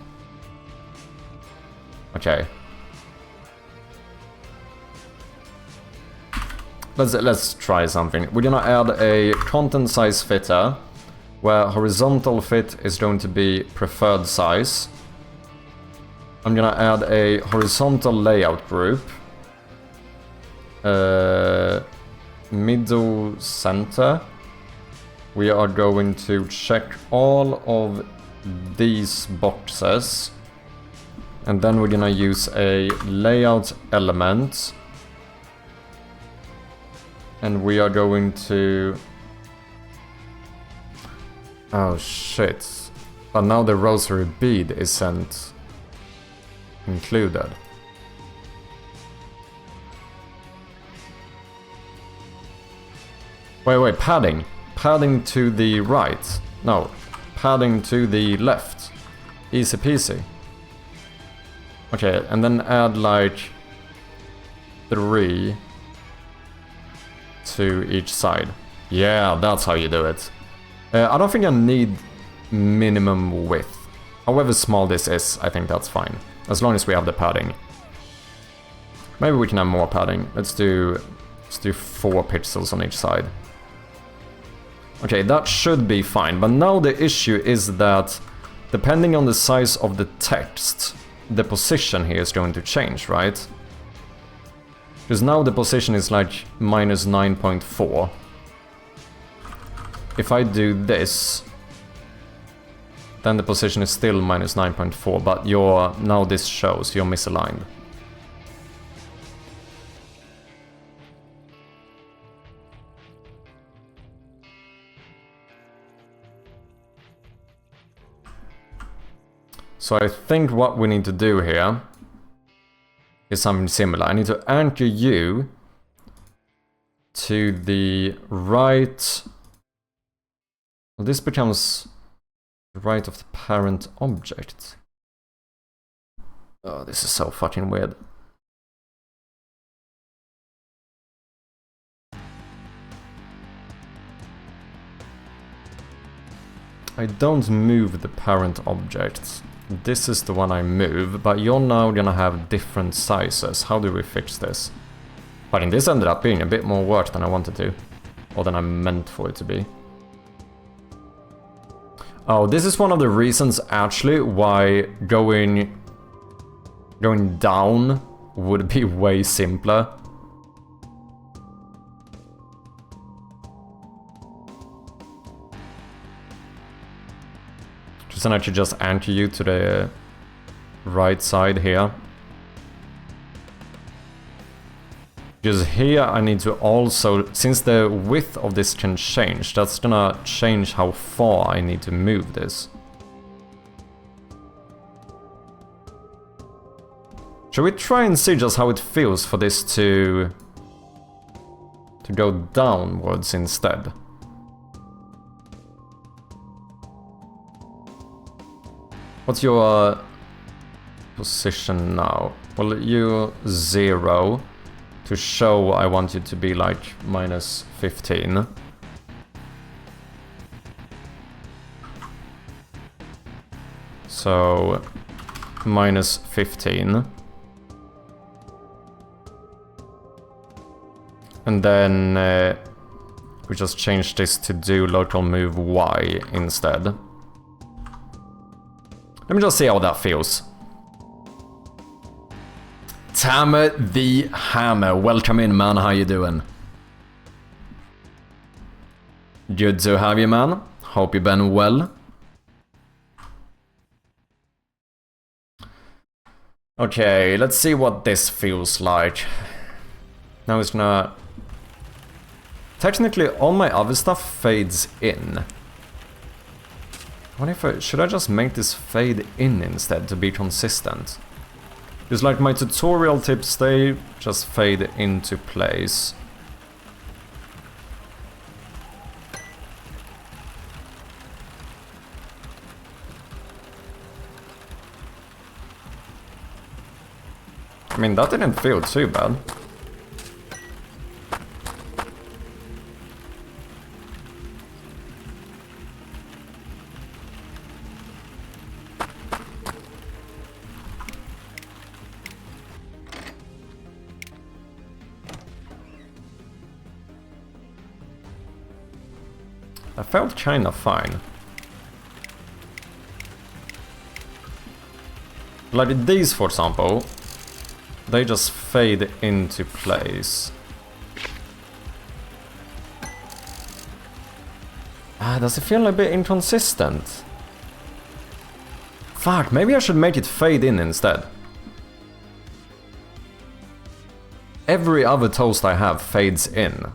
Okay. Let's try something. We're gonna add a content size fitter where horizontal fit is going to be preferred size. I'm gonna add a horizontal layout group. Middle center. We are going to check all of these boxes, and then we're gonna use a layout element, and we are going to, oh shit, but now the rosary bead isn't included. Wait, padding. Padding to the right. No, padding to the left. Easy peasy. Okay, and then add like 3 to each side. Yeah, that's how you do it. I don't think I need minimum width. However small this is, I think that's fine. As long as we have the padding. Maybe we can have more padding. Let's do 4 pixels on each side. Okay, that should be fine. But now the issue is that depending on the size of the text, the position here is going to change, right? Because now the position is like minus 9.4. If I do this, then the position is still minus 9.4, but now this shows you're misaligned. So I think what we need to do here is something similar. I need to anchor you to the right. Well, this becomes the right of the parent object. Oh, this is so fucking weird. I don't move the parent object. This is the one I move, but you're now gonna have different sizes. How do we fix this? But this ended up being a bit more work than I wanted to. Or than I meant for it to be. Oh, this is one of the reasons actually why going down would be way simpler. Just then I should just anchor you to the right side here. Because here I need to also, since the width of this can change, that's gonna change how far I need to move this. Shall we try and see just how it feels for this to go downwards instead? What's your position now? Well, you 0. To show, I want you to be like minus 15. So, minus 15. And then we just change this to do local move Y instead. Let me just see how that feels. Tamer the Hammer, welcome in, man. How you doing? Good to have you, man. Hope you've been well. Okay, let's see what this feels like. Now it's gonna... Technically, all my other stuff fades in. What if should I just make this fade in instead to be consistent? It's like my tutorial tips, they just fade into place. I mean, that didn't feel too bad. I felt kind of fine. Like these, for example, they just fade into place. Does it feel a bit inconsistent? Fuck, maybe I should make it fade in instead. Every other toast I have fades in.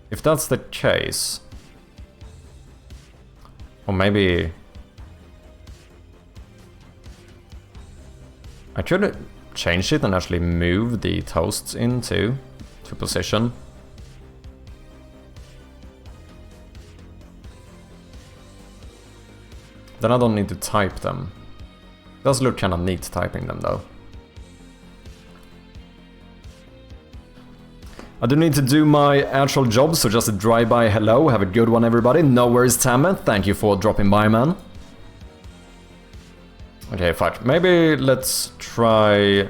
If that's the case... Or maybe... I could change it and actually move the toasts into position. Then I don't need to type them. It does look kind of neat typing them though. I do need to do my actual job, so just a drive-by hello. Have a good one, everybody. No worries, Tammet. Thank you for dropping by, man. Okay, fuck. Maybe let's try...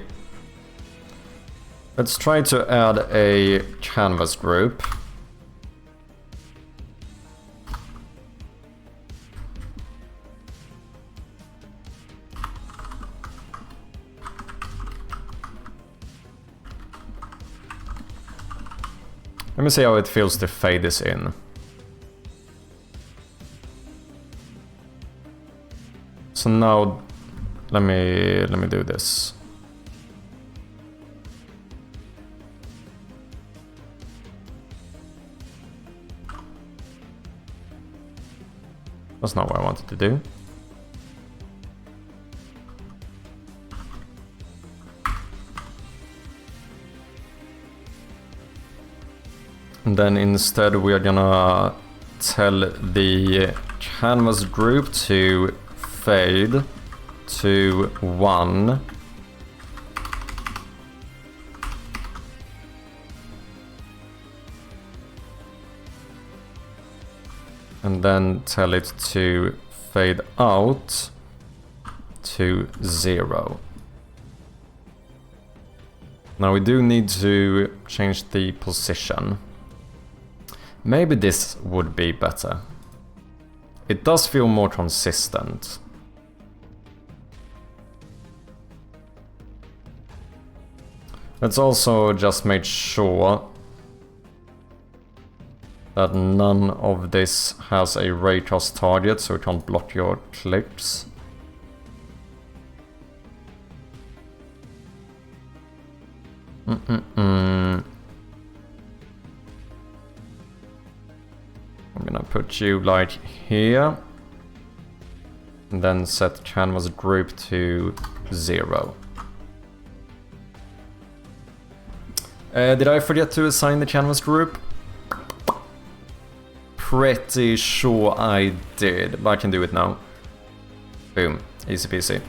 Let's try to add a canvas group. Let me see how it feels to fade this in. So now, let me do this. That's not what I wanted to do. And then instead we are gonna tell the canvas group to fade to 1. And then tell it to fade out to 0. Now we do need to change the position. Maybe this would be better. It does feel more consistent. Let's also just make sure that none of this has a raycast target, so it can't block your clicks. I'm gonna put you like here, and then set canvas group to 0. Did I forget to assign the canvas group? Pretty sure I did, but I can do it now. Boom, easy peasy.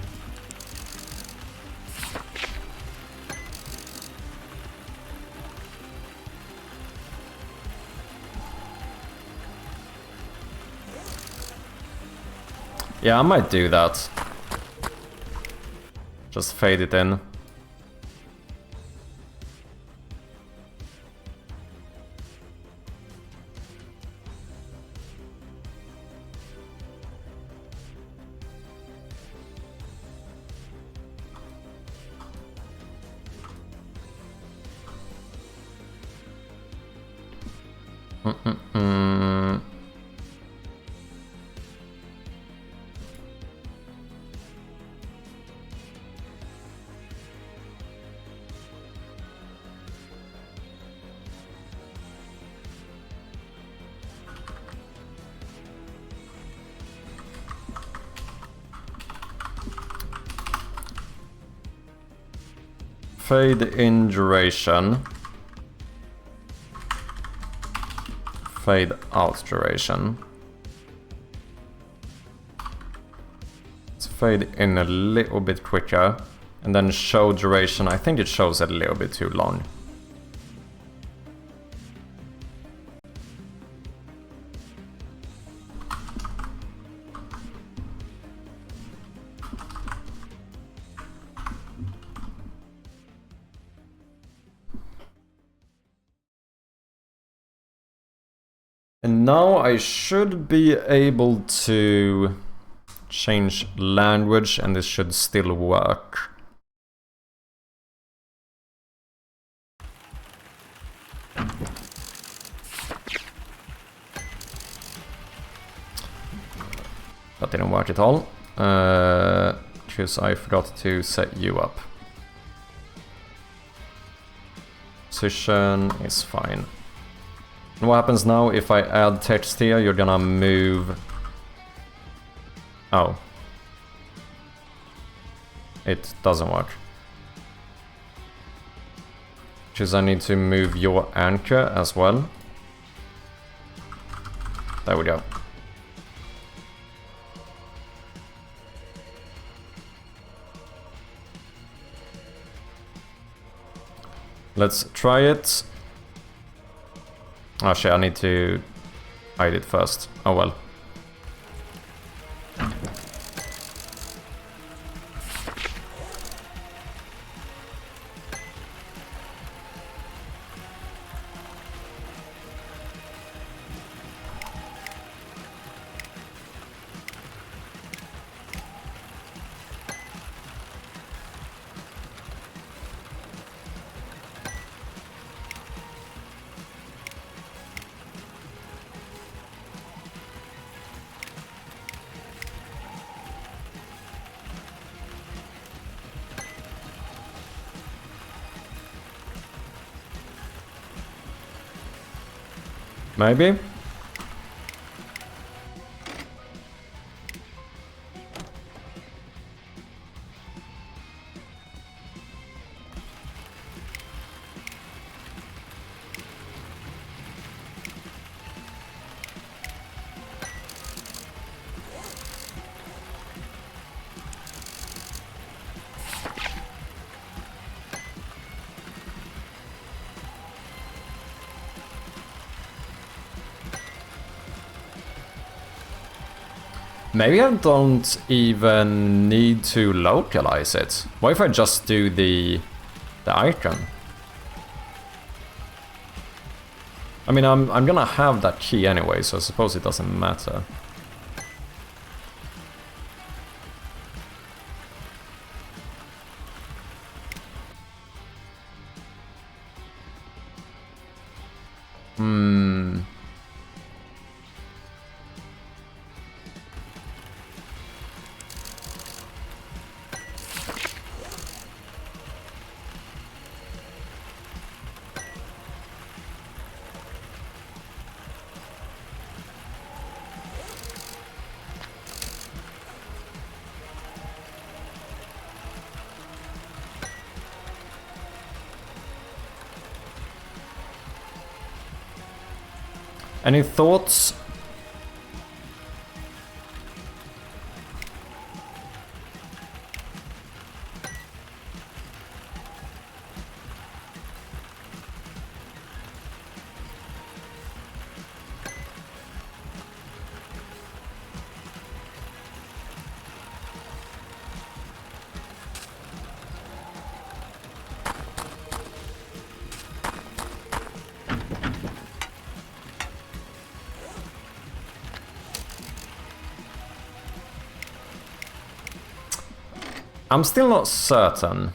Yeah, I might do that. Just fade it in. Fade in duration. Fade out duration. Let's fade in a little bit quicker. And then show duration. I think it shows it a little bit too long. And now I should be able to change language and this should still work. That didn't work at all, because I forgot to set you up. Position is fine. And what happens now if I add text here? You're gonna move... Oh. It doesn't work. Because I need to move your anchor as well. There we go. Let's try it. Oh shit, I need to hide it first. Oh well. Maybe? Maybe I don't even need to localize it. What if I just do the icon? I mean, I'm gonna have that key anyway, so I suppose it doesn't matter. Any thoughts? I'm still not certain.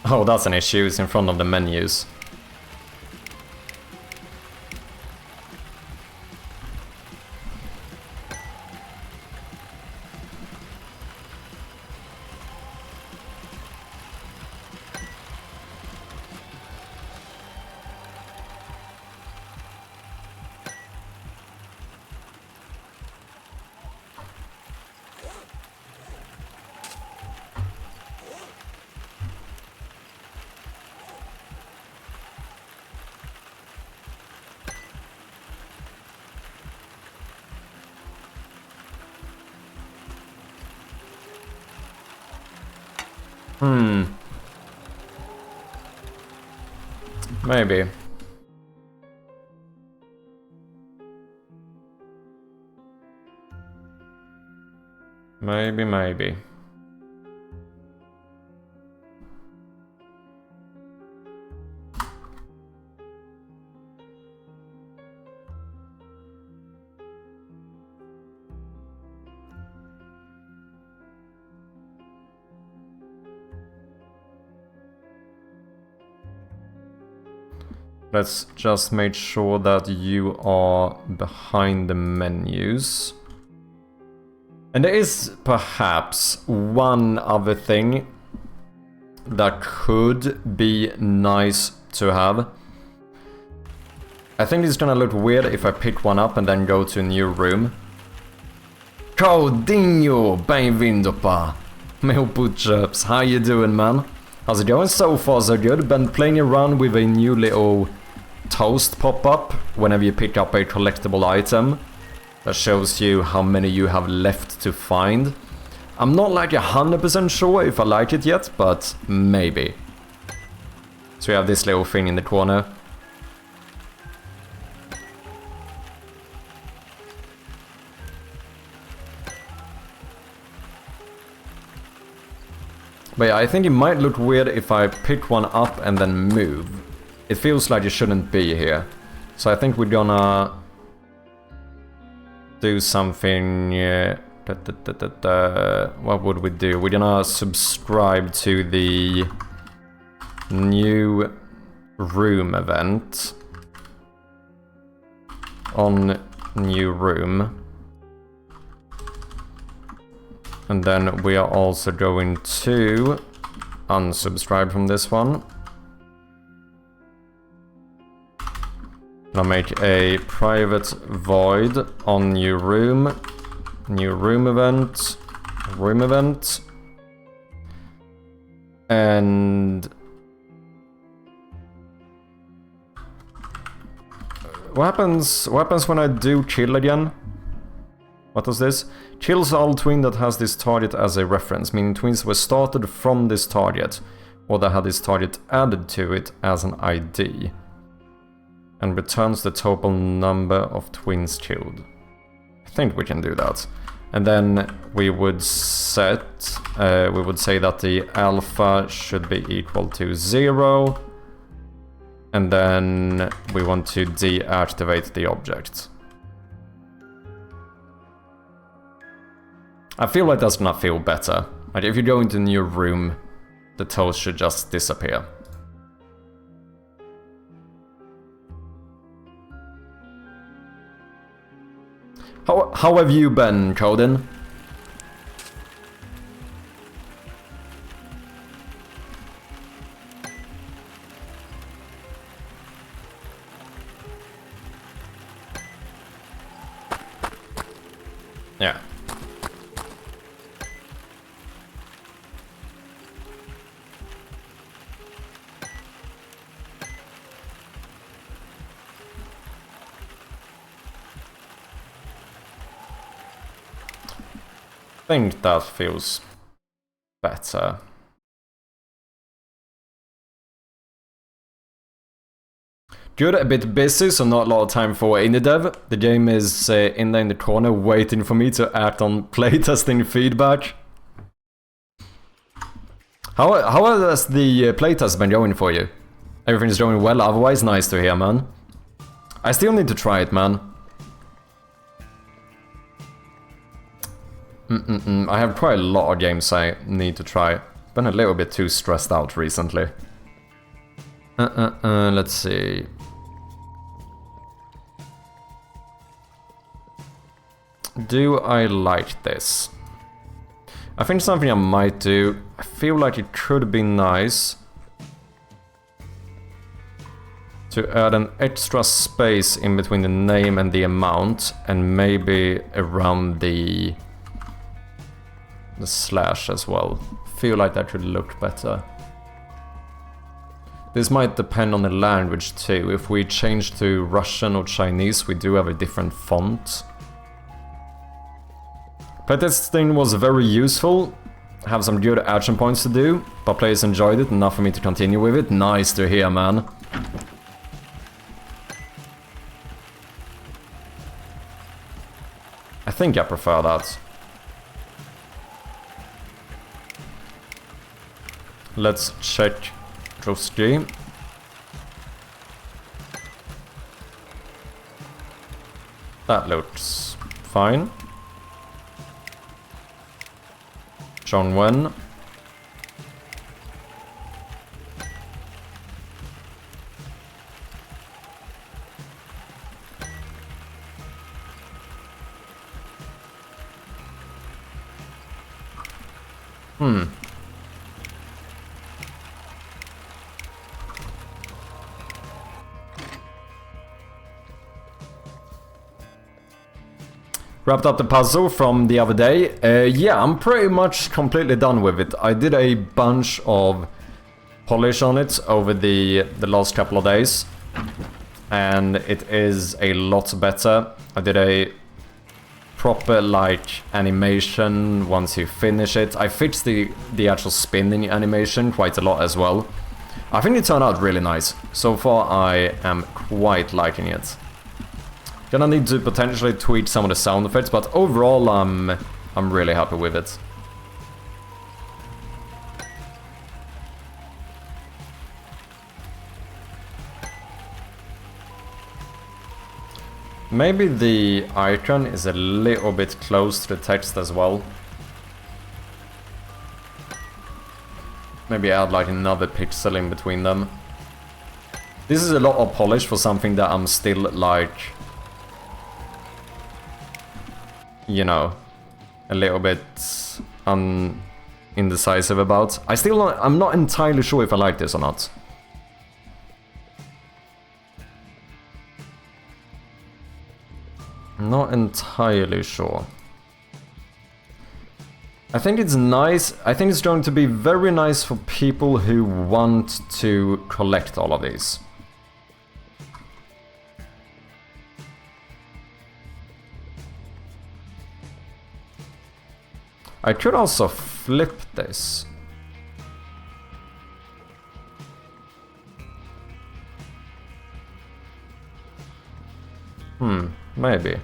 Oh, that's an issue. It's in front of the menus. Maybe. Maybe. Let's just make sure that you are behind the menus. And there is perhaps one other thing that could be nice to have. I think it's gonna look weird if I pick one up and then go to a new room. Codinho, bem-vindo pá. Meu push-ups, how you doing, man? How's it going? So far so good. Been playing around with a new little toast pop-up whenever you pick up a collectible item that shows you how many you have left to find. I'm not like 100% sure if I like it yet, but maybe. So we have this little thing in the corner. But yeah, I think it might look weird if I pick one up and then move. It feels like it shouldn't be here. So I think we're gonna do something... what would we do? We're gonna subscribe to the new room event on new room. And then we are also going to unsubscribe from this one. I'll make a private void on new room event, and what happens when I do kill again? What was this? Kills all twin that has this target as a reference, meaning twins were started from this target, or that had this target added to it as an ID, and returns the total number of twins killed. I think we can do that. And then we would say that the alpha should be equal to 0, and then we want to deactivate the object. I feel like that's gonna feel better. Like if you go into a new room, the toes should just disappear. How have you been, Coden? Yeah. I think that feels better. Good, a bit busy, so not a lot of time for indie dev. The game is in there in the corner waiting for me to act on playtesting feedback. How has the playtest been going for you? Everything's going well, otherwise nice to hear, man. I still need to try it, man. I have quite a lot of games I need to try. Been a little bit too stressed out recently. Let's see. Do I like this? I think something I might do. I feel like it could be nice to add an extra space in between the name and the amount, and maybe around the slash as well. Feel like that could look better. This might depend on the language too. If we change to Russian or Chinese, we do have a different font. Playtesting was very useful. Have some good action points to do, but players enjoyed it, enough for me to continue with it. Nice to hear, man. I think I prefer that. Let's check Trotsky. That looks fine. John Wen. Wrapped up the puzzle from the other day. Yeah, I'm pretty much completely done with it. I did a bunch of polish on it over the last couple of days, and it is a lot better. I did a proper like animation once you finish it. I fixed the actual spinning animation quite a lot as well. I think it turned out really nice. So far I am quite liking it. Gonna need to potentially tweak some of the sound effects, but overall I'm really happy with it. Maybe the icon is a little bit close to the text as well. Maybe add like another pixel in between them. This is a lot of polish for something that I'm still like, you know, a little bit indecisive about. I'm not entirely sure if I like this or not. Not entirely sure. I think it's nice. I think it's going to be very nice for people who want to collect all of these. I could also flip this. Maybe.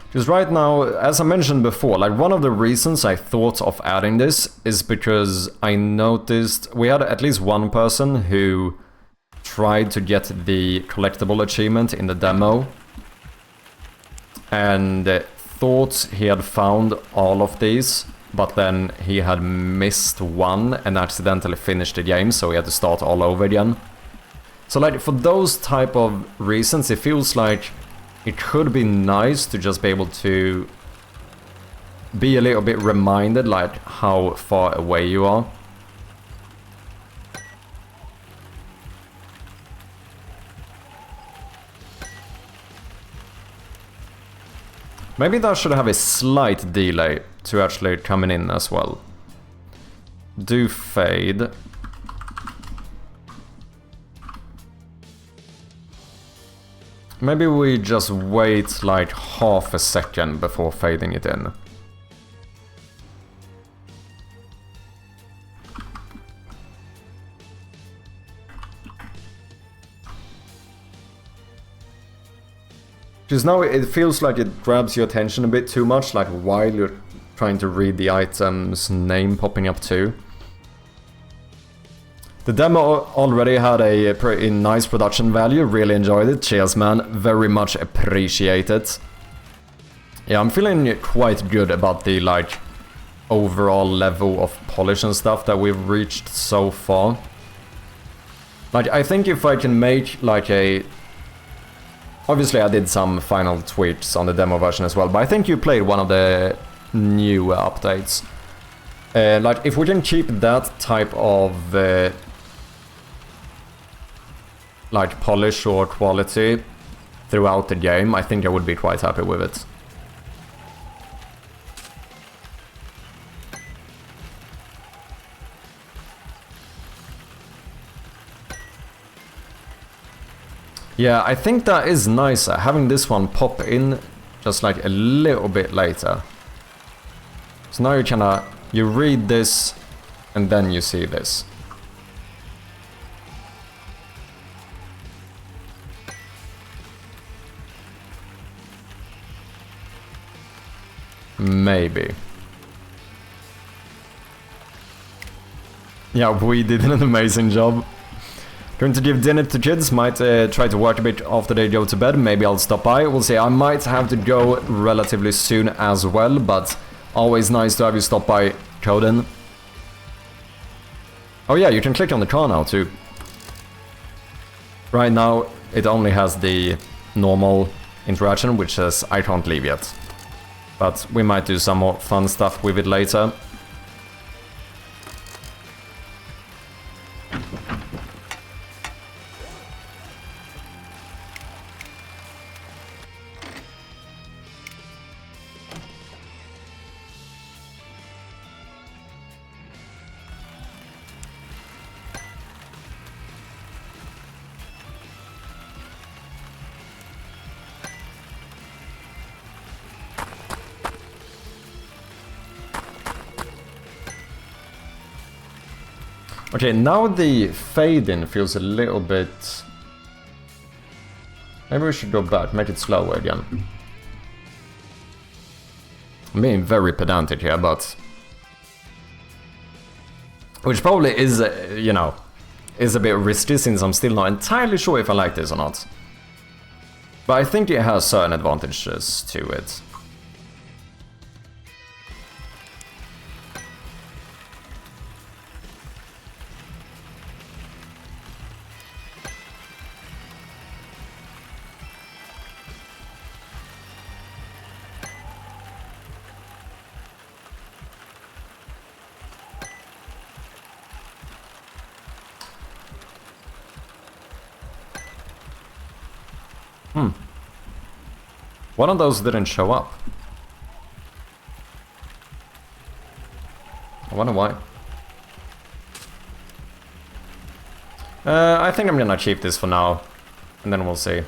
Because right now, as I mentioned before, like one of the reasons I thought of adding this is because I noticed we had at least one person who tried to get the collectible achievement in the demo and thought he had found all of these, but then he had missed one and accidentally finished the game, so he had to start all over again. So like for those type of reasons, it feels like it could be nice to just be able to be a little bit reminded like how far away you are. Maybe that should have a slight delay to actually coming in as well. Do fade. Maybe we just wait like half a second before fading it in. Because now it feels like it grabs your attention a bit too much, like while you're trying to read the item's name popping up too. The demo already had a pretty nice production value, really enjoyed it. Cheers man, very much appreciate it. Yeah, I'm feeling quite good about the like overall level of polish and stuff that we've reached so far. Like I think if I can make like a... Obviously I did some final tweaks on the demo version as well, but I think you played one of the new updates. Like if we can keep that type of like polish or quality throughout the game, I think I would be quite happy with it. Yeah, I think that is nicer, having this one pop in just like a little bit later. So now you read this and then you see this. Maybe. Yeah, we did an amazing job. Going to give dinner to kids, might try to work a bit after they go to bed, maybe I'll stop by, we'll see. I might have to go relatively soon as well, but always nice to have you stop by, Coden. Oh yeah, you can click on the car now too. Right now it only has the normal interaction, which says I can't leave yet. But we might do some more fun stuff with it later. Okay, now the fade-in feels a little bit... Maybe we should go back, make it slower again. I'm being very pedantic here, but... Which probably is, you know, is a bit risky since I'm still not entirely sure if I like this or not. But I think it has certain advantages to it. One of those didn't show up. I wonder why. I think I'm gonna keep this for now, and then we'll see.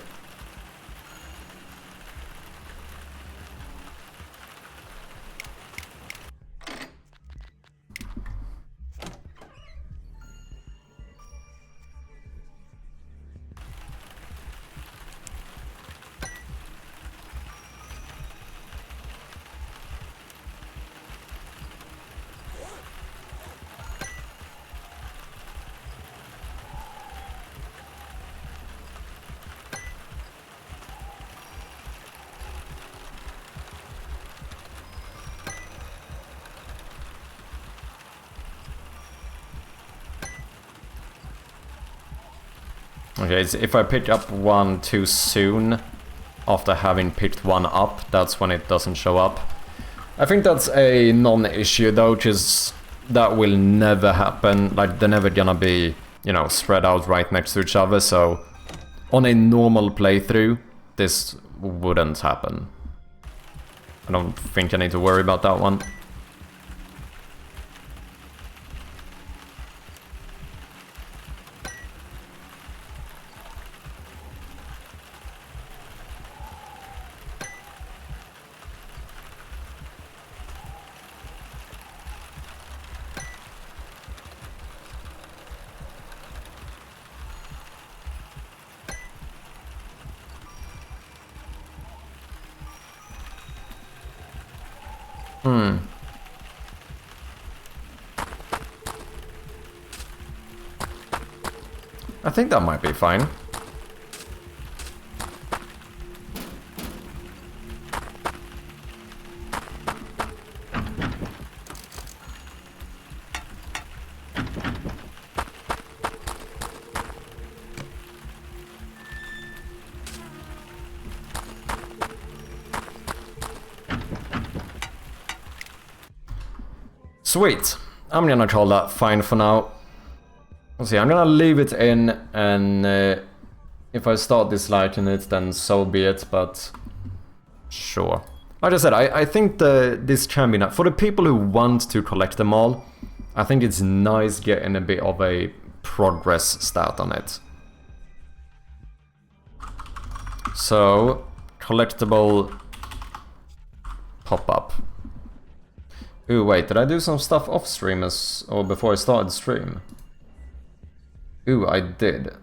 Okay, so if I pick up one too soon, after having picked one up, that's when it doesn't show up. I think that's a non-issue though, because that will never happen. Like, they're never gonna be, you know, spread out right next to each other, so on a normal playthrough, this wouldn't happen. I don't think I need to worry about that one. I think that might be fine. Sweet. I'm gonna call that fine for now. Let's see, I'm gonna leave it in, and if I start disliking it, then so be it, but sure. Like I said, I think this can be nice. For the people who want to collect them all, I think it's nice getting a bit of a progress stat on it. So, collectible pop-up. Ooh, wait, did I do some stuff off stream or before I started stream? Ooh, I did.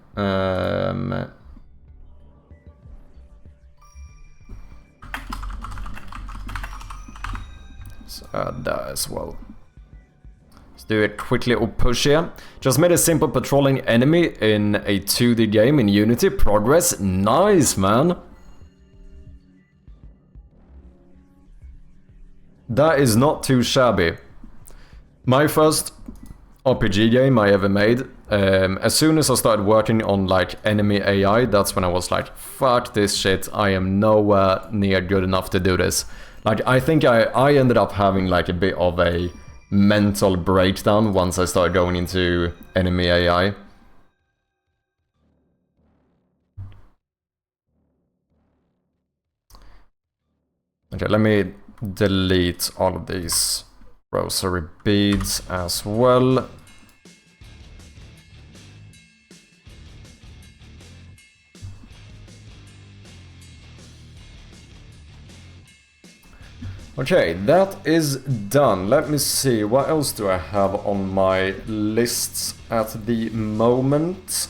So that as well. Let's do a quick little push here. Just made a simple patrolling enemy in a 2D game in Unity. Progress, nice, man. That is not too shabby. My first RPG game I ever made, as soon as I started working on like enemy AI, that's when I was like, fuck this shit, I am nowhere near good enough to do this. Like, I think I ended up having like a bit of a mental breakdown once I started going into enemy AI. Okay, let me delete all of these rosary beads as well. Okay, that is done. Let me see, what else do I have on my lists at the moment.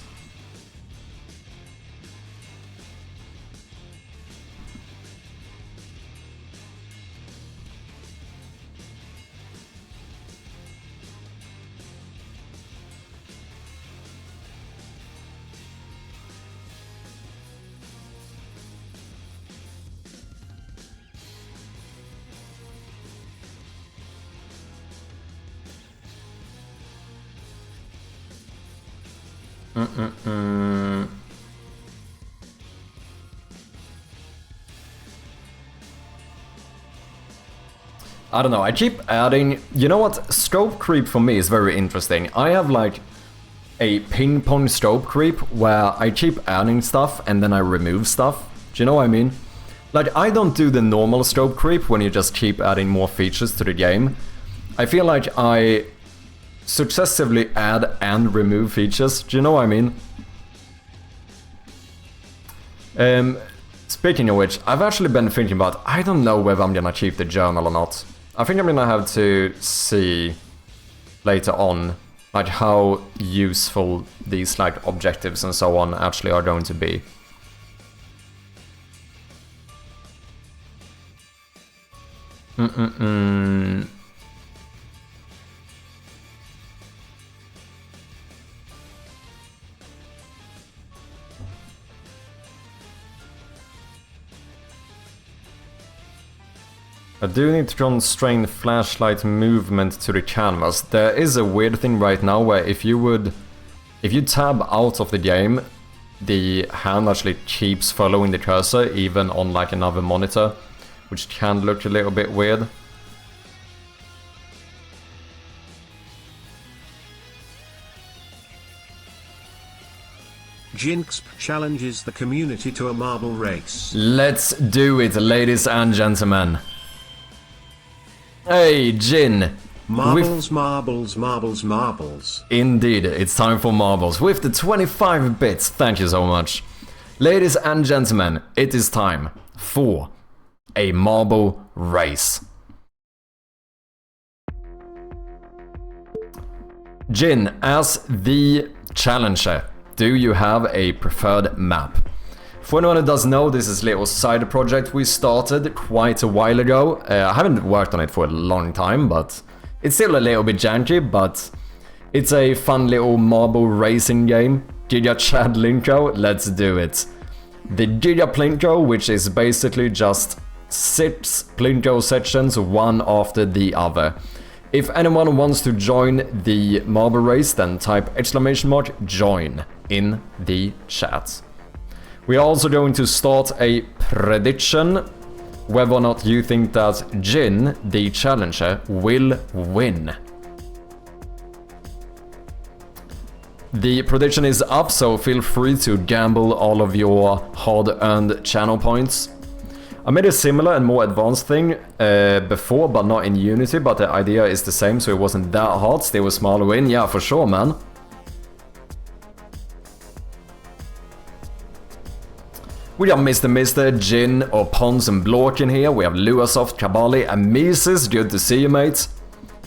I don't know, I keep adding... You know what? Scope creep for me is very interesting. I have like a ping pong scope creep where I keep adding stuff and then I remove stuff. Do you know what I mean? Like, I don't do the normal scope creep when you just keep adding more features to the game. I feel like I successively add and remove features. Do you know what I mean? Speaking of which, I've actually been thinking about... I don't know whether I'm gonna keep the journal or not. I think I'm gonna have to see later on like how useful these like objectives and so on actually are going to be. I do need to constrain flashlight movement to the canvas. There is a weird thing right now where if you tab out of the game, the hand actually keeps following the cursor even on like another monitor, which can look a little bit weird. Jinx challenges the community to a marble race. Let's do it, ladies and gentlemen. Hey, Jin! Marbles, marbles, marbles, marbles. Indeed, it's time for marbles with the 25 bits, thank you so much. Ladies and gentlemen, it is time for a marble race. Jin, as the challenger, do you have a preferred map? For anyone who doesn't know, this is a little side project we started quite a while ago. I haven't worked on it for a long time, but it's still a little bit janky, but it's a fun little marble racing game. Giga Chad Linko, let's do it. The Giga Plinko, which is basically just 6 Plinko sections, one after the other. If anyone wants to join the marble race, then type !join in the chat. We are also going to start a prediction whether or not you think that Jin, the challenger, will win. The prediction is up, so feel free to gamble all of your hard-earned channel points. I made a similar and more advanced thing before, but not in Unity, but the idea is the same, so it wasn't that hard. Still a smaller win, yeah, for sure, man. We have Mr. Jin, or Pons and Blork in here. We have Luasoft, Kabali, and Mises. Good to see you, mate.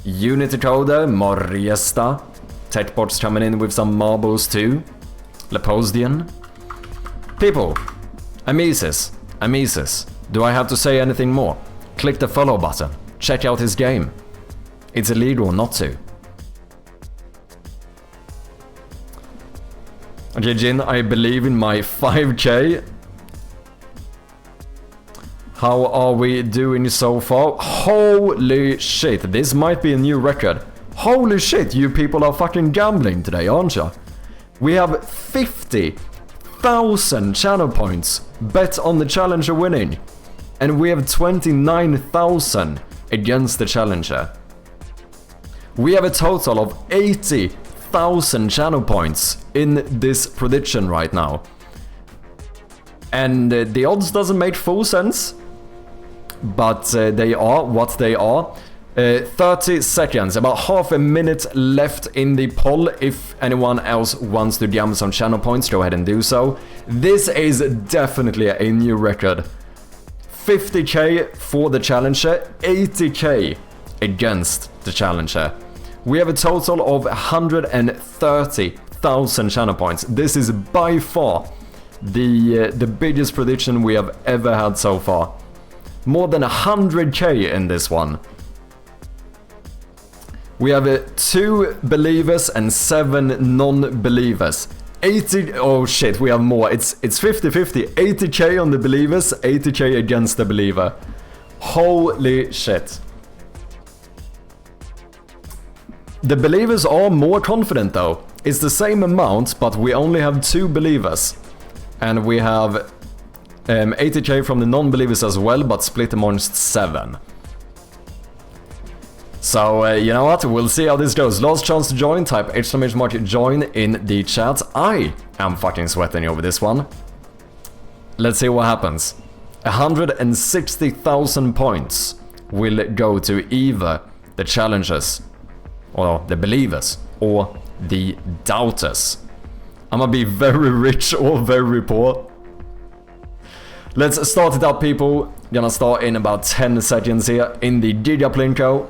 Unity Coder, Moriesta. Techbots coming in with some marbles too. Leposdian. People. Mises. Do I have to say anything more? Click the follow button. Check out his game. It's illegal not to. Okay, Jin, I believe in my 5k. How are we doing so far? Holy shit, this might be a new record. Holy shit, you people are fucking gambling today, aren't you? We have 50,000 channel points bet on the challenger winning. And we have 29,000 against the challenger. We have a total of 80,000 channel points in this prediction right now. And the odds doesn't make full sense. But they are what they are. 30 seconds, about half a minute left in the poll. If anyone else wants to gamble some channel points, go ahead and do so. This is definitely a new record. 50k for the challenger, 80k against the challenger. We have a total of 130,000 channel points. This is by far the biggest prediction we have ever had so far. More than 100k in this one. We have 2 believers and 7 non-believers. 80, oh shit, we have more. It's 50-50. 80k on the believers, 80k against the believer. Holy shit. The believers are more confident though. It's the same amount, but we only have 2 believers. And we have 80k from the non-believers as well, but split amongst 7. So, you know what? We'll see how this goes. Last chance to join. Type !join in the chat. I am fucking sweating over this one. Let's see what happens. 160,000 points will go to either the challengers, or the believers, or the doubters. I'm gonna be very rich or very poor. Let's start it up, people. Gonna start in about 10 seconds here in the Giga Plinko.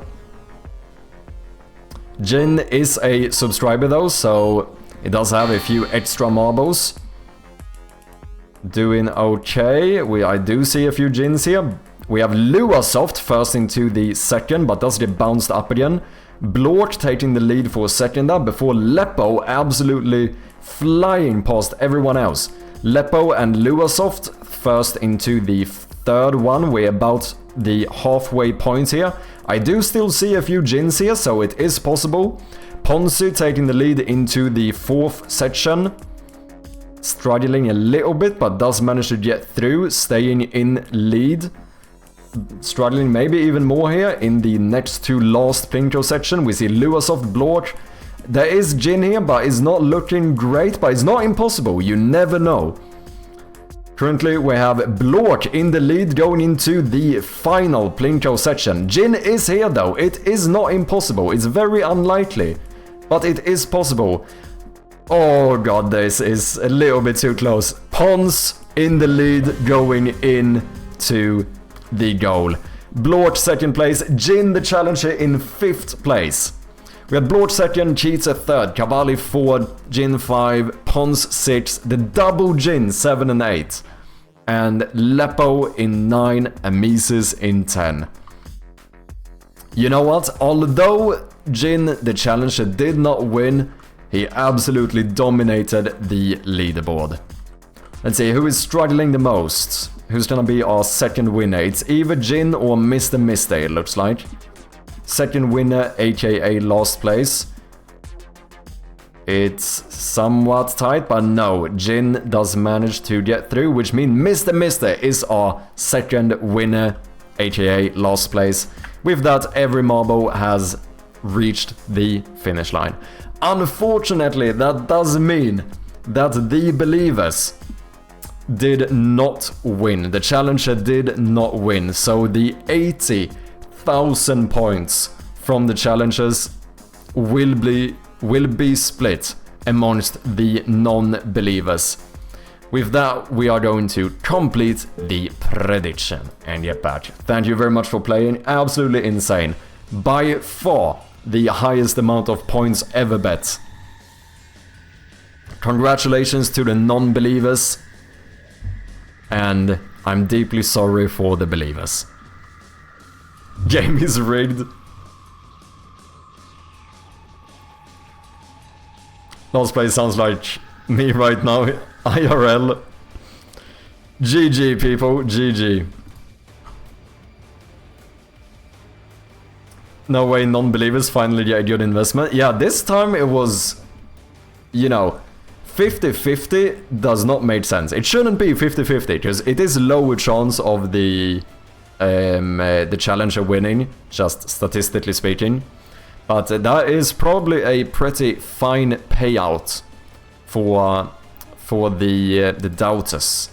Jin is a subscriber though, so it does have a few extra marbles. Doing okay. I do see a few Jins here. We have Luasoft first into the second, but does get bounced up again. Blork taking the lead for a second there before Leppo absolutely flying past everyone else. Leppo and Luasoft first into the third one. We're about the halfway point here. I do still see a few Jins here, so it is possible. Ponzu taking the lead into the fourth section. Struggling a little bit, but does manage to get through, staying in lead. Struggling maybe even more here in the next 2 last Plinko section. We see Luasoft, Blork. There is Jin here, but it's not looking great, but it's not impossible. You never know. Currently, we have Blork in the lead going into the final Plinko section. Jin is here though. It is not impossible. It's very unlikely, but it is possible. Oh god, this is a little bit too close. Pons in the lead going into the goal. Blork second place. Jin the challenger in 5th place. We had Blork second, Cheats at 3rd, Cavalli 4, Jin 5, Pons 6, the double Jin 7 and 8, and Leppo in 9, and Mises in 10. You know what? Although Jin, the challenger, did not win, he absolutely dominated the leaderboard. Let's see, who is struggling the most? Who's gonna be our second winner? It's either Jin or Mr. Mister, it looks like. Second winner, aka last place. It's somewhat tight, but no, Jin does manage to get through, which means Mr. Mister is our second winner, aka last place. With that, every marble has reached the finish line. Unfortunately, that does mean that the believers did not win. The challenger did not win, so the 80,000 points from the challengers will be split amongst the non-believers. With that, we are going to complete the prediction and get back. Thank you very much for playing. Absolutely insane. By far the highest amount of points ever bet. Congratulations to the non-believers. And I'm deeply sorry for the believers. Game is rigged. Last play sounds like me right now. IRL. GG, people. GG. No way non-believers finally get a good investment. Yeah, this time it was, you know, 50-50 does not make sense. It shouldn't be 50-50 because it is lower chance of the challenger winning, just statistically speaking. But that is probably a pretty fine payout for the doubters.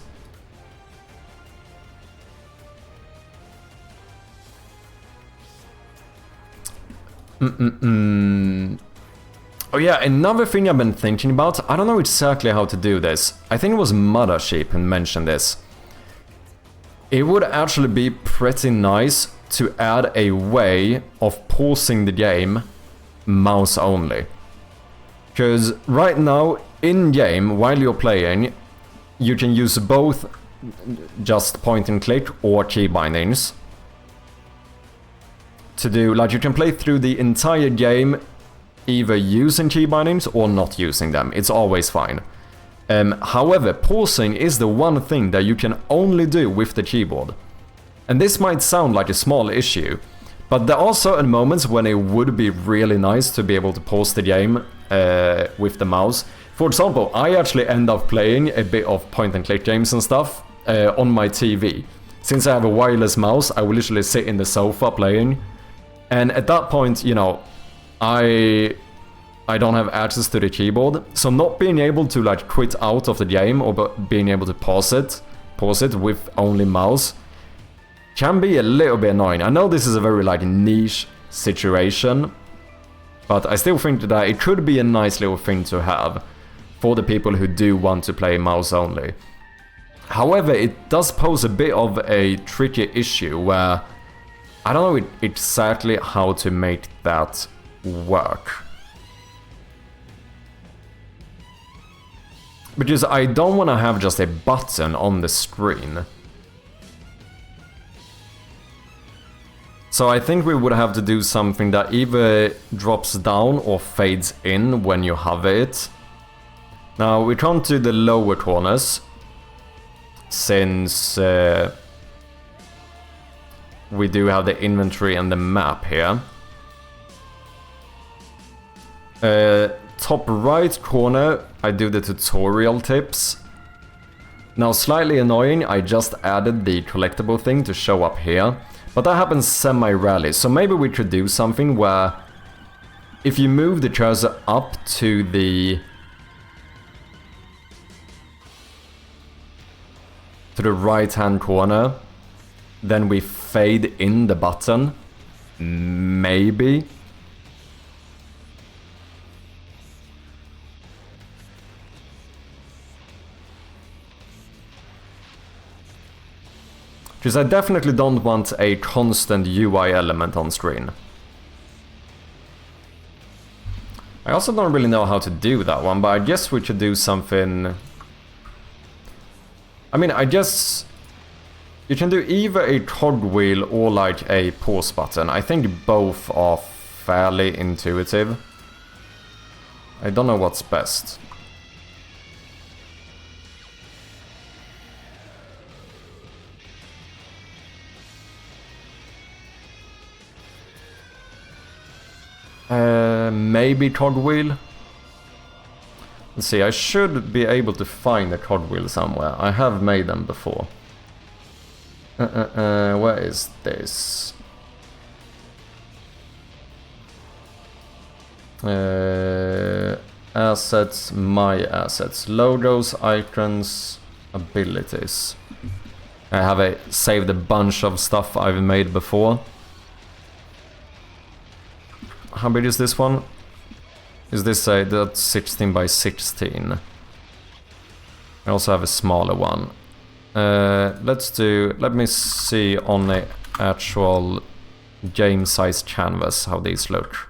Oh yeah, another thing I've been thinking about, I don't know exactly how to do this. I think it was Mothership who mentioned this. It would actually be pretty nice to add a way of pausing the game mouse only. Because right now, in-game, while you're playing, you can use both just point and click or key bindings. To do, like, you can play through the entire game either using key bindings or not using them. It's always fine. However, pausing is the one thing that you can only do with the keyboard. And this might sound like a small issue, but there are certain moments when it would be really nice to be able to pause the game with the mouse. For example, I actually end up playing a bit of point and click games and stuff on my TV. Since I have a wireless mouse, I will literally sit in the sofa playing. And at that point, you know, I don't have access to the keyboard, so not being able to like quit out of the game or being able to pause it with only mouse can be a little bit annoying. I know this is a very like niche situation, but I still think that it could be a nice little thing to have for the people who do want to play mouse only. However, it does pose a bit of a tricky issue where I don't know exactly how to make that work. Because I don't want to have just a button on the screen. So I think we would have to do something that either drops down or fades in when you hover it. Now we come to the lower corners, since we do have the inventory and the map here. Top right corner, I do the tutorial tips. Now slightly annoying, I just added the collectible thing to show up here, but that happens semi-rarely, so maybe we could do something where if you move the cursor up to the right hand corner, then we fade in the button. Maybe. Because I definitely don't want a constant UI element on screen. I also don't really know how to do that one, but I guess we could do something... I mean, I guess you can do either a cogwheel or like a pause button. I think both are fairly intuitive. I don't know what's best. Maybe cogwheel? Let's see, I should be able to find a cogwheel somewhere. I have made them before. Where is this? Assets, my assets. Logos, icons, abilities. I have saved a bunch of stuff I've made before. How big is this one? Is this that's 16 by 16? I also have a smaller one. Let me see on the actual game size canvas how these look.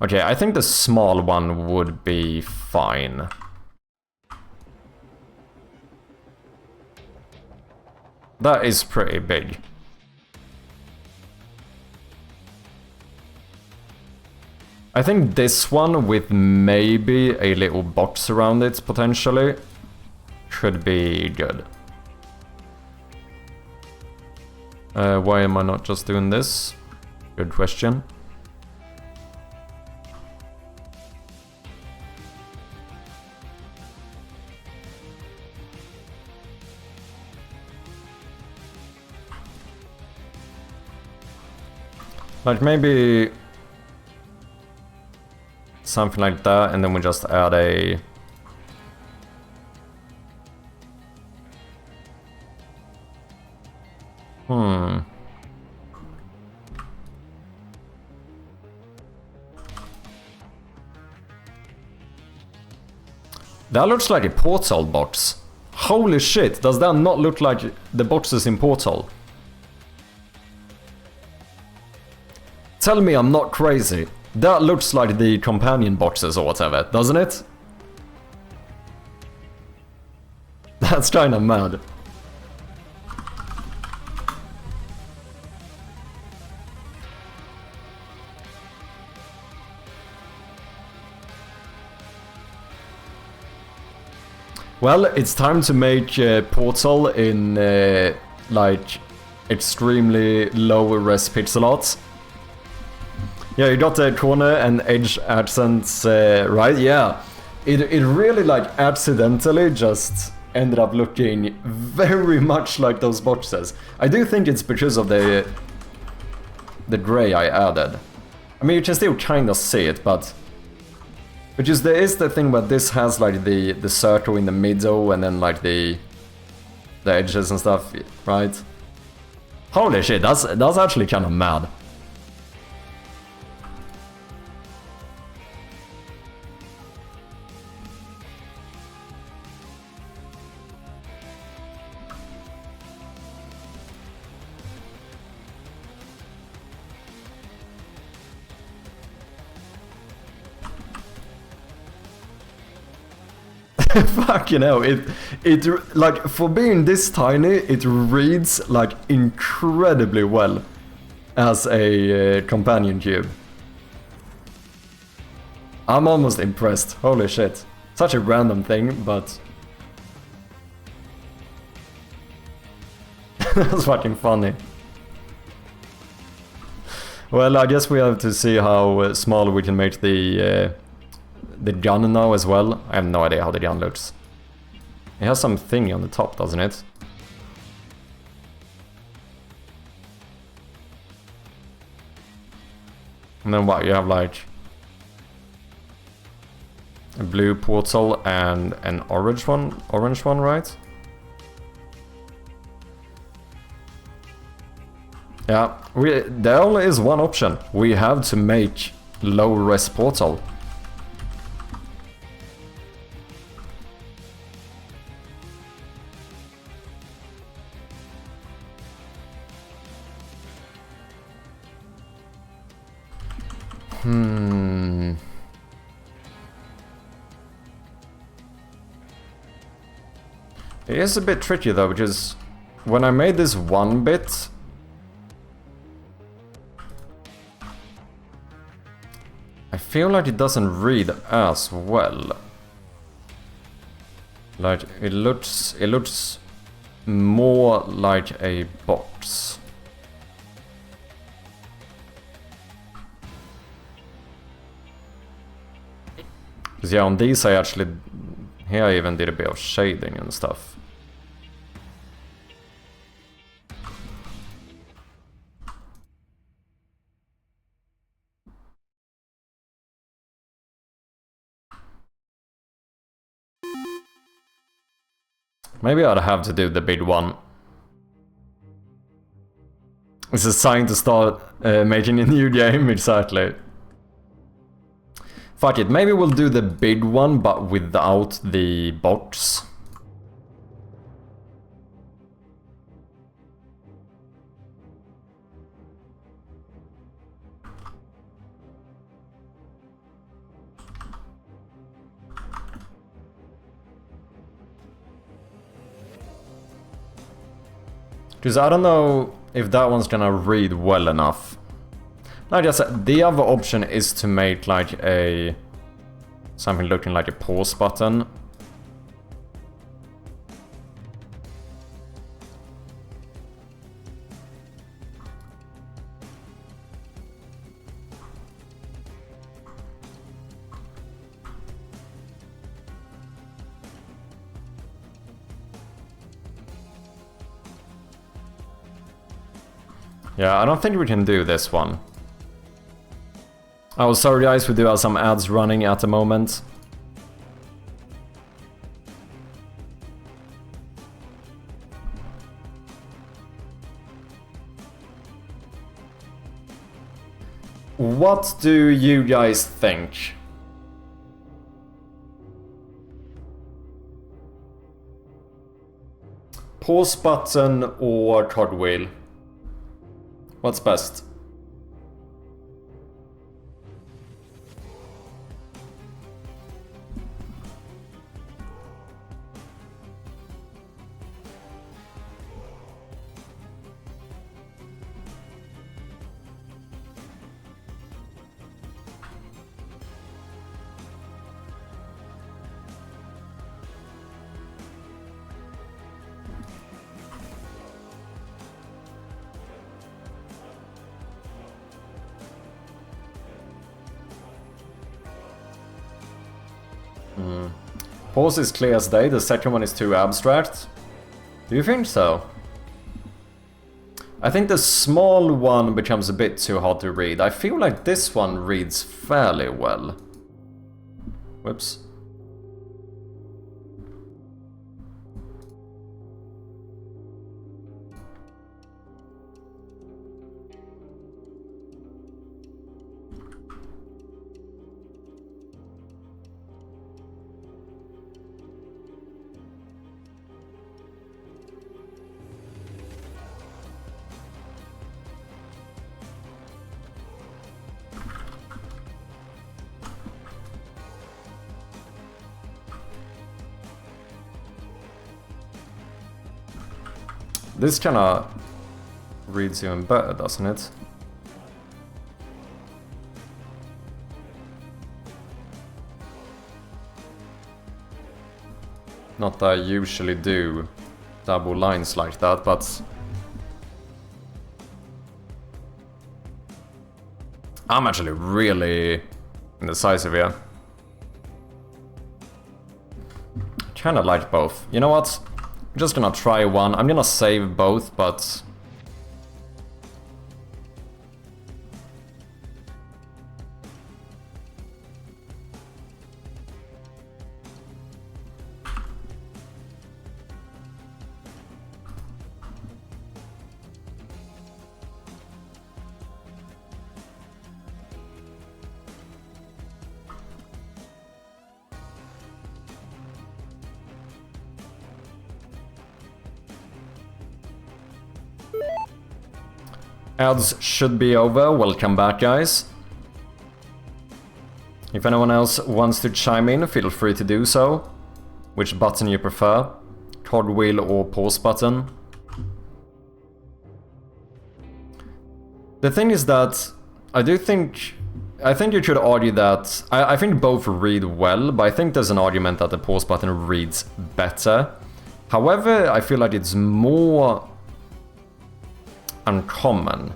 Okay, I think the small one would be fine. That is pretty big. I think this one with maybe a little box around it potentially should be good. Why am I not just doing this? Good question. Like maybe something like that, and then we just add a... That looks like a portal box. Holy shit, does that not look like the boxes in Portal? Tell me I'm not crazy. That looks like the companion boxes or whatever, doesn't it? That's kinda mad. Well, it's time to make Portal in like extremely low res pixel art. Yeah, you got the corner and edge accents right. Yeah, it really like accidentally just ended up looking very much like those boxes. I do think it's because of the gray I added. I mean, you can still kind of see it, but because there is the thing where this has like the circle in the middle and then like the edges and stuff, right? Holy shit, that's actually kind of mad. Fucking hell, it like, for being this tiny, it reads like incredibly well as a companion cube. I'm almost impressed, holy shit. Such a random thing, but that's fucking funny. Well, I guess we have to see how small we can make the gun now as well. I have no idea how the gun looks. It has some thingy on the top, doesn't it? And then what, you have like a blue portal and an orange one, right? Yeah, there only is one option. We have to make low res portal. It is a bit tricky though, because when I made this 1-bit, I feel like it doesn't read as well. Like it looks more like a box. Because yeah, on these I actually, here I even did a bit of shading and stuff. Maybe I'd have to do the big one. It's a sign to start making a new game, exactly. Fuck it, maybe we'll do the big one, but without the box. Because I don't know if that one's gonna read well enough. Like I said, the other option is to make like a something looking like a pause button. Yeah, I don't think we can do this one. Oh, sorry guys, we do have some ads running at the moment. What do you guys think? Pause button or cartwheel? What's best? Pause is clear as day, the second one is too abstract. Do you think so? I think the small one becomes a bit too hard to read. I feel like this one reads fairly well. Whoops. This kinda reads even better, doesn't it? Not that I usually do double lines like that, but I'm actually really indecisive here. Kinda like both. You know what? I'm just gonna try one. I'm gonna save both, but... Ads should be over. Welcome back, guys. If anyone else wants to chime in, feel free to do so. Which button you prefer? Cartwheel or pause button? The thing is that I think you could argue that I think both read well, but I think there's an argument that the pause button reads better. However, I feel like it's more uncommon.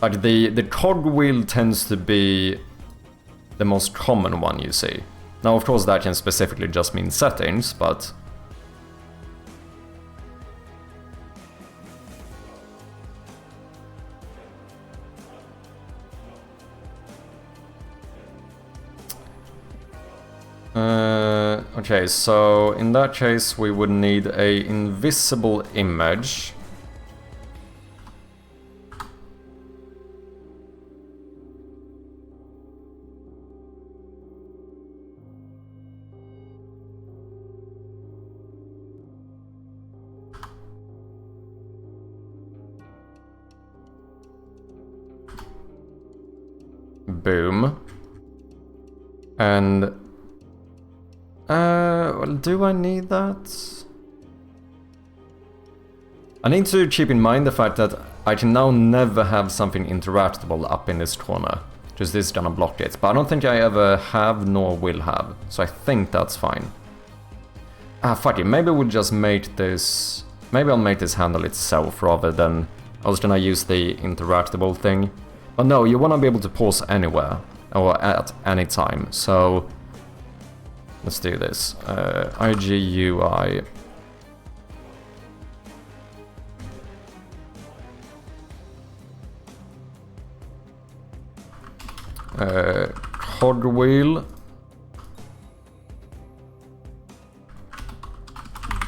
Like the cogwheel tends to be the most common one you see. Now, of course, that can specifically just mean settings, but okay, so in that case we would need a invisible image. Boom. And well, do I need that? I need to keep in mind the fact that I can now never have something interactable up in this corner, because this is gonna block it. But I don't think I ever have nor will have, so I think that's fine. Ah, fuck it, maybe we'll just make this... Maybe I'll make this handle itself rather than I was gonna use the interactable thing. But no, you wanna be able to pause anywhere, or at any time, so... Let's do this. IGUI. Cogwheel.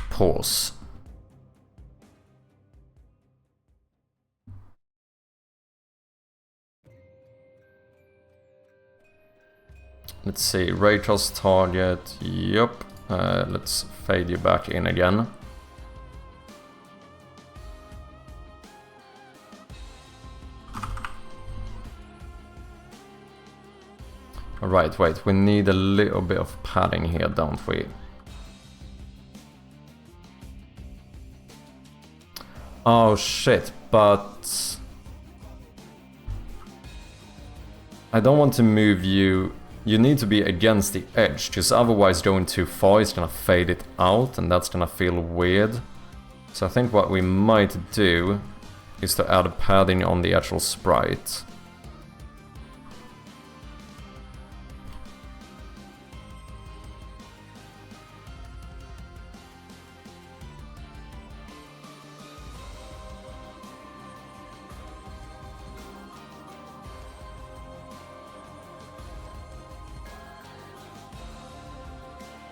Pause. Let's see, raycast target, yup. Let's fade you back in again. Alright, wait, we need a little bit of padding here, don't we? Oh shit, but... I don't want to move you. You need to be against the edge, because otherwise going too far is gonna fade it out, and that's gonna feel weird. So I think what we might do is to add padding on the actual sprite.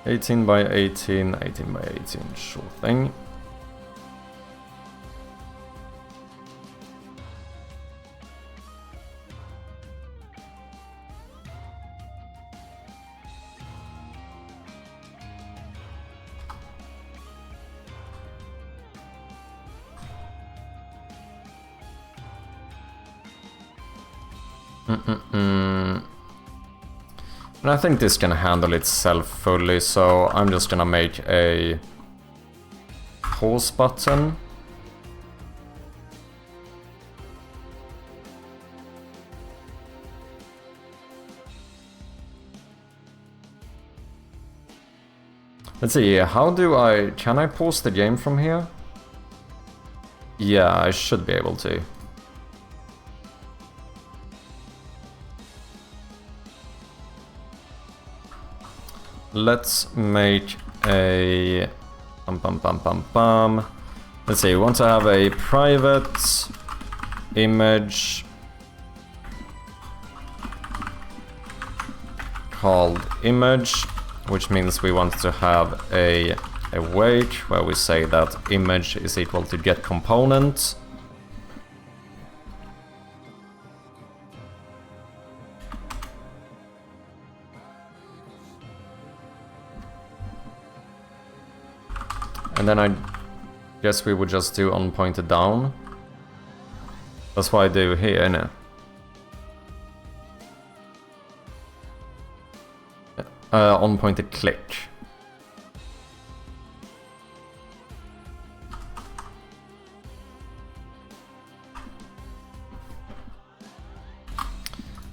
(18 by 18, 18 by 18, sure thing. And I think this can handle itself fully, so I'm just gonna make a pause button. Let's see, how do I... Can I pause the game from here? Yeah, I should be able to. Let's make a... Let's see, we want to have a private image called image, which means we want to have a wait where we say that image is equal to get component. And then I guess we would just do on pointed down. That's what I do here, innit? On pointed click.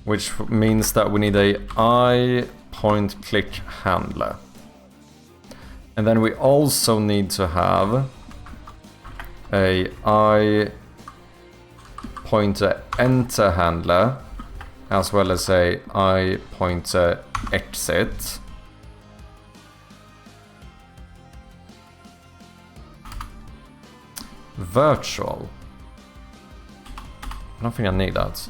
Which means that we need a I point click handler. And then we also need to have a I pointer enter handler, as well as a I pointer exit. Virtual. I don't think I need that.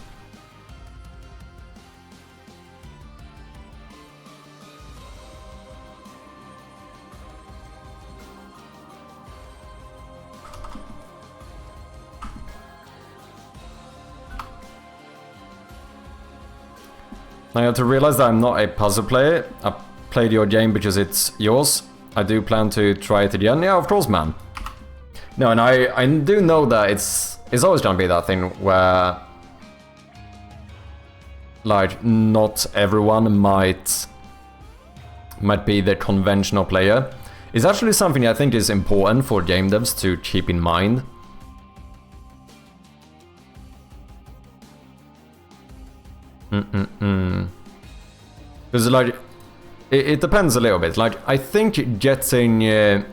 Now you have to realize that I'm not a puzzle player. I played your game because it's yours. I do plan to try it again. Yeah, of course, man. No, and I do know that it's always gonna be that thing where, like, not everyone might be the conventional player. It's actually something I think is important for game devs to keep in mind. Because, like, it depends a little bit. Like, I think getting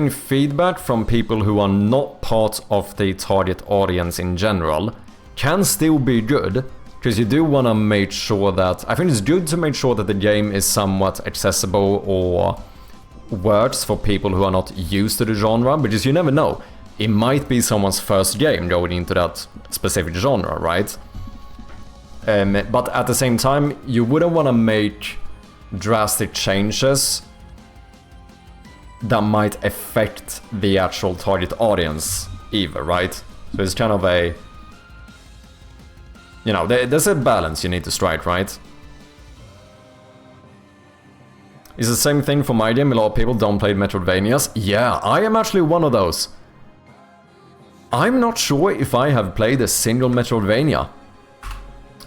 feedback from people who are not part of the target audience in general can still be good, because you do want to make sure that... I think it's good to make sure that the game is somewhat accessible or works for people who are not used to the genre, because you never know. It might be someone's first game going into that specific genre, right? But at the same time, you wouldn't want to make drastic changes that might affect the actual target audience either, right? So it's kind of a... You know, there's a balance you need to strike, right? It's the same thing for my game. A lot of people don't play Metroidvanias. Yeah, I am actually one of those. I'm not sure if I have played a single Metroidvania.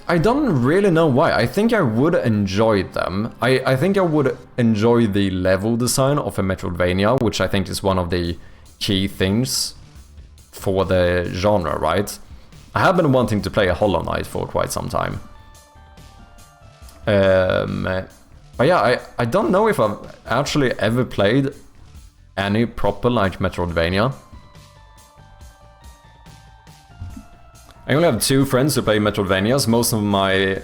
I don't really know why. I think I would enjoy them. I think I would enjoy the level design of a Metroidvania, which I think is one of the key things for the genre, right? I have been wanting to play a Hollow Knight for quite some time. But yeah, I don't know if I've actually ever played any proper like Metroidvania. I only have 2 friends who play Metroidvanias. Most of my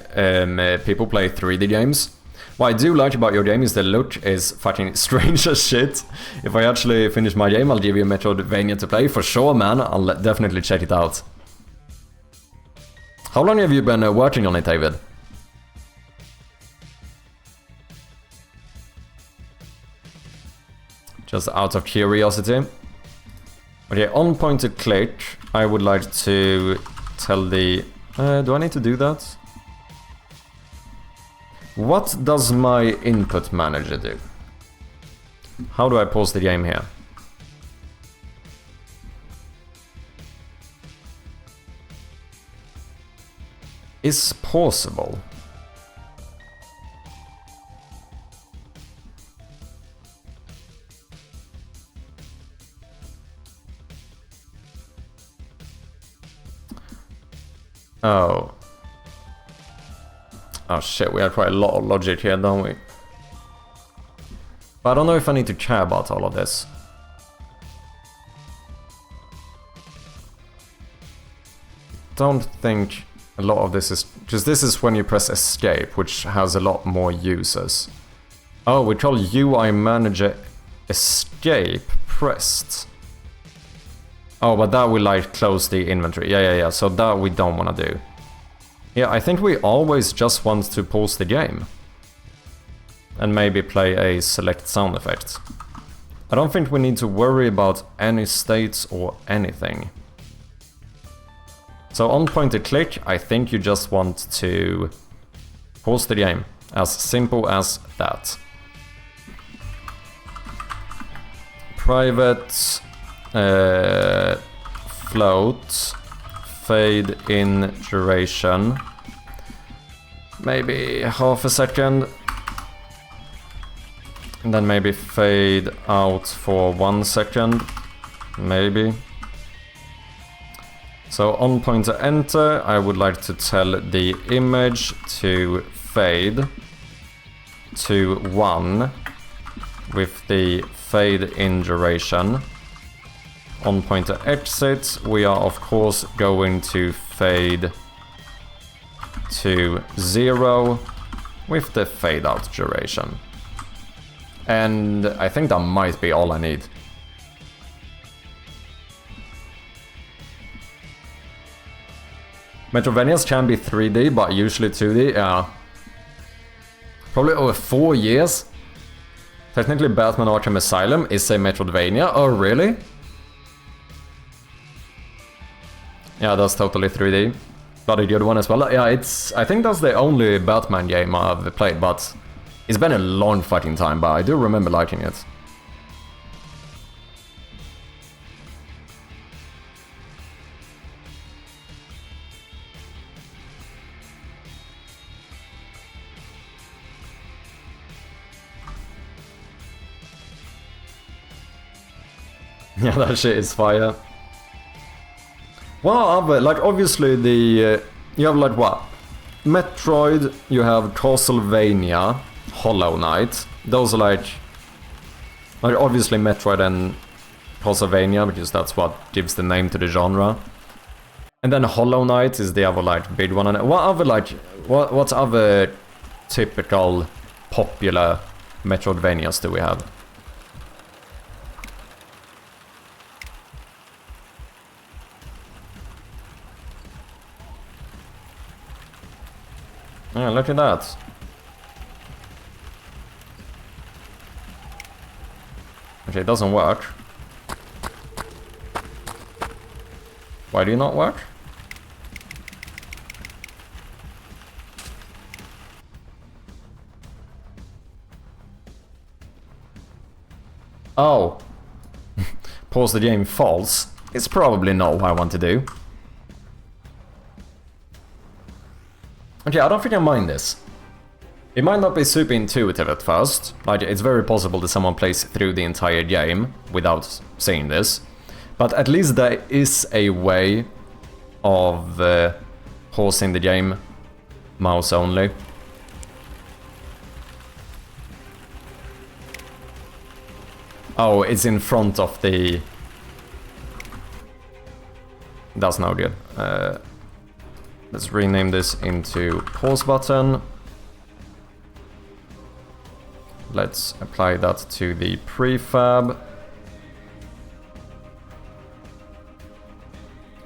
people play 3D games. What I do like about your game is the look is fucking strange as shit. If I actually finish my game, I'll give you a Metroidvania to play. For sure, man. I'll definitely check it out. How long have you been working on it, David? Just out of curiosity. Okay, on point to click, I would like to tell the... do I need to do that? What does my input manager do? How do I pause the game here? Is pausable. Oh. Oh shit, we have quite a lot of logic here, don't we? But I don't know if I need to care about all of this. Don't think a lot of this is... Because this is when you press escape, which has a lot more uses. Oh, we call UI manager escape pressed. Oh, but that will like close the inventory. Yeah. So that we don't want to do. Yeah, I think we always just want to pause the game. And maybe play a select sound effect. I don't think we need to worry about any states or anything. So on point to click, I think you just want to pause the game. As simple as that. Private... float, fade in duration, maybe half a second, and then maybe fade out for 1 second, maybe. So on point to enter, I would like to tell the image to fade to 1 with the fade in duration. On point to exit, we are of course going to fade to 0 with the fade out duration. And I think that might be all I need. Metroidvanias can be 3D, but usually 2D, yeah. Probably over 4 years. Technically Batman Arkham Asylum is a Metroidvania, oh really? Yeah, that's totally 3D. Bloody good one as well. Yeah, I think that's the only Batman game I've played, but it's been a long fucking time, but I do remember liking it. Yeah, that shit is fire. Well, like obviously the you have like what? Metroid, you have Castlevania, Hollow Knight. Those are like obviously Metroid and Castlevania, because that's what gives the name to the genre. And then Hollow Knight is the other like big one. And what other like what other typical popular Metroidvanias do we have? Yeah, look at that. Okay, it doesn't work. Why do you not work? Oh. Pause the game false. It's probably not what I want to do. Okay, I don't think I mind this. It might not be super intuitive at first. Like, it's very possible that someone plays through the entire game without seeing this. But at least there is a way of pausing the game mouse only. Oh, it's in front of the... That's no good. Let's rename this into pause button. Let's apply that to the prefab.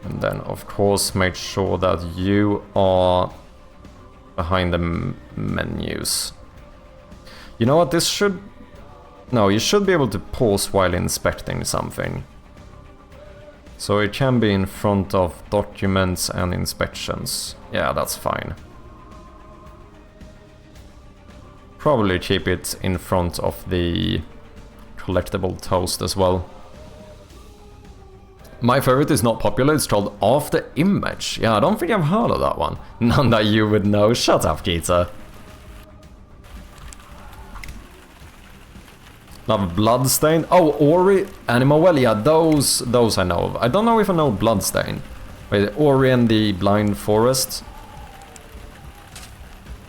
And then, of course, make sure that you are behind the menus. You know what, this should... No, you should be able to pause while inspecting something. So it can be in front of documents and inspections. Yeah, that's fine. Probably keep it in front of the collectible toast as well. My favorite is not popular, it's called After Image. Yeah, I don't think I've heard of that one. None that you would know. Shut up, Keita. Love Bloodstain. Oh, Ori, Animal Well, yeah, those I know of. I don't know if I know Bloodstain. Wait, Ori and the Blind Forest.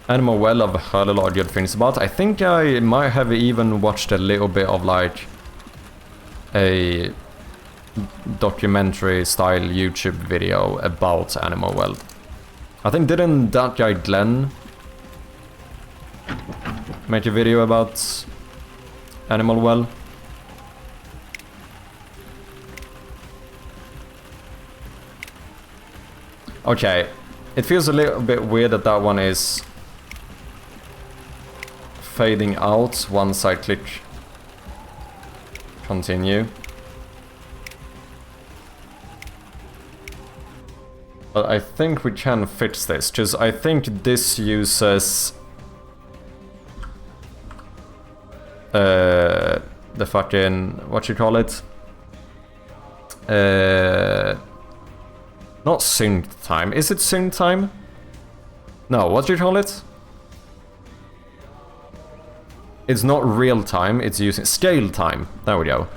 Animal Well, I've heard a lot of good things about. I think I might have even watched a little bit of like a documentary style YouTube video about Animal Well. I think didn't that guy Glenn make a video about Animal Well? Okay, it feels a little bit weird that that one is fading out once I click continue. But I think we can fix this, because I think this uses the fucking, what you call it? Not sync time. Is it sync time? No, what do you call it? It's not real time, it's using scale time. There we go.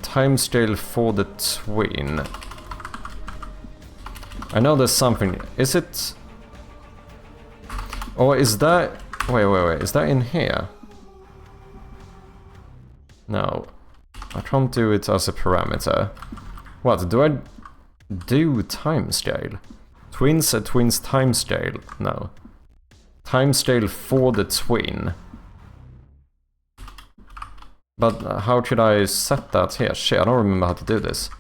Time scale for the twin. I know there's something. Is it? Or is that... Wait. Is that in here? No. I can't do it as a parameter. What? Do I do time scale? Twins a twin's time scale? No. Time scale for the twin. But how should I set that here? Shit, I don't remember how to do this.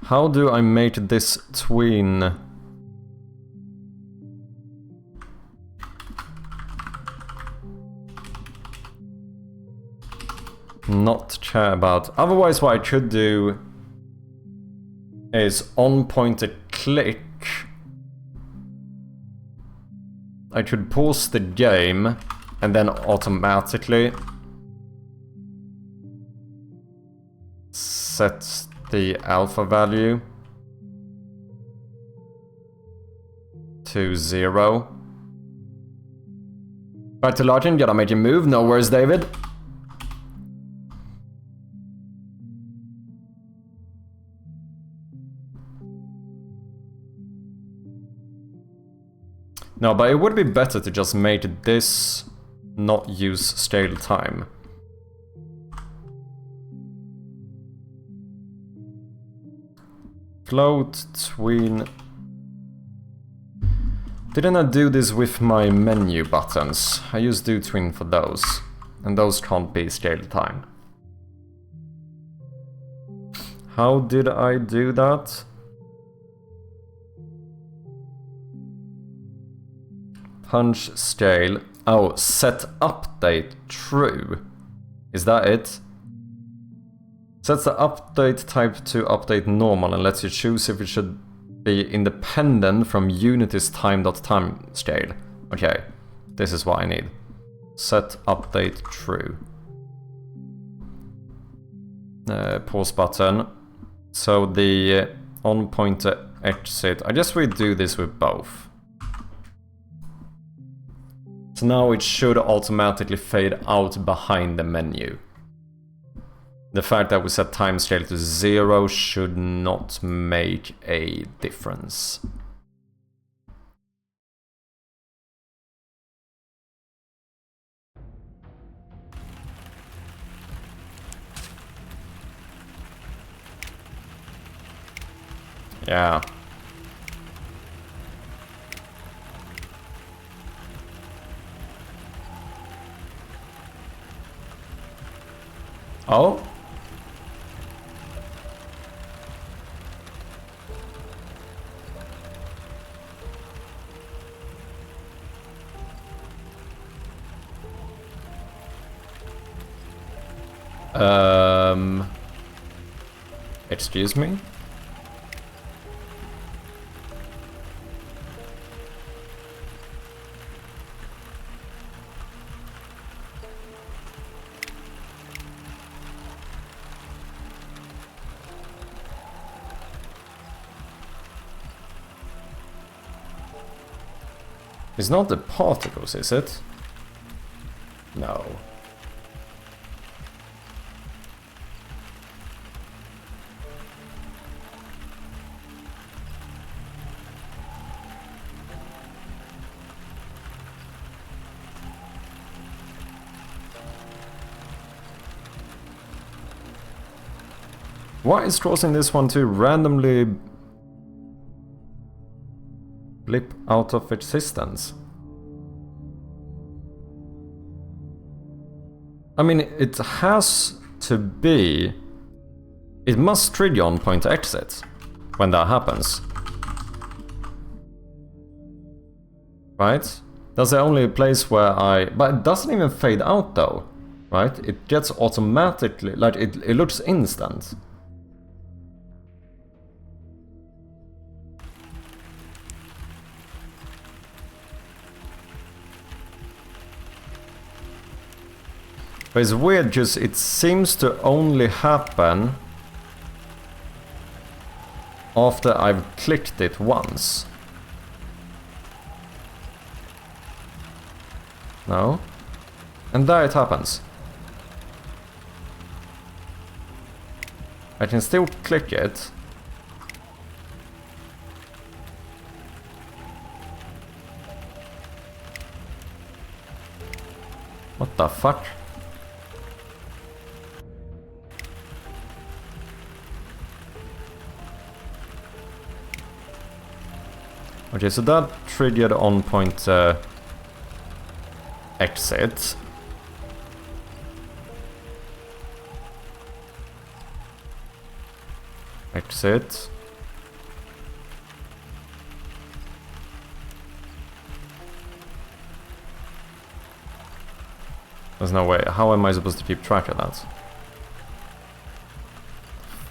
How do I make this twin? Not care about. Otherwise, what I could do is on pointer click. I could pause the game and then automatically set the alpha value to 0. Back to login, gotta make a move. No worries, David. No, but it would be better to just make this not use scale time. Float tween. Didn't I do this with my menu buttons? I use do tween for those, and those can't be scale time. How did I do that? Punch scale. Oh, set update true. Is that it? Sets the update type to update normal and lets you choose if it should be independent from Unity's time.timescale. Okay, this is what I need. Set update true. Pause button. So the on pointer exit. I guess we do this with both. So now it should automatically fade out behind the menu. The fact that we set timescale to 0 should not make a difference. Yeah. Oh? Excuse me? It's not the particles, is it? No. Why is causing this one to randomly blip out of existence? I mean, it has to be... It must trigger on point exit when that happens. Right? That's the only place where I... But it doesn't even fade out though. Right? It gets automatically... Like, it looks instant. But it's weird, just it seems to only happen after I've clicked it once. No? And there it happens. I can still click it. What the fuck? Okay, so that triggered on point exit. Exit. There's no way. How am I supposed to keep track of that?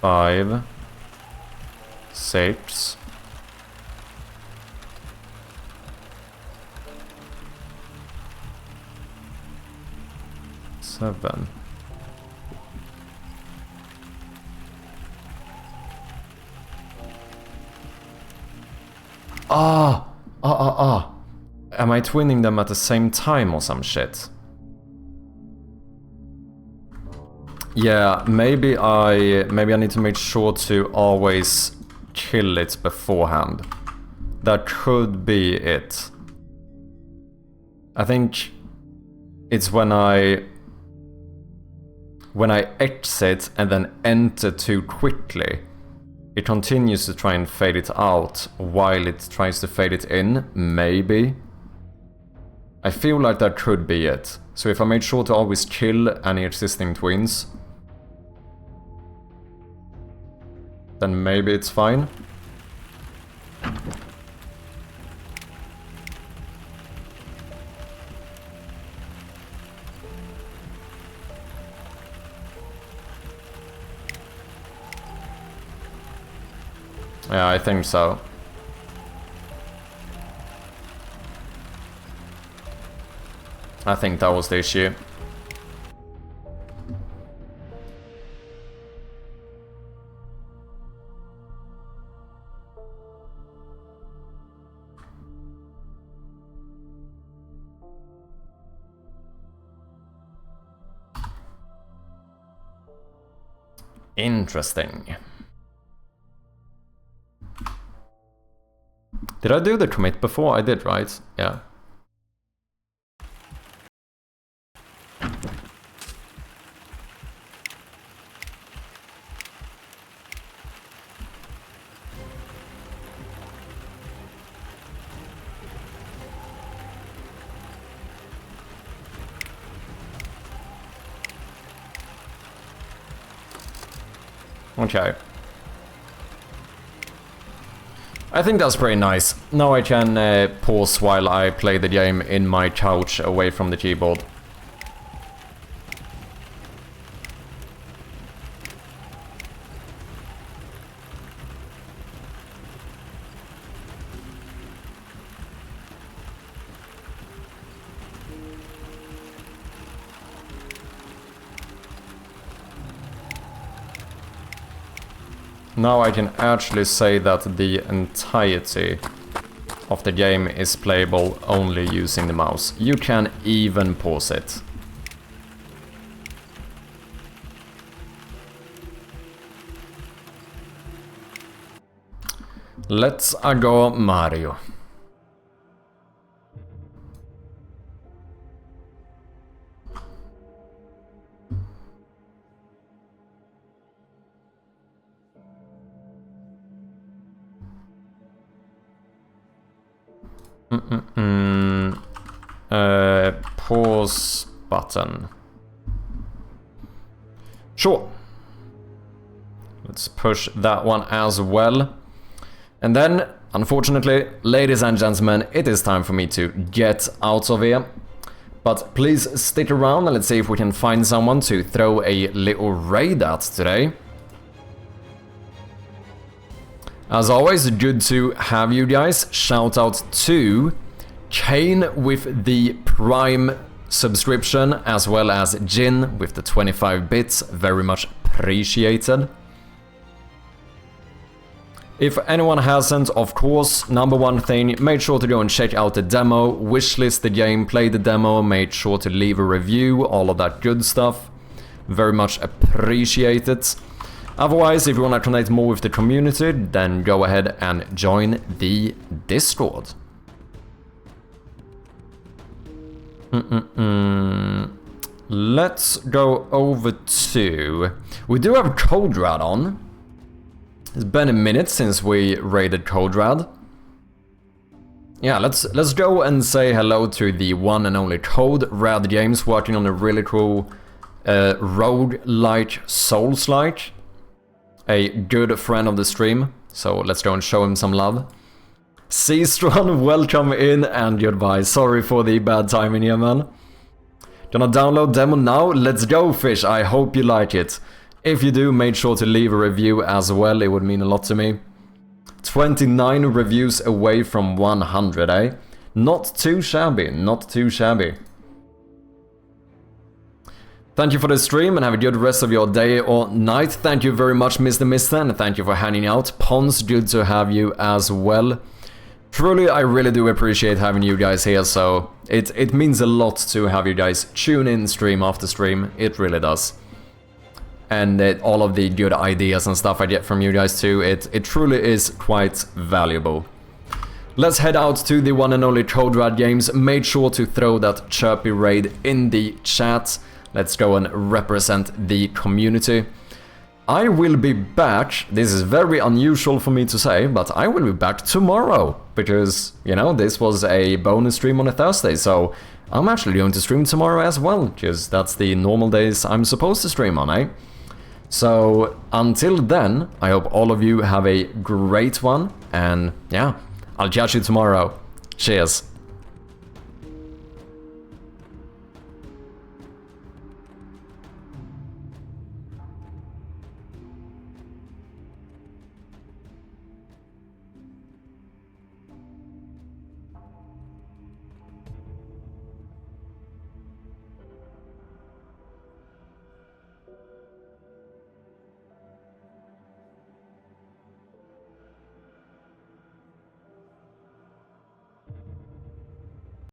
5, 6. Seven. Am I twinning them at the same time or some shit? Yeah, maybe I need to make sure to always kill it beforehand. That could be it. I think it's when I exit and then enter too quickly, it continues to try and fade it out while it tries to fade it in, maybe. I feel like that could be it. So if I made sure to always kill any existing twins, then maybe it's fine. Yeah, I think so. I think that was the issue. Interesting. Did I do the commit before? I did, right? Yeah. Okay. I think that's pretty nice. Now I can pause while I play the game in my couch away from the keyboard. Now I can actually say that the entirety of the game is playable only using the mouse. You can even pause it. Let's go Mario. Pause button. Sure. Let's push that one as well. And then, unfortunately, ladies and gentlemen, it is time for me to get out of here. But please stick around and let's see if we can find someone to throw a little raid at today. As always, good to have you guys. Shout out to Kane with the Prime subscription, as well as Jin with the 25 bits. Very much appreciated. If anyone hasn't, of course, number one thing, make sure to go and check out the demo, wishlist the game, play the demo, make sure to leave a review, all of that good stuff. Very much appreciated. Otherwise, if you want to connect more with the community, then go ahead and join the Discord. Let's go over to... We do have Cold Rad on. It's been a minute since we raided Cold Rad. Yeah, let's go and say hello to the one and only Cold Rad Games, working on a really cool roguelike Souls-like. A good friend of the stream, so let's go and show him some love. Seastron, welcome in and goodbye. Sorry for the bad timing here, man. Gonna download demo now? Let's go, Fish. I hope you like it. If you do, make sure to leave a review as well. It would mean a lot to me. 29 reviews away from 100, eh? Not too shabby, not too shabby. Thank you for the stream and have a good rest of your day or night. Thank you very much, Mr. Mister, and thank you for hanging out. Pons, good to have you as well. Truly, I really do appreciate having you guys here, so it means a lot to have you guys tune in stream after stream. It really does. And all of the good ideas and stuff I get from you guys too, it truly is quite valuable. Let's head out to the one and only Cold Rad Games. Make sure to throw that chirpy raid in the chat. Let's go and represent the community. I will be back, this is very unusual for me to say, but I will be back tomorrow. Because, you know, this was a bonus stream on a Thursday, so I'm actually going to stream tomorrow as well. Because that's the normal days I'm supposed to stream on, eh? So, until then, I hope all of you have a great one. And, yeah, I'll catch you tomorrow. Cheers.